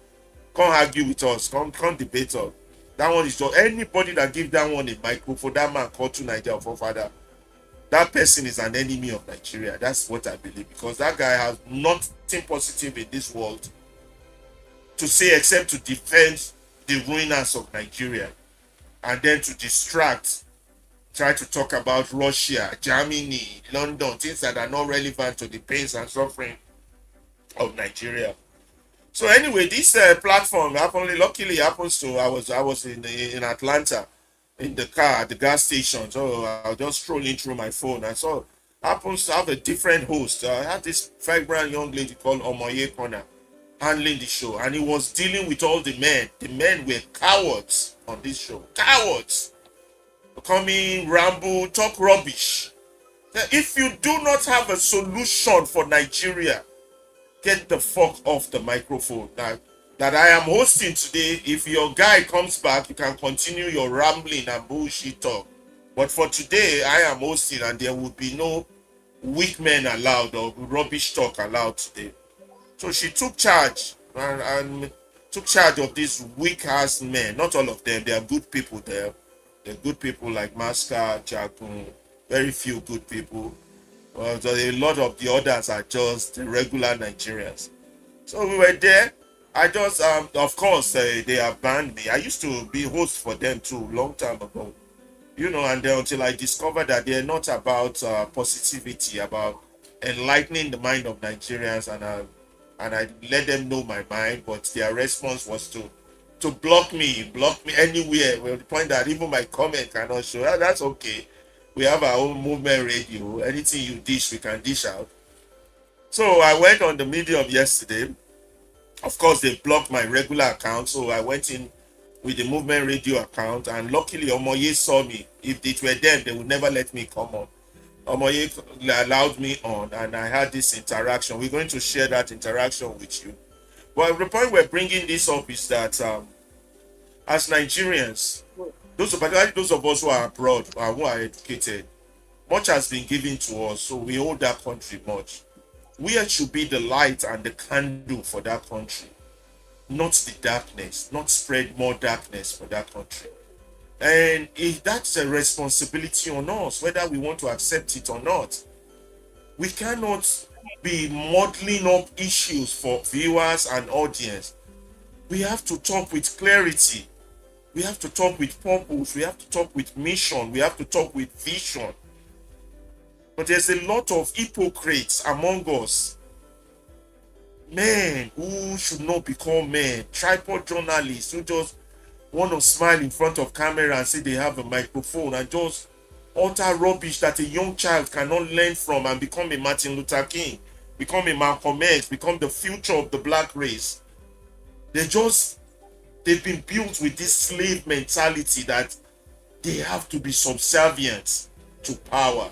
argue with us, come debate us. That one is just anybody that give that one a microphone, that man called to Nigeria or forefather. That person is an enemy of Nigeria. That's what I believe, because that guy has nothing positive in this world to say except to defend the ruiners of Nigeria, and then to distract, try to talk about Russia, Germany, London, things that are not relevant to the pains and suffering of Nigeria. So anyway, this platform luckily happens to I was in Atlanta in the car at the gas station, so I was just scrolling through my phone. I saw happens to have a different host. I had this vibrant young lady called Omoye Corner handling the show, and he was dealing with all the men. The men were cowards on this show. Cowards. Come in, ramble, talk rubbish. If you do not have a solution for Nigeria, get the fuck off the microphone. That I am hosting today. If your guy comes back, you can continue your rambling and bullshit talk. But for today, I am hosting, and there will be no weak men allowed or rubbish talk allowed today. So she took charge and took charge of these weak ass men. Not all of them. There are good people there. There are good people like Maska, Jakun, very few good people. Well, a lot of the others are just the regular Nigerians. So we were there. I just, of course, they have banned me. I used to be host for them too, long time ago. And then until I discovered that they're not about positivity, about enlightening the mind of Nigerians, and I let them know my mind, but their response was to block me anywhere. Well, the point that even my comment cannot show. That's okay. We have our own movement radio. Anything you dish, we can dish out. So I went on the medium yesterday. Of course, they blocked my regular account, so I went in with the movement radio account, and luckily Omoye saw me. If it were them, they would never let me come on. Omoye allowed me on, and I had this interaction. We're going to share that interaction with you. But the point we're bringing this up is that as Nigerians, particularly those of us who are abroad and who are educated, much has been given to us, so we owe that country much. We should be the light and the candle for that country, not the darkness, not spread more darkness for that country. And if that's a responsibility on us, whether we want to accept it or not, we cannot be modeling up issues for viewers and audience. We have to talk with clarity. We have to talk with purpose. We have to talk with mission. We have to talk with vision. But there's a lot of hypocrites among us. Men who should not be called men. Tripod journalists who just want to smile in front of camera and say they have a microphone and just utter rubbish that a young child cannot learn from and become a Martin Luther King, become a Malcolm X, become the future of the black race. They've been built with this slave mentality that they have to be subservient to power.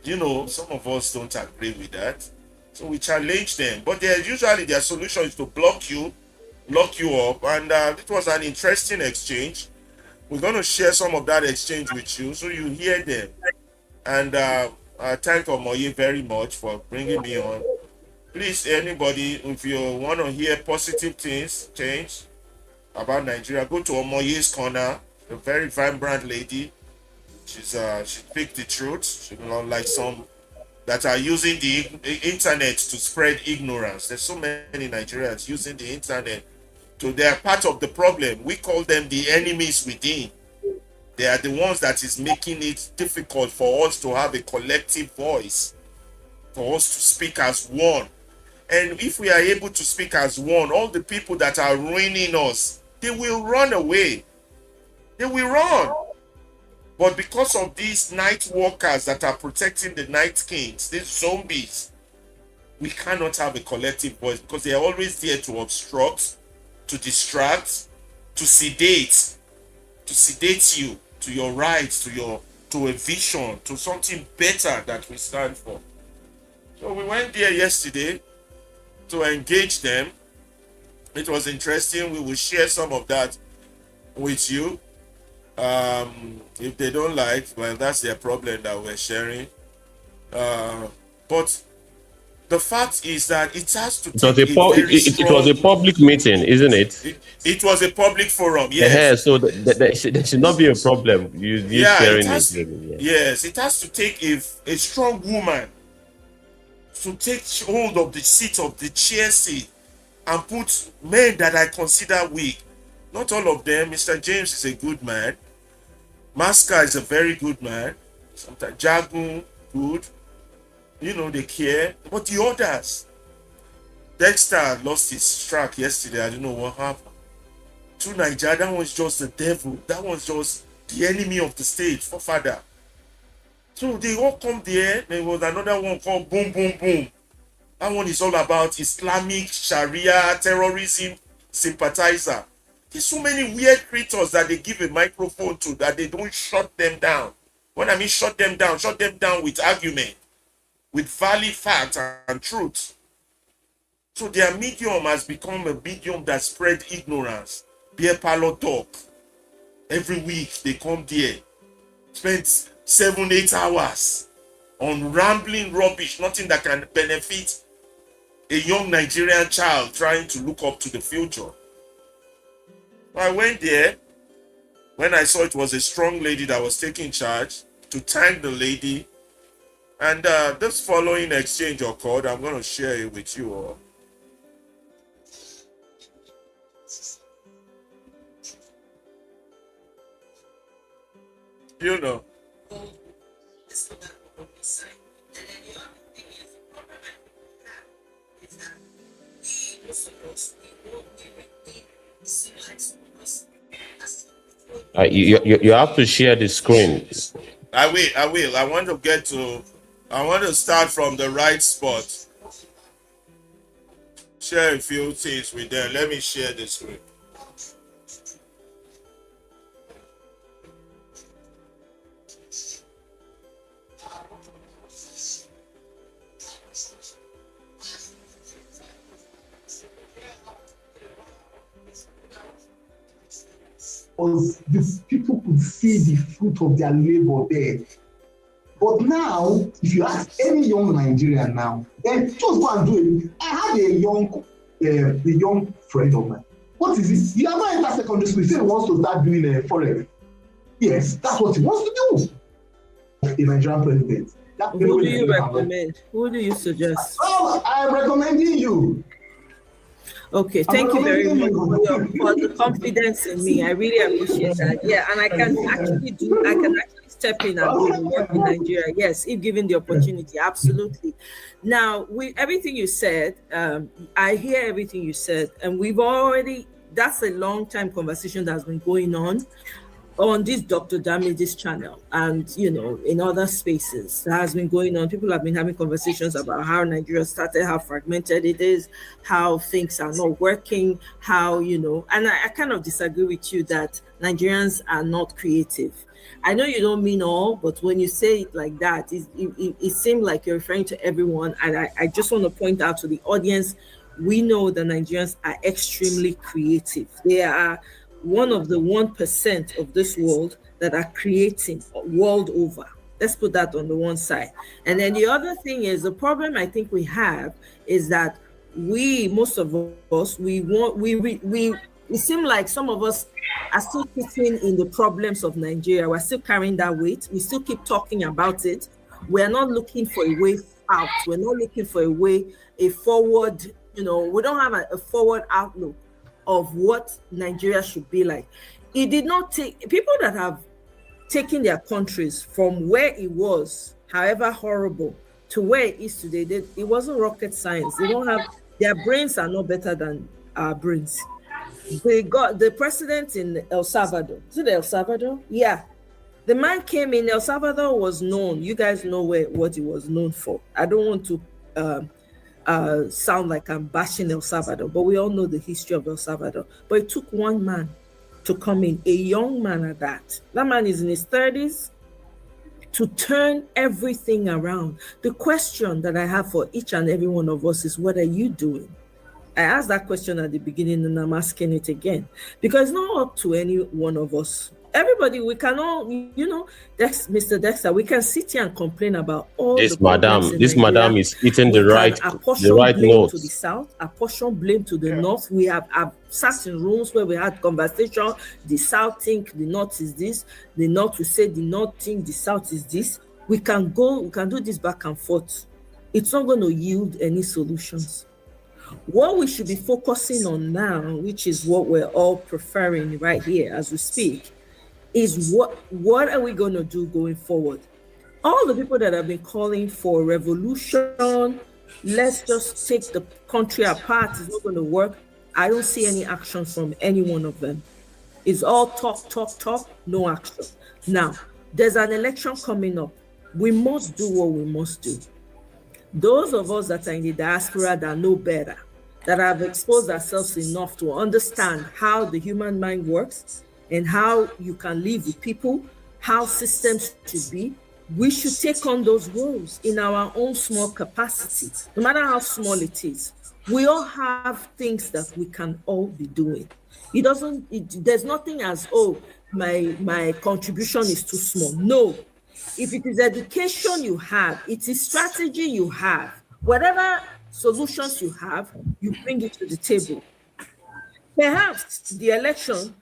Some of us don't agree with that. So we challenge them. But usually their solution is to block you, lock you up. And it was an interesting exchange. We're going to share some of that exchange with you so you hear them. And I thank Omoye very much for bringing me on. Please, anybody, if you want to hear positive things, change about Nigeria, go to Omoye's Corner, a very vibrant lady. She speaks the truth. She's not like some that are using the internet to spread ignorance. There's so many Nigerians using the internet. They're part of the problem. We call them the enemies within. They are the ones that is making it difficult for us to have a collective voice, for us to speak as one. And if we are able to speak as one, all the people that are ruining us, they will run away. They will run. But because of these night walkers that are protecting the night kings, these zombies, we cannot have a collective voice because they are always there to obstruct, to distract, to sedate you to your rights, to a vision, to something better that we stand for. So we went there yesterday to engage them. It was interesting. We will share some of that with you. If they don't like, well, that's their problem that we're sharing. But the fact is that it has to take It was a public meeting, isn't it? It was a public forum, yes. So there should not be a problem. You sharing it. Yes, it has to take a strong woman to take hold of the seat of the chair seat and put men that I consider weak. Not all of them. Mr. James is a good man. Maska is a very good man. Sometimes Jagun, good. They care. But the others, Dexter lost his track yesterday. I don't know what happened. To Nigeria, that one's just the devil. That one's just the enemy of the state, forefather. So they all come there. There was another one called Boom Boom Boom. That one is all about Islamic Sharia terrorism sympathizer. There's so many weird creatures that they give a microphone to that they don't shut them down. When I mean shut them down with argument, with valid facts and truth. So their medium has become a medium that spread ignorance. Beer parlor talk. Every week they come there, spend 7-8 hours on rambling rubbish, nothing that can benefit a young Nigerian child trying to look up to the future. I went there. When I saw it was a strong lady that was taking charge, to thank the lady. And this following exchange occurred. I'm going to share it with you all. You know. You have to share the screen. I will. I want to start from the right spot. Share a few things with them. Let me share the screen. Because the people could see the fruit of their labor there. But now, if you ask any young Nigerian now, then just go and do it. I had a young friend of mine. What is it? He has not entered secondary school. He said he wants to start doing forex. Yes, that's what he wants to do. The Nigerian president. Who do you recommend? Who do you suggest? Oh, I'm recommending you. Okay, thank you very much for the confidence in me. I really appreciate that. Yeah, and I can actually step in and do the work in Nigeria. Yes, if given the opportunity, absolutely. Now, everything you said, I hear everything you said, and that's a long time conversation that's been going on this Dr. Damage's channel, and in other spaces that has been going on. People have been having conversations about how Nigeria started, how fragmented it is, how things are not working, how and I kind of disagree with you that Nigerians are not creative. I know you don't mean all, but when you say it like that, it seems like you're referring to everyone. And I just want to point out to the audience, we know that Nigerians are extremely creative. They are one of the 1% of this world that are creating world over. Let's put that on the one side. And then the other thing is, the problem I think we have is that most of us, it seems like some of us are still sitting in the problems of Nigeria. We're still carrying that weight. We still keep talking about it. We're not looking for a way out. We're not looking for a forward, we don't have a forward outlook of what Nigeria should be like. It did not take people that have taken their countries from where it was, however horrible, to where it is today. It wasn't rocket science. They don't have, their brains are not better than our brains. They got the president in El Salvador. Is it El Salvador? Yeah. The man came in. El Salvador was known. You guys know what he was known for. I don't want to sound like I'm bashing El Salvador, but we all know the history of El Salvador. But it took one man to come in, a young man at that. That man is in his 30s, to turn everything around. The question that I have for each and every one of us is, what are you doing? I asked that question at the beginning, and I'm asking it again, because it's not up to any one of us. Everybody, we can all, Mr. Dexter, we can sit here and complain about all this the madam is hitting the right note. To the south, apportion blame to the north. We have sat in rooms where we had conversation. The south think the north is this. The north will say the north think the south is this. We can do this back and forth. It's not going to yield any solutions. What we should be focusing on now, which is what we're all preferring right here as we speak, is what are we going to do going forward? All the people that have been calling for revolution, let's just take the country apart, it's not going to work. I don't see any action from any one of them. It's all talk, no action. Now, there's an election coming up. We must do what we must do. Those of us that are in the diaspora that know better, that have exposed ourselves enough to understand how the human mind works and how you can live with people, how systems should be, we should take on those roles in our own small capacity, no matter how small it is. We all have things that we can all be doing. There's nothing as, my contribution is too small. No. If it is education you have, it is strategy you have, whatever solutions you have, you bring it to the table. Perhaps the election,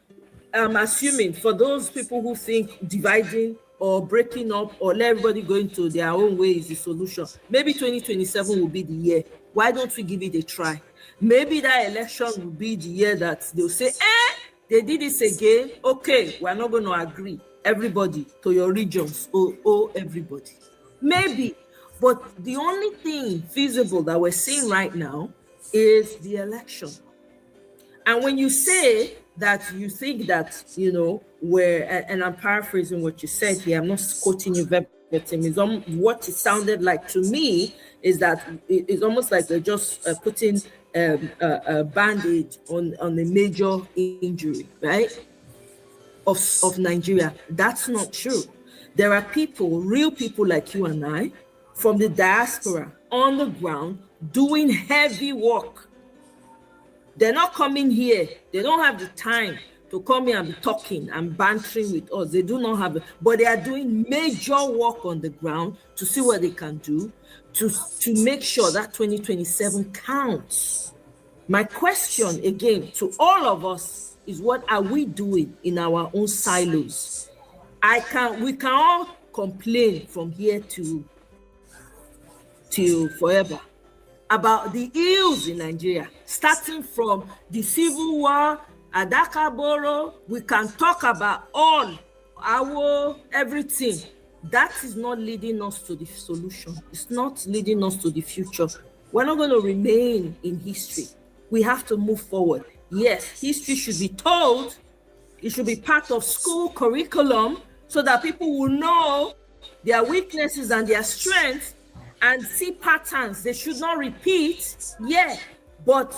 I'm assuming for those people who think dividing or breaking up or let everybody go into their own way is the solution, maybe 2027 will be the year. Why don't we give it a try? Maybe that election will be the year that they'll say, they did this again. Okay, we're not going to agree. everybody to your regions, owe everybody. Maybe, but the only thing feasible that we're seeing right now is the election. And when you say that you think that, and I'm paraphrasing what you said here, I'm not quoting you verbatim, what it sounded like to me is that it's almost like they're just putting a band-aid on a major injury, right? Of Nigeria. That's not true. There are people, real people like you and I, from the diaspora on the ground doing heavy work. They're not coming here. They don't have the time to come here and be talking and bantering with us. They do not have it, but they are doing major work on the ground to see what they can do to make sure that 2027 counts. My question again to all of us is, what are we doing in our own silos? We can all complain from here till forever about the ills in Nigeria, starting from the civil war, Adakaboro. We can talk about all everything. That is not leading us to the solution. It's not leading us to the future. We're not going to remain in history. We have to move forward. Yes, history should be told. It should be part of school curriculum so that people will know their weaknesses and their strengths and see patterns they should not repeat. Yeah, but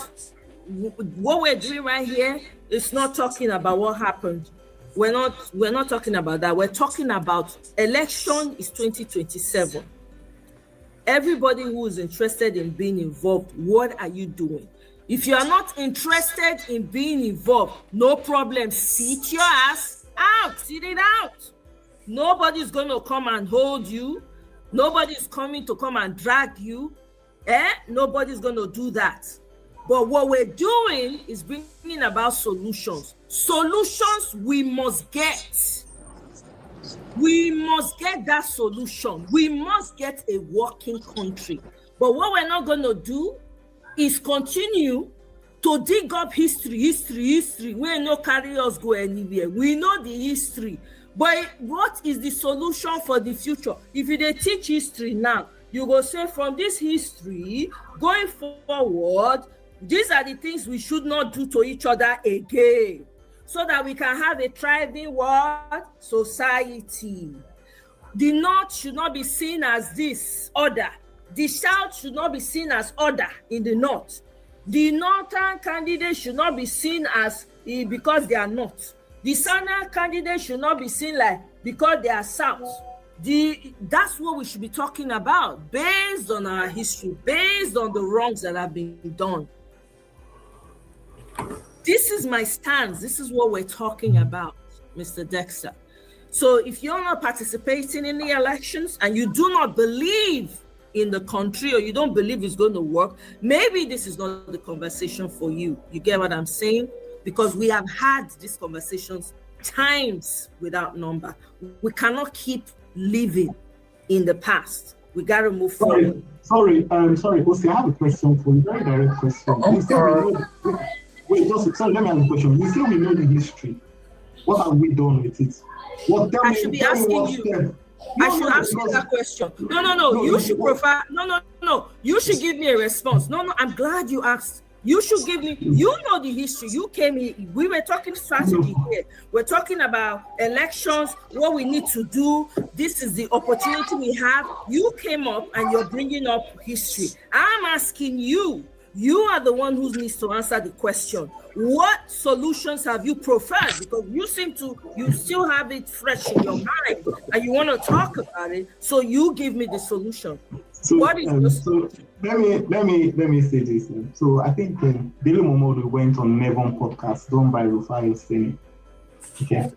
what we're doing right here is not talking about what happened. We're not talking about that. We're talking about election is 2027. Everybody who is interested in being involved, what are you doing? If you are not interested in being involved, no problem. Sit your ass out. Sit it out. Nobody's going to come and hold you. Nobody's coming to come and drag you. Nobody's going to do that. But what we're doing is bringing about solutions. Solutions we must get. We must get that solution. We must get a working country. But what we're not going to do is continue to dig up history. We no carry us go anywhere. We know the history. But what is the solution for the future? If they teach history now, you go say from this history, going forward, these are the things we should not do to each other again, so that we can have a thriving world society. The North should not be seen as this order. The South should not be seen as order in the North. The Northern candidates should not be seen as because they are North. The Southern candidates should not be seen like because they are South. That's what we should be talking about, based on our history, based on the wrongs that have been done. This is my stance. This is what we're talking about, Mr. Dexter. So if you're not participating in the elections and you do not believe in the country, or you don't believe it's going to work, maybe this is not the conversation for you. You get what I'm saying? Because we have had these conversations times without number. We cannot keep living in the past. We got to move forward. Sorry, Osi, I have a question for you. Very direct question. Let me ask a question. You say we know the history. What have we done with it? I should be asking you. I should ask you that question. No. You should provide. No. You should give me a response. No. I'm glad you asked. You should give me. You know the history. You came here. We were talking strategy here. We're talking about elections. What we need to do. This is the opportunity we have. You came up and you're bringing up history. I'm asking you. You are the one who needs to answer the question. What solutions have you preferred? Because you still have it fresh in your mind and you want to talk about it. So you give me the solution. So, let me say this. So I think Daily Momodu went on Nevon podcast done by Rufai Seni. Okay.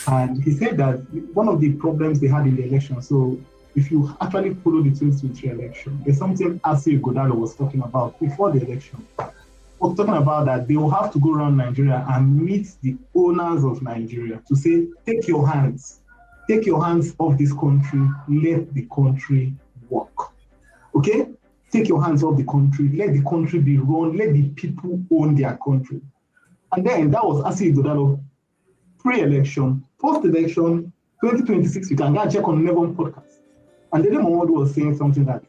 And he said that one of the problems they had in the election, so if you actually follow the 2023 election, there's something Asi Godalo was talking about before the election. Was talking about that they will have to go around Nigeria and meet the owners of Nigeria to say, take your hands off this country, let the country work. Okay? Take your hands off the country, let the country be run, let the people own their country. And then that was Asi Godalo pre-election. Post-election, 2026, you can go and check on Nevon podcast. And then Momodu was saying something that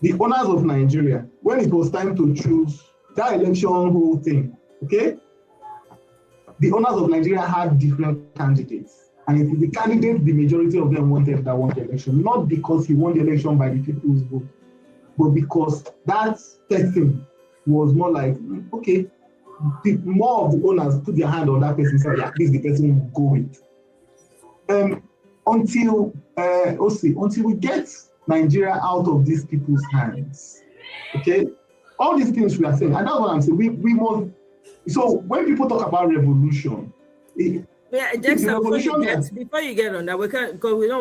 the owners of Nigeria, when it was time to choose that election whole thing, okay, the owners of Nigeria had different candidates. And it is the candidate, the majority of them wanted that won the election, not because he won the election by the people's vote, but because that person was more like, okay, more of the owners put their hand on that person and say, yeah, this is the person we'll go with. Until we get Nigeria out of these people's hands, okay? All these things we are saying, and that's what I'm saying, we must, so when people talk about revolution, Jackson, before you get on that,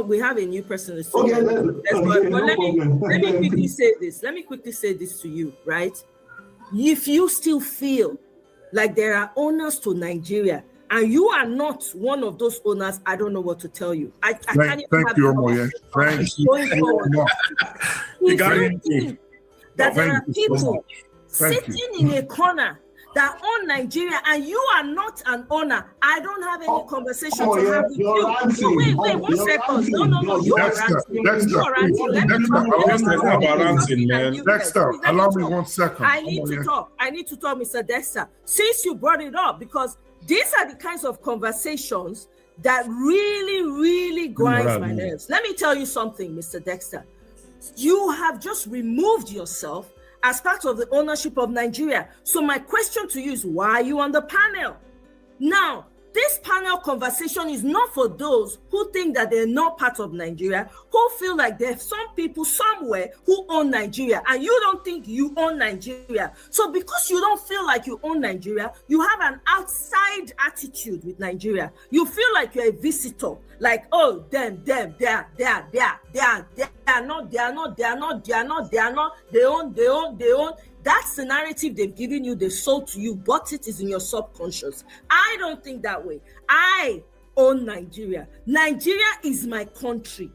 we have a new person. Okay, but let me quickly say this. Let me quickly say this to you, right? If you still feel like there are owners to Nigeria, and you are not one of those owners, I don't know what to tell you. I can't even thank you, Omoye. Thank you. If you think that there are people sitting in a corner that own Nigeria and you are not an owner, I don't have any conversation to have with you. So wait, 1 second. No, you are ranting. Dexter, allow me 1 second. I need to talk, Mr. Dexter, since you brought it up, because these are the kinds of conversations that really grinds my nerves. Let me tell you something, Mr. Dexter. You have just removed yourself as part of the ownership of Nigeria. So my question to you is, why are you on the panel? Now, this panel conversation is not for those who think that they're not part of Nigeria, who feel like there's some people somewhere who own Nigeria, and you don't think you own Nigeria. So because you don't feel like you own Nigeria, you have an outside attitude with Nigeria. You feel like you're a visitor, like, oh, they own. That's the narrative they've given you, they sold to you, but it is in your subconscious. I don't think that way. I own Nigeria. Nigeria is my country.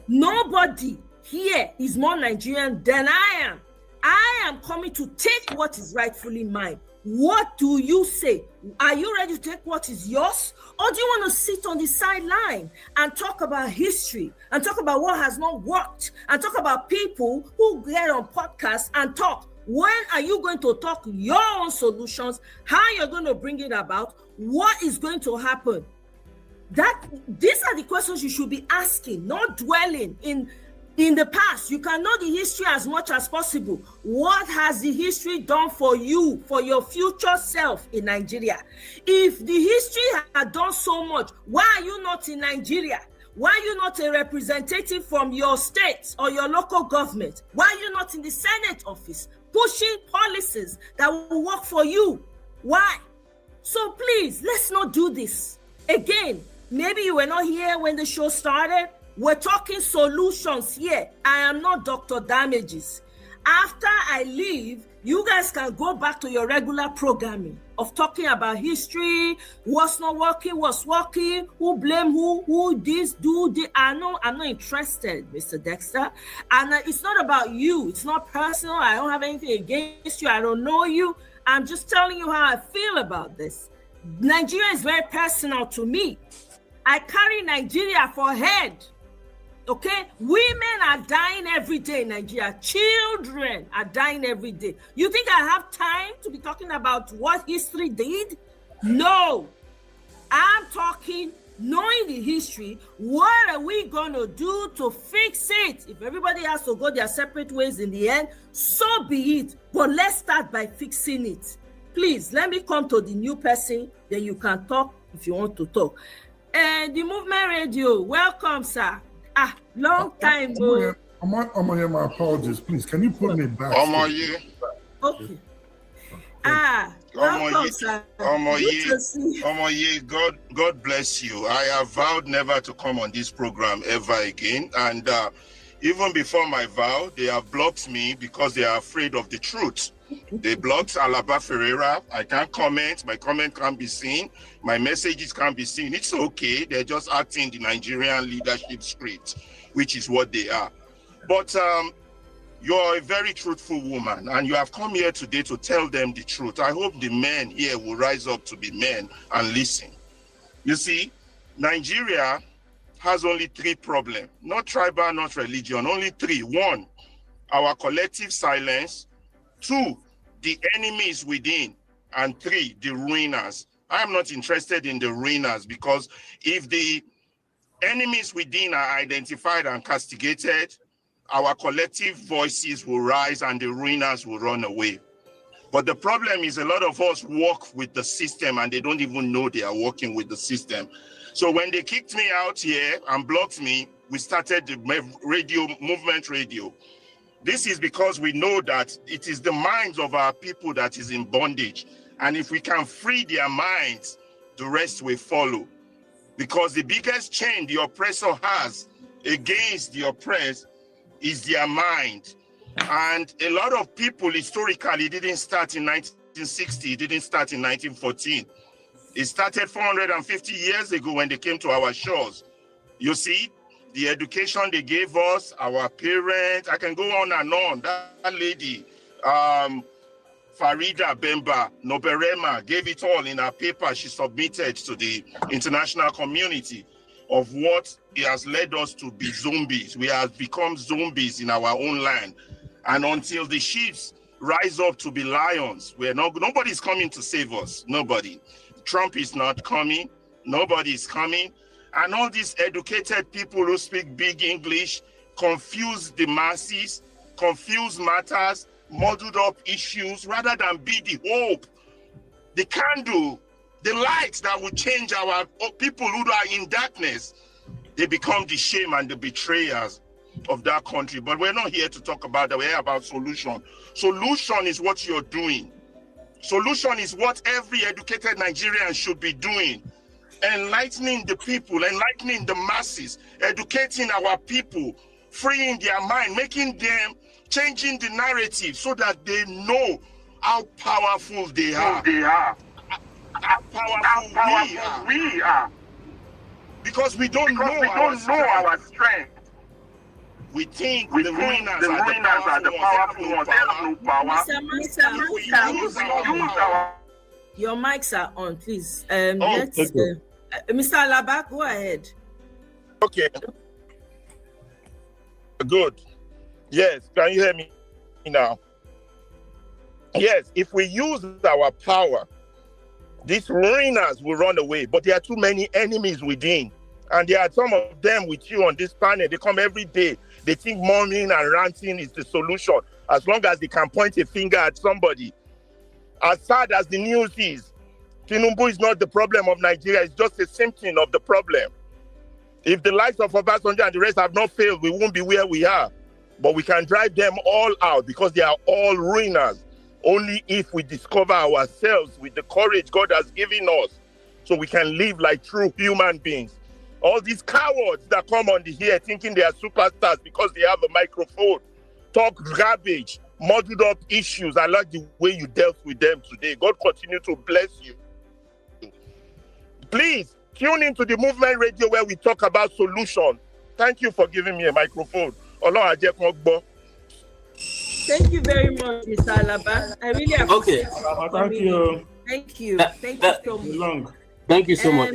Nobody here is more Nigerian than I am. I am coming to take what is rightfully mine. What do you say? Are you ready to take what is yours? Or do you want to sit on the sideline and talk about history and talk about what has not worked and talk about people who get on podcasts and talk? When are you going to talk your own solutions? How you're going to bring it about? What is going to happen? These are the questions you should be asking, not dwelling in the past. You can know the history as much as possible. What has the history done for you, for your future self in Nigeria? If the history had done so much, why are you not in Nigeria? Why are you not a representative from your state or your local government? Why are you not in the Senate office pushing policies that will work for you? Why? So please, let's not do this. Again, maybe you were not here when the show started. We're talking solutions here. I am not Dr. Damages. After I leave, you guys can go back to your regular programming of talking about history, what's not working, what's working, who blame who this, do this. I'm not interested, Mr. Dexter. And it's not about you. It's not personal. I don't have anything against you. I don't know you. I'm just telling you how I feel about this. Nigeria is very personal to me. I carry Nigeria for head. Okay, women are dying every day in Nigeria. Children are dying every day. You think I have time to be talking about what history did? No. I'm talking, knowing the history, what are we going to do to fix it? If everybody has to go their separate ways in the end, so be it. But let's start by fixing it. Please, let me come to the new person, then you can talk if you want to talk. And the Movement Radio, welcome, sir. Long time, bro. Omoye, my apologies. Please, can you put me back? Omoye. Okay. Welcome, sir. Omoye, God bless you. I have vowed never to come on this program ever again. And even before my vow, they have blocked me because they are afraid of the truth. They blocked Alaba Ferreira. I can't comment. My comment can't be seen. My messages can't be seen. It's okay. They're just acting the Nigerian leadership script, which is what they are. But you're a very truthful woman, and you have come here today to tell them the truth. I hope the men here will rise up to be men and listen. You see, Nigeria has only 3 problems, not tribal, not religion, only 3. 1, our collective silence. 2, the enemies within. And 3, the ruiners. I am not interested in the ruiners, because if the enemies within are identified and castigated, our collective voices will rise and the ruiners will run away. But the problem is a lot of us work with the system and they don't even know they are working with the system. So when they kicked me out here and blocked me, we started the movement radio. This is because we know that it is the minds of our people that is in bondage. And if we can free their minds, the rest will follow. Because the biggest chain the oppressor has against the oppressed is their mind. And a lot of people historically didn't start in 1960, it didn't start in 1914. It started 450 years ago when they came to our shores. You see, the education they gave us, our parents, I can go on and on. That lady, Farida Bemba Noberema, gave it all in her paper she submitted to the international community of what it has led us to be zombies. We have become zombies in our own land. And until the chiefs rise up to be lions, nobody's coming to save us. Nobody. Trump is not coming. Nobody is coming. And all these educated people who speak big English confuse the masses, confuse matters, muddled up issues, rather than be the hope, the candle, the light that will change our people who are in darkness. They become the shame and the betrayers of that country. But we're not here to talk about that. We're here about solution. Solution is what you're doing. Solution is what every educated Nigerian should be doing. Enlightening the people, enlightening the masses, educating our people, freeing their mind, making them, changing the narrative so that they know how powerful they are. How powerful we are. Because we don't know our strength. We think the ruiners are the powerful ones. They have no power. Your mics are on, please. Mr. Alaba, go ahead. Okay. Good. Yes, can you hear me now? Yes, if we use our power, these ruiners will run away. But there are too many enemies within. And there are some of them with you on this planet. They come every day. They think mourning and ranting is the solution, as long as they can point a finger at somebody. As sad as the news is, Tinubu is not the problem of Nigeria. It's just a symptom of the problem. If the likes of Obasanjo and the rest have not failed, we won't be where we are. But we can drive them all out because they are all ruiners. Only if we discover ourselves with the courage God has given us, so we can live like true human beings. All these cowards that come on the here thinking they are superstars because they have a microphone, talk garbage, muddled up issues. I like the way you dealt with them today. God continue to bless you. Please tune into the movement radio where we talk about solution. Thank you for giving me a microphone. Thank you very much, Mr. Alaba. I really appreciate it. Thank you. Thank you. Thank you so much. Thank you so much.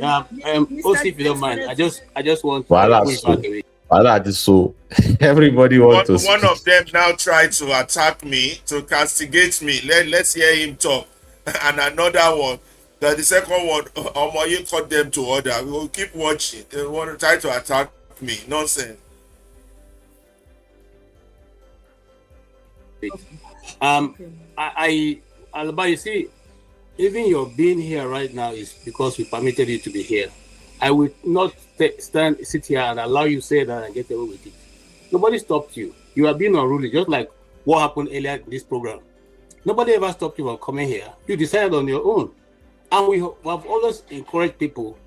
Also, if you don't mind, I just want to so everybody wants to one of them now tried to attack me, to castigate me. Let's hear him talk. And another one, the second one, you cut them to order. We will keep watching. They want to try to attack me. Nonsense. Alaba, you see, even your being here right now is because we permitted you to be here. I will not sit here and allow you to say that and get away with it. Nobody stopped you. You are being unruly, just like what happened earlier in this program. Nobody ever stopped you from coming here. You decided on your own. And we have always encouraged people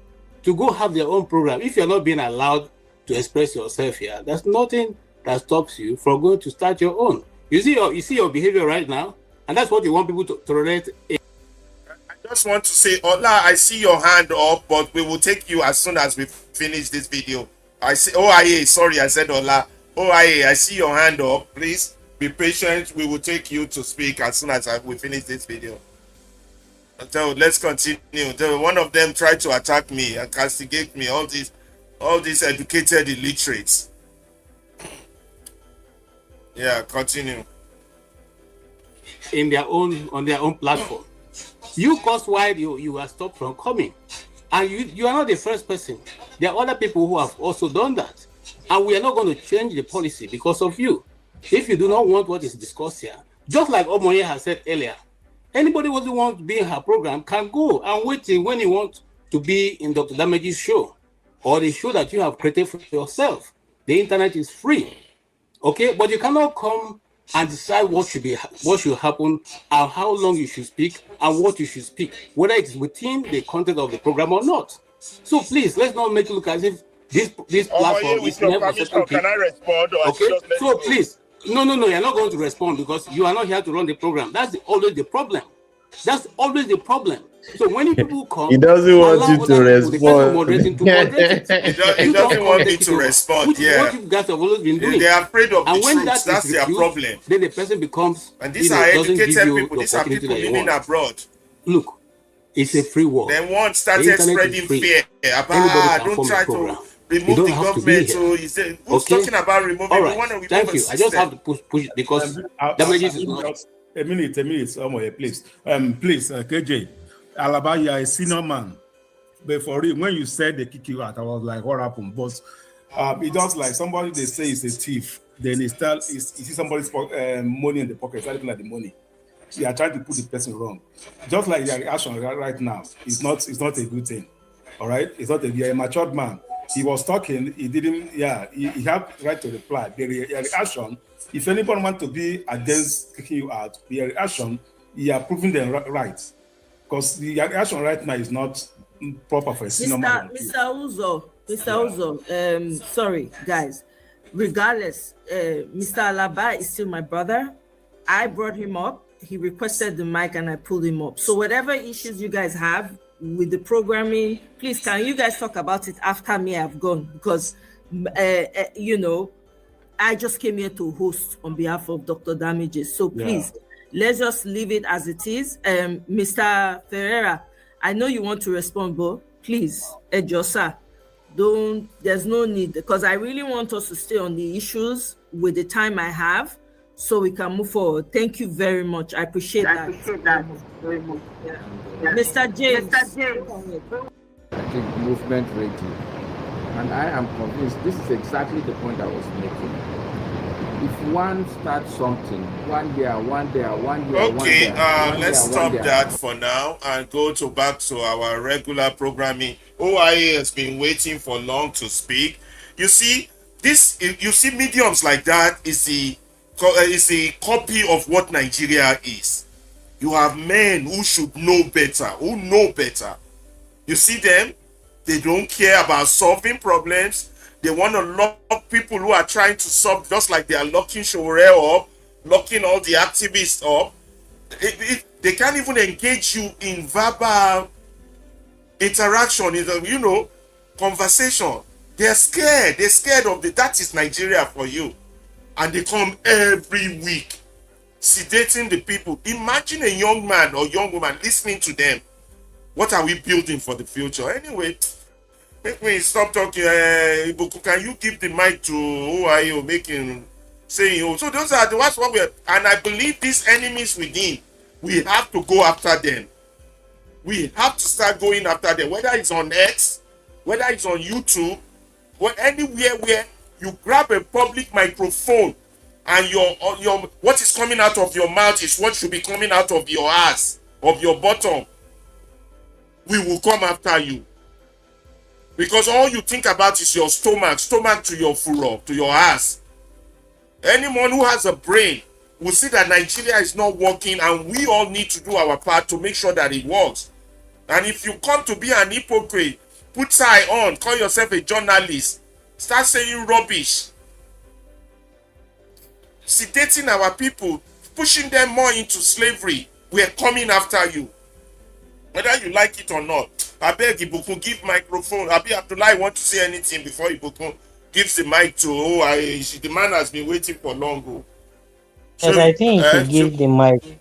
to go have their own program. If you're not being allowed to express yourself here, there's nothing that stops you from going to start your own. You see your behavior right now, and that's what you want people to relate. I just want to say, Ola, I see your hand up, but we will take you as soon as we finish this video. I see, sorry, I said Ola. I see your hand up. Please be patient. We will take you to speak as soon as we finish this video. So let's continue. So one of them tried to attack me and castigate me. All these educated illiterates. Yeah, continue. On their own platform. You caused why you are stopped from coming. And you are not the first person. There are other people who have also done that. And we are not going to change the policy because of you. If you do not want what is discussed here, just like Omoye has said earlier, anybody who wants to be in her program can go and wait till when you want to be in Dr. Damage's show or the show that you have created for yourself. The internet is free. Okay, but you cannot come and decide what should happen and how long you should speak and what you should speak, whether it's within the content of the program or not. So please, let's not make it look as if this platform is never for certain people. Can I respond? Or okay, so please, no, you're not going to respond because you are not here to run the program. That's always the problem. That's always the problem. So when people come, he doesn't want you to respond. He doesn't want me to respond. Yeah, what you guys have always been doing. They are afraid of the truth. That's refused, their problem. Then the person becomes. And these are educated people. These are people living abroad. Look, it's a free world. Then one started spreading fear about don't try to remove the government. So he said, who's talking about removing? All right. Thank you. I just have to push it because damages is not. A minute, somewhere, please. Please, KJ, Alaba, you are a senior man. But for real, when you said they kick you out, I was like, what happened? But it does like somebody they say is a thief, then he see somebody's money in the pocket, it's not like the money. You are trying to put the person wrong. Just like your reaction right now, it's not a good thing. All right? It's not you're a matured man. He was talking, he didn't, he had right to reply. The reaction, if anybody wants to be against kicking you out, the reaction, you are proving them right. Because the reaction right now is not proper for a senior man. Mr. Uzo, sorry, guys. Regardless, Mr. Alaba is still my brother. I brought him up. He requested the mic and I pulled him up. So whatever issues you guys have with the programming, please, can you guys talk about it after me? I've gone because, I just came here to host on behalf of Dr. Damages. So please, let's just leave it as it is. Mr. Ferreira, I know you want to respond, but please, Ejosa, there's no need because I really want us to stay on the issues with the time I have so we can move forward. Thank you very much. I appreciate that. Very much. Yeah. Mr. James. I think movement ready. And I am convinced this is exactly the point I was making. If one starts something, one year. Okay, let's stop that for now and go back to our regular programming. OIA has been waiting for long to speak. You see, mediums like that is a copy of what Nigeria is. You have men who should know better, who know better. You see them? They don't care about solving problems. They want to lock people who are trying to solve, just like they are locking Showore up, locking all the activists up. They can't even engage you in verbal interaction, conversation. They're scared. They're scared of that is Nigeria for you. And they come every week, sedating the people. Imagine a young man or young woman listening to them. What are we building for the future? Anyway, make me stop talking. Ibuku, can you give the mic to who are you saying? So those are that's what we're, and I believe these enemies within, we have to go after them. We have to start going after them, whether it's on X, whether it's on YouTube, or anywhere where you grab a public microphone and your what is coming out of your mouth is what should be coming out of your ass, of your bottom. We will come after you. Because all you think about is your stomach to your furrow, to your ass. Anyone who has a brain will see that Nigeria is not working and we all need to do our part to make sure that it works. And if you come to be an hypocrite, put tie on, call yourself a journalist, start saying rubbish, sedating our people, pushing them more into slavery, we are coming after you. Whether you like it or not. I beg Ibuku, give microphone. Abi Abdullah want to say anything before Ibuku gives the mic to the man has been waiting for long. Yes, I think you should give the mic.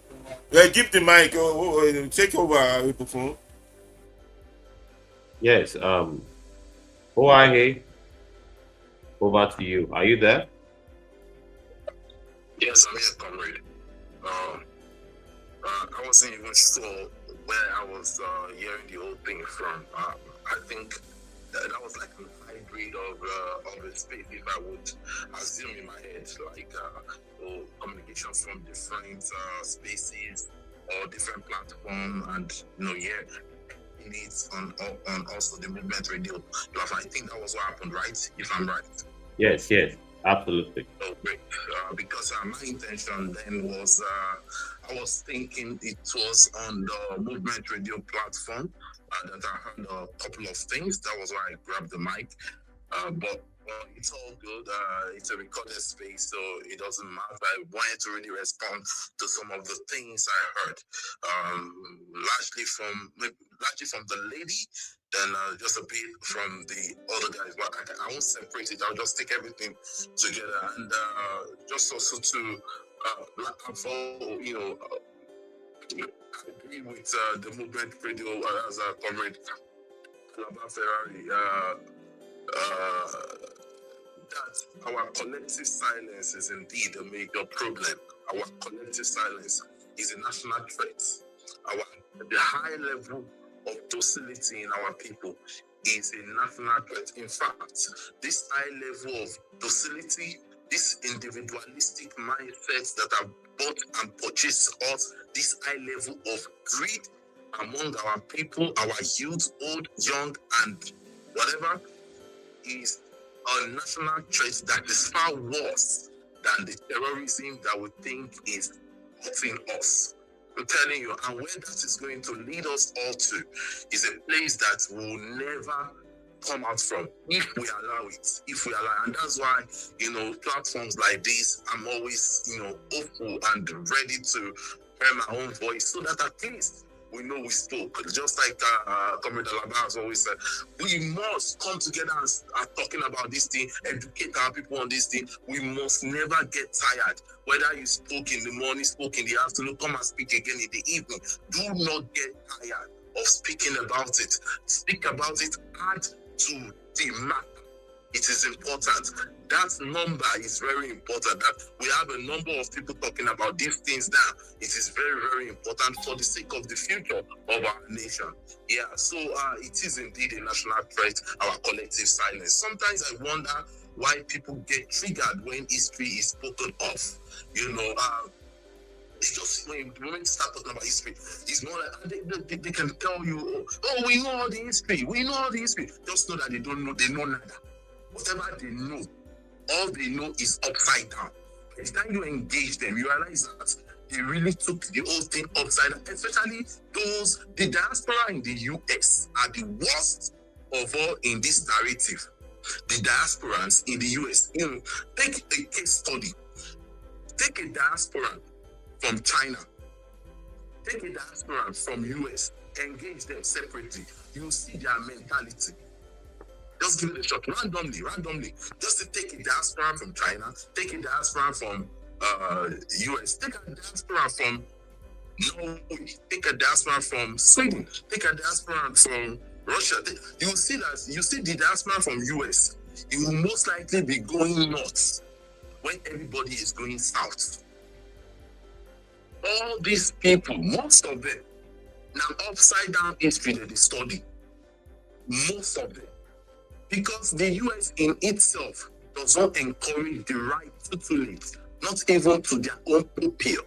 Give the mic. Take over, Ibufu. Yes. OIA, over to you. Are you there? Yes, I'm here, comrade. I wasn't even sure where I was hearing the whole thing from. I think that was like a hybrid of a space, if I would assume in my head, like communication from different spaces or different platforms, and needs on also the movement radio platform. I think that was what happened, right? If I'm right. Yes, absolutely. Oh, great. Because my intention then was, I was thinking it was on the movement radio platform that I heard a couple of things. That was why I grabbed the mic. But it's all good. It's a recorded space, so it doesn't matter. I wanted to really respond to some of the things I heard, largely from the lady, then just a bit from the other guys. But I won't separate it. I'll just take everything together, and just also to agree with the movement radio as a comrade Ferrari. That our collective silence is indeed a major problem. Our collective silence is a national threat. The high level of docility in our people is a national threat. In fact, this high level of docility, this individualistic mindsets that have bought and purchased us, this high level of greed among our people, our youth, old, young, and whatever, is a national threat that is far worse than the terrorism that we think is hurting us. I'm telling you, and where that is going to lead us all to is a place that will never come out from if we allow it. And that's why, platforms like this, I'm always, hopeful and ready to hear my own voice, so that at least we know we spoke. Just like Comrade Alaba has always said, we must come together and start talking about this thing, educate our people on this thing. We must never get tired. Whether you spoke in the morning, spoke in the afternoon, come and speak again in the evening. Do not get tired of speaking about it. Speak about it, add to the matter. It is important. That number is very important. That we have a number of people talking about these things now. It is very, very important for the sake of the future of our nation. Yeah, so it is indeed a national threat, our collective silence. Sometimes I wonder why people get triggered when history is spoken of. It's just when you start talking about history, it's more like they can tell you, oh, we know all the history. We know all the history. Just know that they don't know. They know nada. Whatever they know, all they know is upside down. By the time you engage them, you realize that they really took the whole thing upside down. Especially the diaspora in the US are the worst of all in this narrative. The diasporans in the US, take a case study. Take a diaspora from China. Take a diaspora from US. Engage them separately. You see their mentality. Just give it a shot randomly. Just to take a diaspora from China, take a diaspora from US, take a diaspora from Norway, take a diaspora from Sweden, take a diaspora from Russia. You will see the diaspora from US. It will most likely be going north when everybody is going south. All these people, most of them, now upside down history that they study. Most of them. Because the US in itself does not encourage the right tutelage, not even to their own people.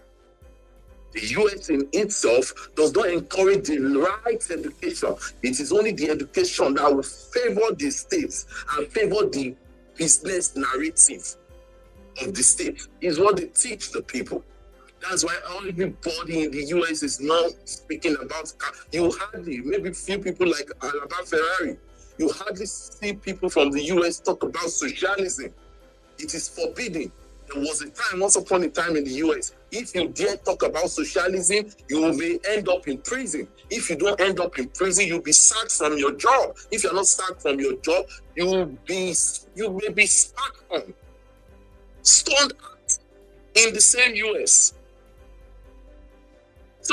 The US in itself does not encourage the right education. It is only the education that will favor the states and favor the business narrative of the state. Is what they teach the people. That's why everybody in the US is now speaking about. You hardly, maybe few people like Alaba Ferrari. You hardly see people from the US talk about socialism. It is forbidden. There was a time, once upon a time in the US, if you dare talk about socialism, you may end up in prison. If you don't end up in prison, you'll be sacked from your job. If you're not sacked from your job, you may be spat on, stoned at in the same US.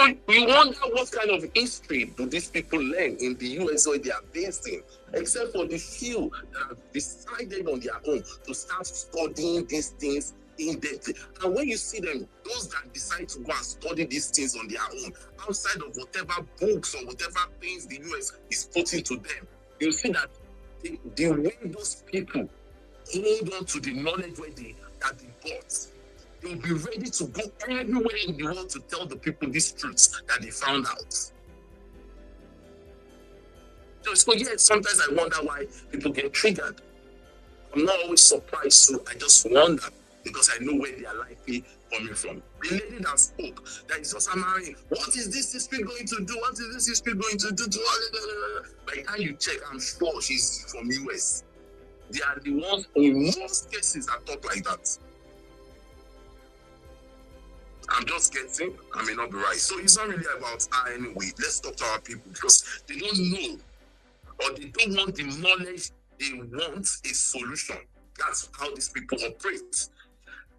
So you wonder what kind of history do these people learn in the US or they are based in, except for the few that have decided on their own to start studying these things in depth. And when you see them, those that decide to go and study these things on their own, outside of whatever books or whatever things the US is putting to them, you see that the way those people hold on to the knowledge that they got, they'll be ready to go everywhere in the world to tell the people these truths that they found out. So yeah, sometimes I wonder why people get triggered. I'm not always surprised, so I just wonder, because I know where they are likely coming from. The lady that spoke, that is just marrying, what is this history going to do? What is this history going to do? By the time you check, I'm sure she's from US. They are the ones in most cases that talk like that. I'm just guessing, I may not be right. So it's not really about anyway. Let's talk to our people, because they don't know, or they don't want the knowledge. They want a solution. That's how these people operate.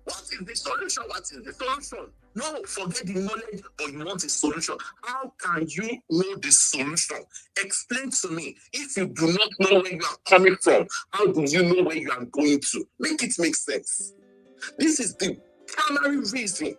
What is the solution? What is the solution? No, forget the knowledge, but you want a solution. How can you know the solution? Explain to me. If you do not know where you are coming from, how do you know where you are going to? Make it make sense. This is the primary reason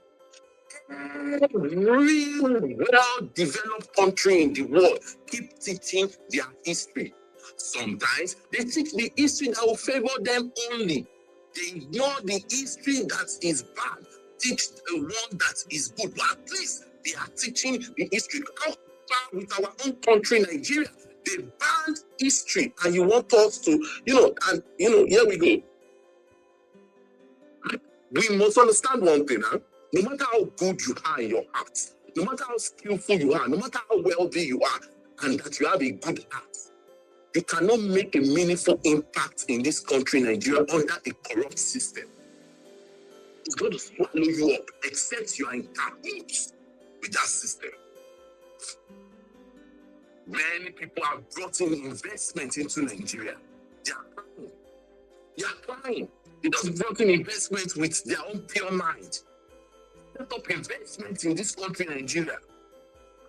real well-developed country in the world keep teaching their history. Sometimes they teach the history that will favor them only. They ignore the history that is bad, teach the one that is good. But at least they are teaching the history. How far with our own country, Nigeria? They banned history, and you want us to, here we go. We must understand one thing, huh? No matter how good you are in your art, no matter how skillful you are, no matter how wealthy you are, and that you have a good art, you cannot make a meaningful impact in this country, Nigeria, under a corrupt system. It's going to swallow you up, except you are in cahoots with that system. Many people have brought in investment into Nigeria. They are crying. They are crying. They just brought in investment with their own pure mind. Set up investment in this country, Nigeria.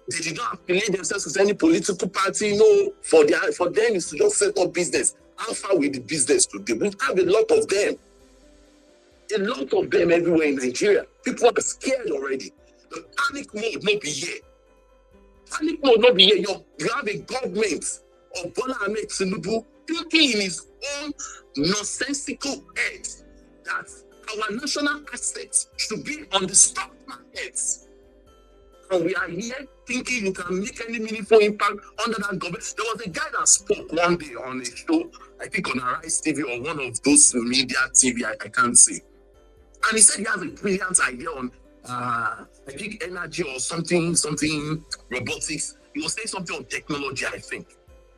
They did not affiliate themselves with any political party. No, for them is to just set up business. How far with the business today? We have a lot of them. A lot of them everywhere in Nigeria. People are scared already. The panic mode not be here. Panic mode not be here. You have a government of Bola Ahmed Tinubu thinking in his own nonsensical head that our national assets should be on the stock markets. And we are here thinking you can make any meaningful impact under that government. There was a guy that spoke one day on a show, I think on Arise TV or one of those media TV, I can't say. And he said he has a brilliant idea on, I think energy or something robotics. He was saying something on technology, I think.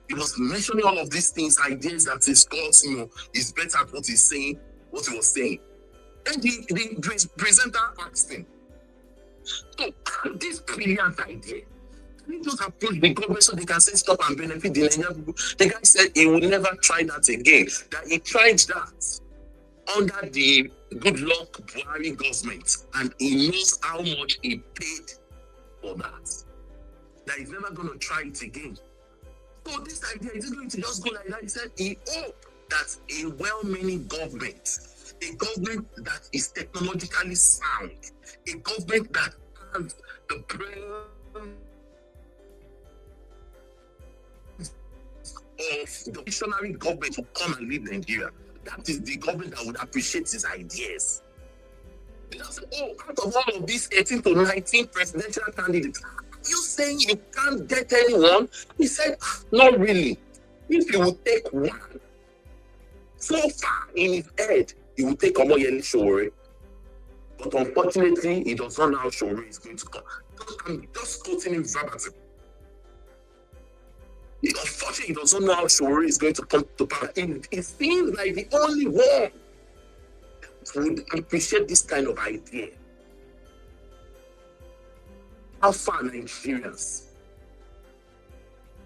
He was mentioning all of these things, ideas that his thoughts, is better at what he was saying. And the presenter asked him, so this brilliant idea, can you just approach the government so they can say stop and benefit the Nigerian people? The guy said he would never try that again. That he tried that under the good luck Buhari government, and he knows how much he paid for that. That he's never going to try it again. So this idea, is it going to just go like that? He said he hoped that a well-meaning government, a government that is technologically sound, a government that has the brain of the visionary government to come and lead Nigeria. That is the government that would appreciate his ideas. They just say, out of all of these 18 to 19 presidential candidates, are you saying you can't get anyone? He said, not really. If you would take one, so far in his head, he would take Omoyele Sowore. But unfortunately, he does not know how Sowore is going to come. I'm just quoting him verbatim. Unfortunately, he doesn't know how Sowore is going to come to power. It seems like the only one would appreciate this kind of idea. How far Nigerians,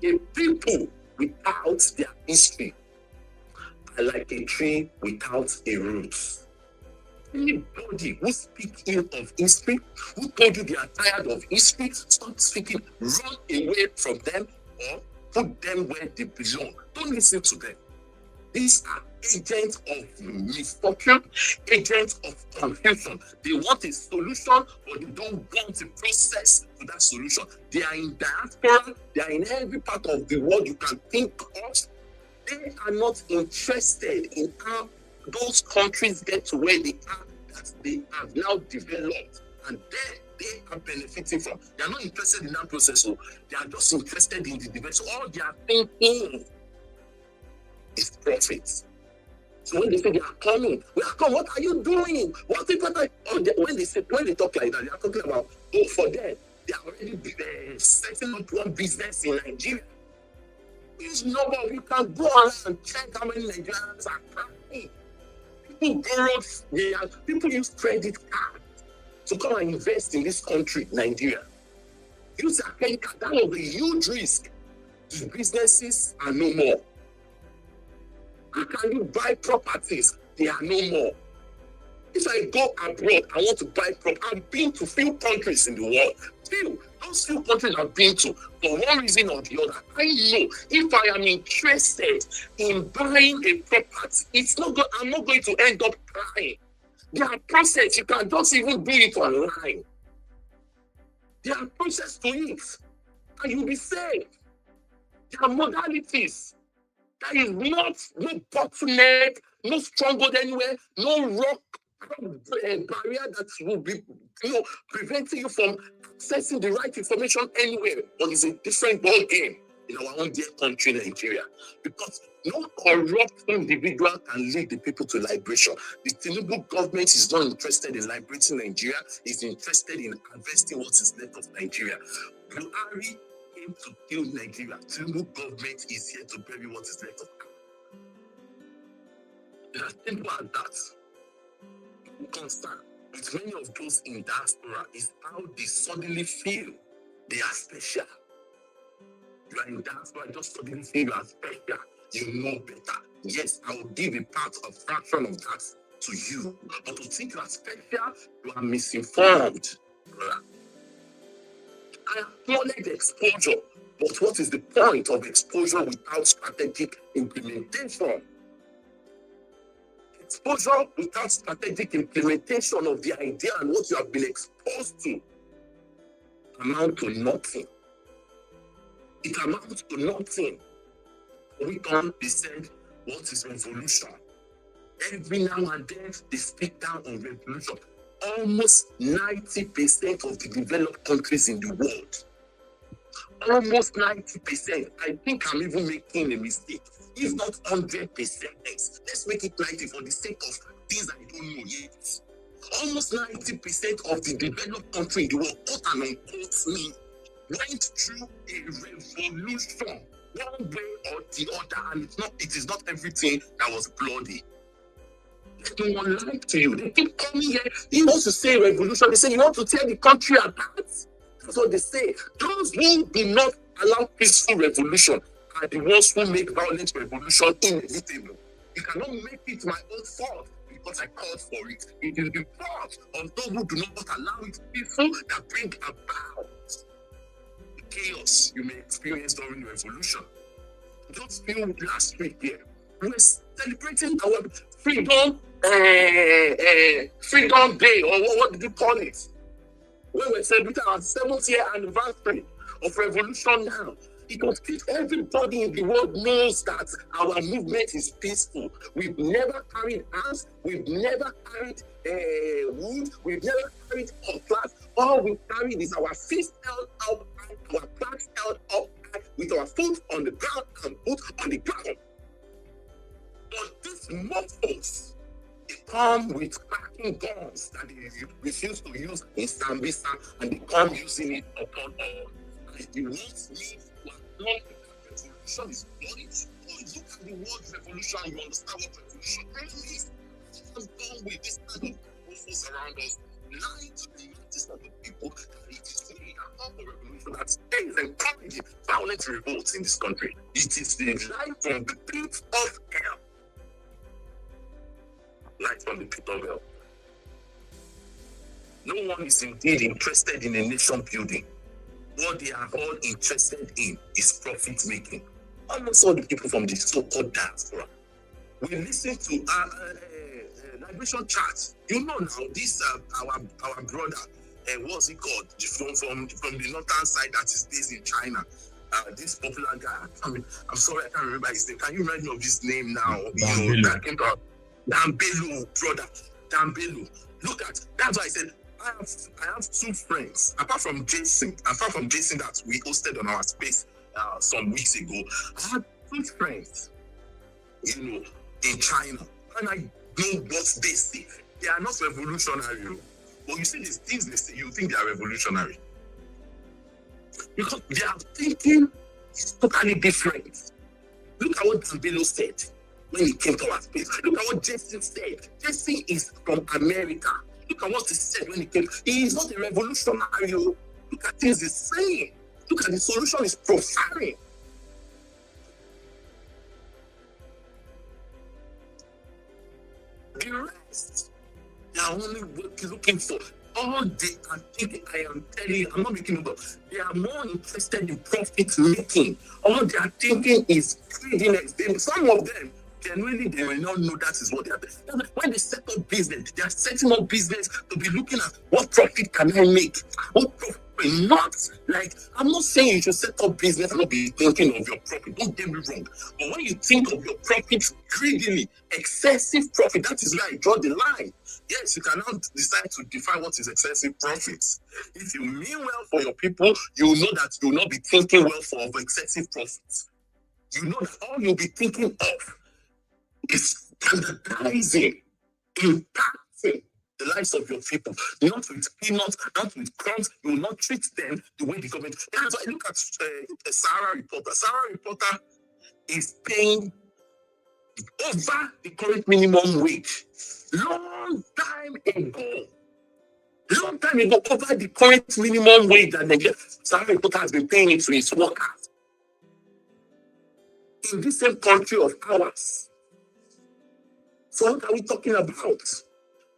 a people without their history, are like a tree without a root. Anybody who speaks ill of history, who told you they are tired of history, stop speaking, run away from them, or put them where they belong. Don't listen to them. These are agents of misfortune, agents of confusion. They want a solution, but they don't want a process to that solution. They are in diaspora, they are in every part of the world you can think of. They are not interested in how those countries get to where they are, that they have now developed, and they are benefiting from. They are not interested in that process, so they are just interested in the development. So all they are thinking is profits. So when they say they are coming, we are coming. What are you doing? What people are, when they talk like that, they are talking about, oh, for them, they are already setting up one business in Nigeria. This number, you can go around and check how many Nigerians are crying. People use credit card to come and invest in this country, Nigeria. Use a credit card. That was a huge risk. The businesses are no more. How can you buy properties? They are no more. If I go abroad, I want to buy property. I've been to few countries in the world. Those few countries I've been to, for one reason or the other, I know if I am interested in buying a property, I'm not going to end up crying. There are processes. You can just even do it online. There are processes to it, and you'll be safe. There are modalities. There is no bottleneck, no stronghold anywhere, no rock barrier that will be preventing you from accessing the right information anywhere. But it's a different ball game in our own dear country, Nigeria, because no corrupt individual can lead the people to liberation. The Tinubu government is not interested in liberating Nigeria; it's interested in harvesting what is left of Nigeria. Buhari came to kill Nigeria. Tinubu government is here to bury what is left of her. It's as simple as that. Concern with many of those in diaspora is how they suddenly feel they are special. You are in diaspora, just suddenly feel you are special. You know better. Yes, I will give a fraction of that to you. But to think you are special, you are misinformed. I acknowledge exposure, but what is the point of exposure without strategic implementation? Exposure without strategic implementation of the idea and what you have been exposed to amount to nothing. It amounts to nothing. We can't be said, what is revolution? Every now and then they speak down on revolution. Almost 90% of the developed countries in the world, almost 90%. I think I'm even making a mistake. If not 100%, let's make it 90 for the sake of things I don't know yet. Almost 90% of the developed country in the world, quote and unquote me, went through a revolution, one way or the other, and it is not everything that was bloody. No one lied to you. They keep coming here. You want to say revolution. They say you want to tear the country apart. That's what they say. Those who do not allow peaceful revolution are the ones who make violent revolution inevitable. You cannot make it my own fault because I called for it. It is the fault of those who do not allow it peaceful that bring about the chaos you may experience during the revolution. Just few last week here, we were celebrating our freedom day, or what did you call it? We were celebrating our 7th year anniversary of revolution now. Because everybody in the world knows that our movement is peaceful. We've never carried arms, we've never carried wood, we've never carried cutlass. All we carried is our fists held up high, our backs held up high, with our foot on the ground and boot on the ground. But these mofos, they come with cracking guns that they refuse to use in Sambisa, and they come using it upon all. And the ones revolution is bloody. Look at the word revolution, you understand what revolution really is. What's done with this kind of proposals around us, lying to the notice of the people that it is really a revolution that is encouraging violent revolts in this country. It is the life from the pit of hell. Life from the pit of hell. No one is indeed interested in a nation building. What they are all interested in is profit making. Almost all the people from the so-called diaspora. We listen to Liberation Chat. You know now, this our brother, what's he called? From the northern side that is based in China. This popular guy. I'm sorry, I can't remember his name. Can you remind me of his name now? You know, that came out. Dambelu, brother. Dambelu. Look at that's why I said I have two friends. Apart from Jason that we hosted on our space some weeks ago. I had two friends, you know, in China, and I know what they say. They are not revolutionary, but you see these things they say, you think they are revolutionary because they are thinking totally different. Look at what Dambelo said when he came to our space. Look at what Jason said. Jason is from America. Look at what he said when he came. He is not a revolutionary. Look at things he's saying. Look at the solution is profound. The rest, they are only looking for. All they are thinking, I am telling you, I'm not making it up. They are more interested in profit making. All they are thinking is greediness. Some of them, genuinely, they will not know that is what they are doing. When they set up business, they are setting up business to be looking at what profit can I make? What profit? Not like, I'm not saying you should set up business and not be thinking of your profit. Don't get me wrong. But when you think of your profit greedily, excessive profit, that is where I draw the line. Yes, you cannot decide to define what is excessive profit. If you mean well for your people, you know that you will not be thinking well for excessive profit. You know that all you'll be thinking of is standardizing, impacting the lives of your people, not with peanuts, not with crumbs. You will not treat them the way the government. That's why I look at the Sahara Reporter. Sahara Reporter is paying over the current minimum wage. Long time ago, over the current minimum wage that the Sahara Reporter has been paying it to its workers. In this same country of ours. So what are we talking about?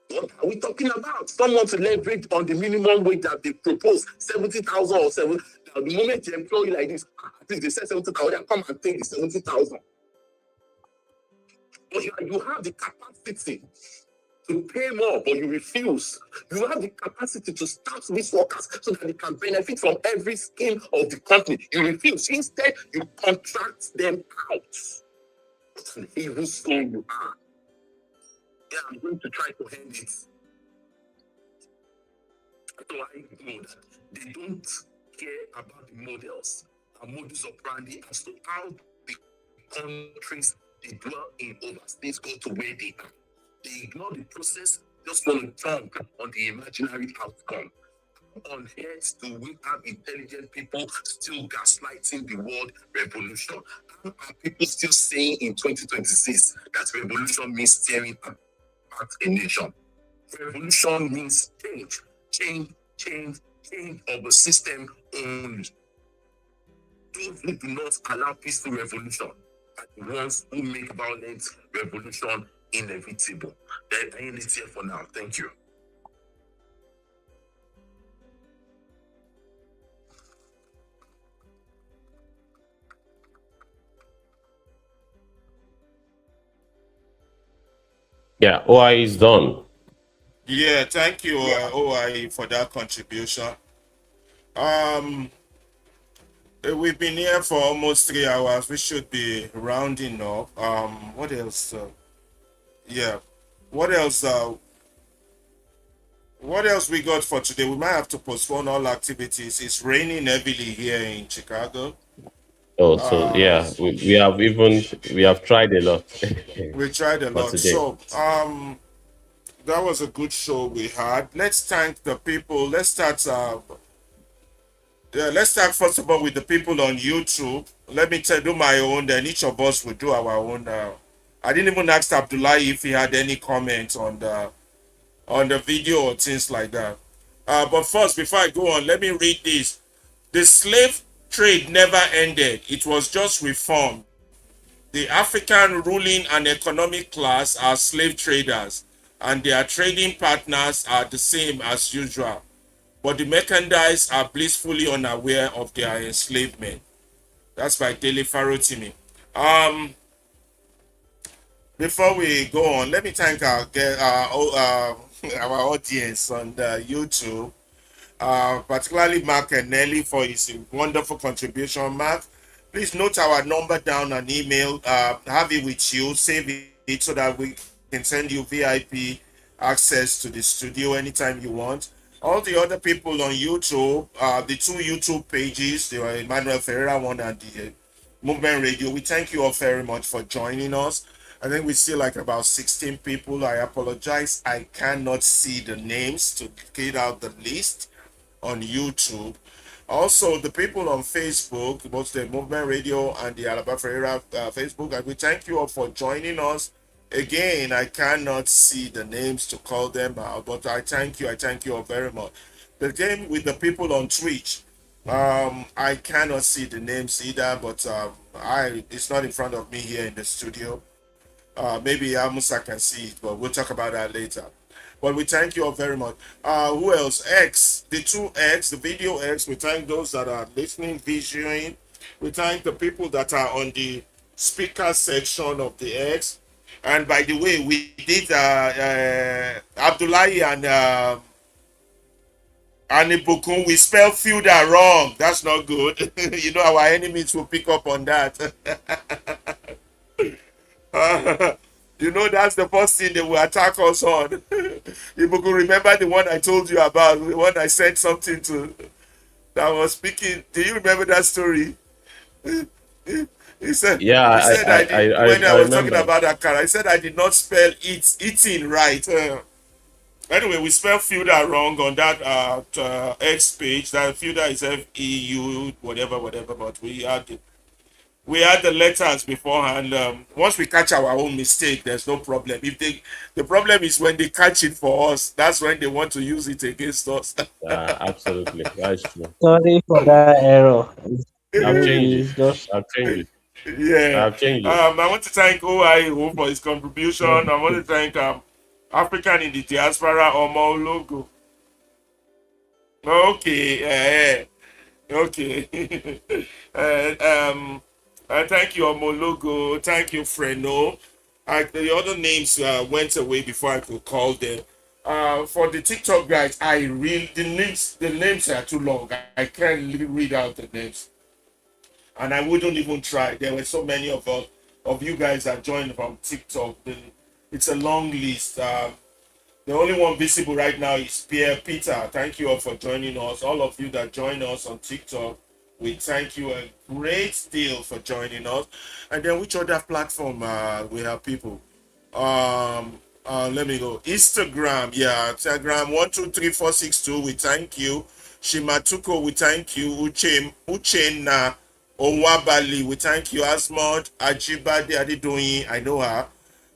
What are we talking about? Someone to leverage on the minimum wage that they propose, 70,000 or 7. Now, the moment you employ like this, at least they say 70,000, come and take the 70,000. But you have the capacity to pay more, but you refuse. You have the capacity to start these workers so that they can benefit from every scheme of the company. You refuse. Instead, you contract them out. What an evil soul you are. Yeah, I'm going to try to end it. So I know that they don't care about the models and modus operandi as to how the countries they dwell in overstates go to where they are. They ignore the process, just want to jump on the imaginary outcome. On earth do we have intelligent people still gaslighting the word revolution? How are people still saying in 2026 that revolution means tearing apart a nation? Revolution means change of a system only. Those who do not allow peaceful revolution are the ones who make violent revolution inevitable. Then I end it here for now. Thank you. Yeah, OI is done. Yeah, thank you, OI, for that contribution. We've been here for almost 3 hours. We should be rounding up. What else? What else? What else we got for today? We might have to postpone all activities. It's raining heavily here in Chicago. Oh, so yeah, we have tried a lot. We tried a lot. today. So that was a good show we had. Let's thank the people. Let's start first of all with the people on YouTube. Let me do my own, then each of us will do our own. I didn't even ask Abdullah if he had any comments on the video or things like that. But first, before I go on, let me read this. The slave trade never ended. It was just reformed. The African ruling and economic class are slave traders, and their trading partners are the same as usual, but the merchandise are blissfully unaware of their enslavement. That's by Dele Farotimi. Um, Before we go on, let me thank our audience on the YouTube, particularly Mark and Nelly for his wonderful contribution. Mark, please note our number down and email. Have it with you, save it so that we can send you VIP access to the studio anytime you want. All the other people on YouTube, the two YouTube pages, the Emmanuel Ferreira one and the Movement Radio, we thank you all very much for joining us. I think we see like about 16 people. I apologize. I cannot see the names to get out the list on YouTube. Also, the people on Facebook, both the Movement Radio and the Alaba Ferreira Facebook, and we thank you all for joining us. Again, I cannot see the names to call them out, but I thank you. I thank you all very much. The game with the people on Twitch, I cannot see the names either, but it's not in front of me here in the studio. Maybe Amusa can see it, but we'll talk about that later. But we thank you all very much. Who else? X, the two X, the video X. We thank those that are listening, visioning. We thank the people that are on the speaker section of the X. And by the way, we did Abdullahi and Ibukun, we spelled Fuedal wrong. That's not good. You know, our enemies will pick up on that. You know, that's the first thing they will attack us on. You could remember the one I told you about, the one I said something to that was speaking. Do you remember that story? He said, Yeah, when I was talking remember. about that car, I said I did not spell eating right. Anyway, we spelled Fuedal wrong on that X page. That Fuedal is FEU, whatever, but we had the letters beforehand. Once we catch our own mistake, there's no problem. The problem is when they catch it for us, that's when they want to use it against us. Absolutely. That's true. Sorry for that error. I've changed Maybe it. it's just I've changed it. Yeah. I've changed it. I want to thank OIO for his contribution. I want to thank African in the Diaspora, Omo Logo. Okay. Okay. Thank you, Omologo. Thank you, Freno. The other names went away before I could call them. For the TikTok guys, the names are too long. I can't really read out the names, and I wouldn't even try. There were so many of you guys that joined from TikTok. It's a long list. The only one visible right now is Pierre Peter. Thank you all for joining us. All of you that join us on TikTok, we thank you a great deal for joining us. And then which other platform we have people? Let me go. Instagram, yeah, Instagram 123462. We thank you. Shimatuko, we thank you. Uchenna Onwabali, we thank you. Asmod Ajibade Adedoyin, I know her.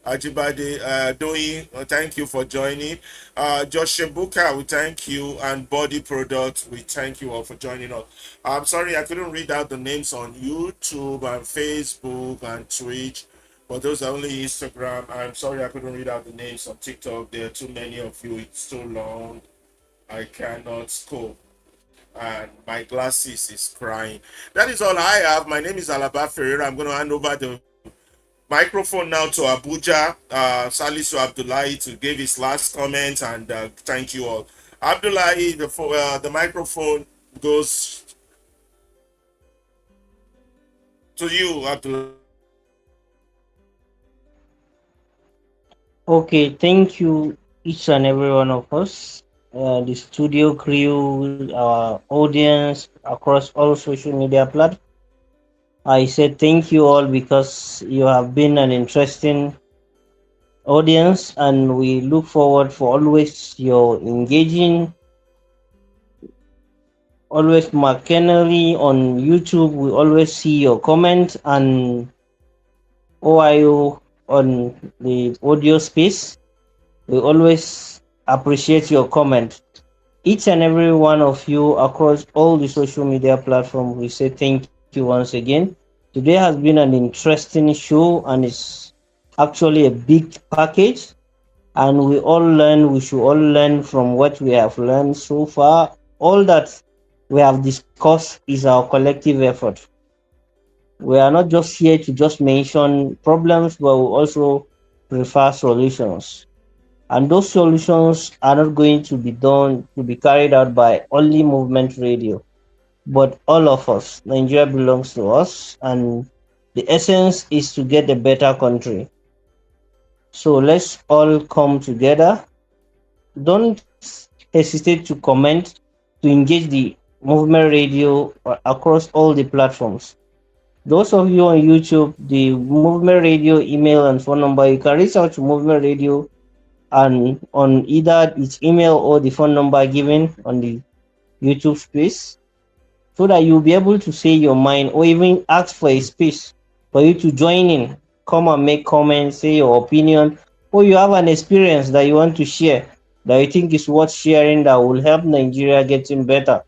Ajibade Doyin, thank you for joining. Josh Shebuka, we thank you. And Body Products, we thank you all for joining us. I'm sorry I couldn't read out the names on YouTube and Facebook and Twitch, but those are only Instagram. I'm sorry I couldn't read out the names on TikTok. There are too many of you. It's too long. I cannot scope. And my glasses is crying. That is all I have. My name is Alaba Ferreira. I'm going to hand over the microphone now to Abuja, Salisu Abdullahi, to give his last comment and thank you all. Abdullahi, the microphone goes to you, Abdullahi. okay. Thank you, each and every one of us, the studio crew, our audience across all social media platforms. I said thank you all because you have been an interesting audience, and we look forward for always your engaging. Always Mark Kennedy on YouTube. We always see your comment, and OIO on the audio space. We always appreciate your comment. Each and every one of you across all the social media platforms, we say thank you once again. Today has been an interesting show, and it's actually a big package. and we should all learn from what we have learned so far. All that we have discussed is our collective effort. We are not just here to just mention problems, but we also prefer solutions. And those solutions are not going to be done to be carried out by only movement radio, but all of us. Nigeria belongs to us, and the essence is to get a better country. So let's all come together. Don't hesitate to comment, to engage the movement radio across all the platforms. Those of you on YouTube, the movement radio email and phone number, you can reach out to movement radio and on either its email or the phone number given on the YouTube space, so that you'll be able to say your mind or even ask for a space for you to join in, come and make comments, say your opinion, or you have an experience that you want to share that you think is worth sharing that will help Nigeria getting better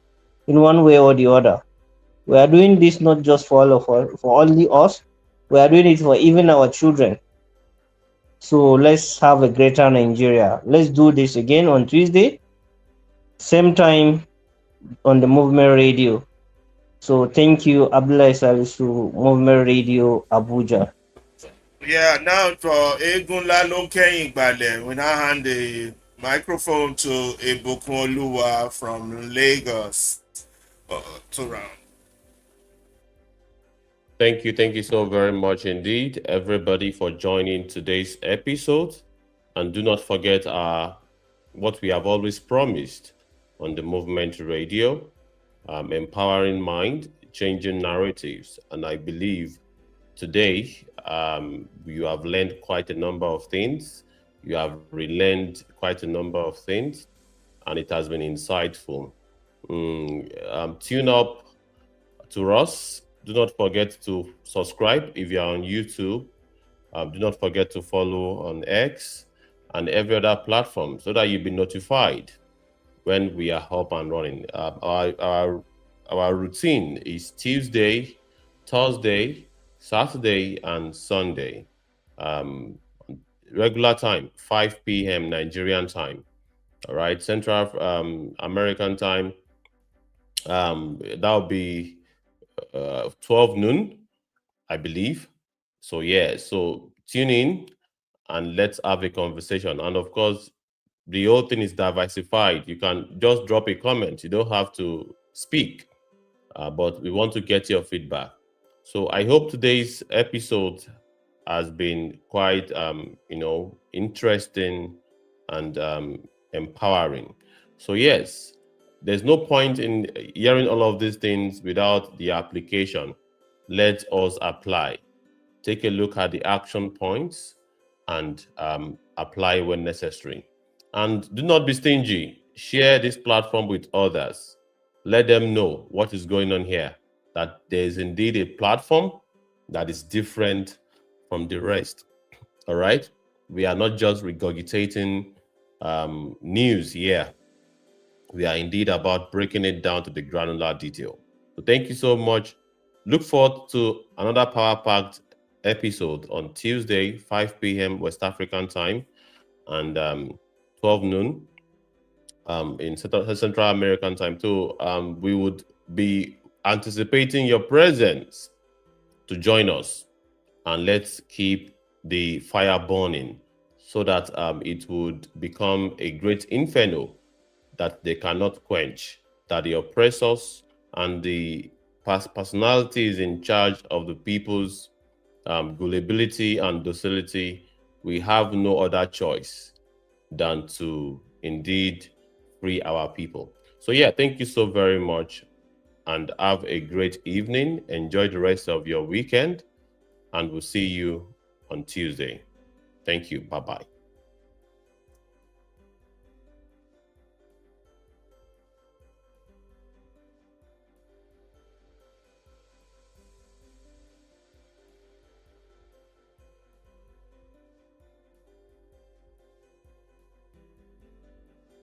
in one way or the other. We are doing this not just for all of us, for only us. We are doing it for even our children. So let's have a greater Nigeria. Let's do this again on Tuesday, same time on the Movement Radio. So thank you, Abdullah Salisu, Movement Radio, Abuja. Yeah, now for Egunla Lokeyin Gbale, we now hand the microphone to Ebukun Oluwa from Lagos to round. Thank you so very much indeed, everybody, for joining today's episode. And do not forget what we have always promised on the Movement Radio, empowering mind, changing narratives. And I believe today you have learned quite a number of things. You have relearned quite a number of things, and it has been insightful. Tune up to us. Do not forget to subscribe if you are on YouTube. Do not forget to follow on X and every other platform so that you'll be notified when we are up and running. Our routine is Tuesday, Thursday, Saturday, and Sunday. Regular time, 5 p.m. Nigerian time. All right, Central American time. That'll be 12 noon, I believe. So yeah, so tune in and let's have a conversation. And of course, the whole thing is diversified. You can just drop a comment. You don't have to speak, but we want to get your feedback. So I hope today's episode has been quite, interesting and empowering. So yes, there's no point in hearing all of these things without the application. Let us apply. Take a look at the action points and apply when necessary. And do not be stingy. Share this platform with others. Let them know what is going on here, that there is indeed a platform that is different from the rest. All right? We are not just regurgitating news here. We are indeed about breaking it down to the granular detail. So thank you so much. Look forward to another power-packed episode on Tuesday, 5 p.m. West African time and 12 noon in Central American time too. We would be anticipating your presence to join us, and let's keep the fire burning so that it would become a great inferno that they cannot quench, that the oppressors and the personalities in charge of the people's gullibility and docility, we have no other choice than to indeed free our people. So yeah, thank you so very much and have a great evening. Enjoy the rest of your weekend and we'll see you on Tuesday. Thank you. Bye-bye.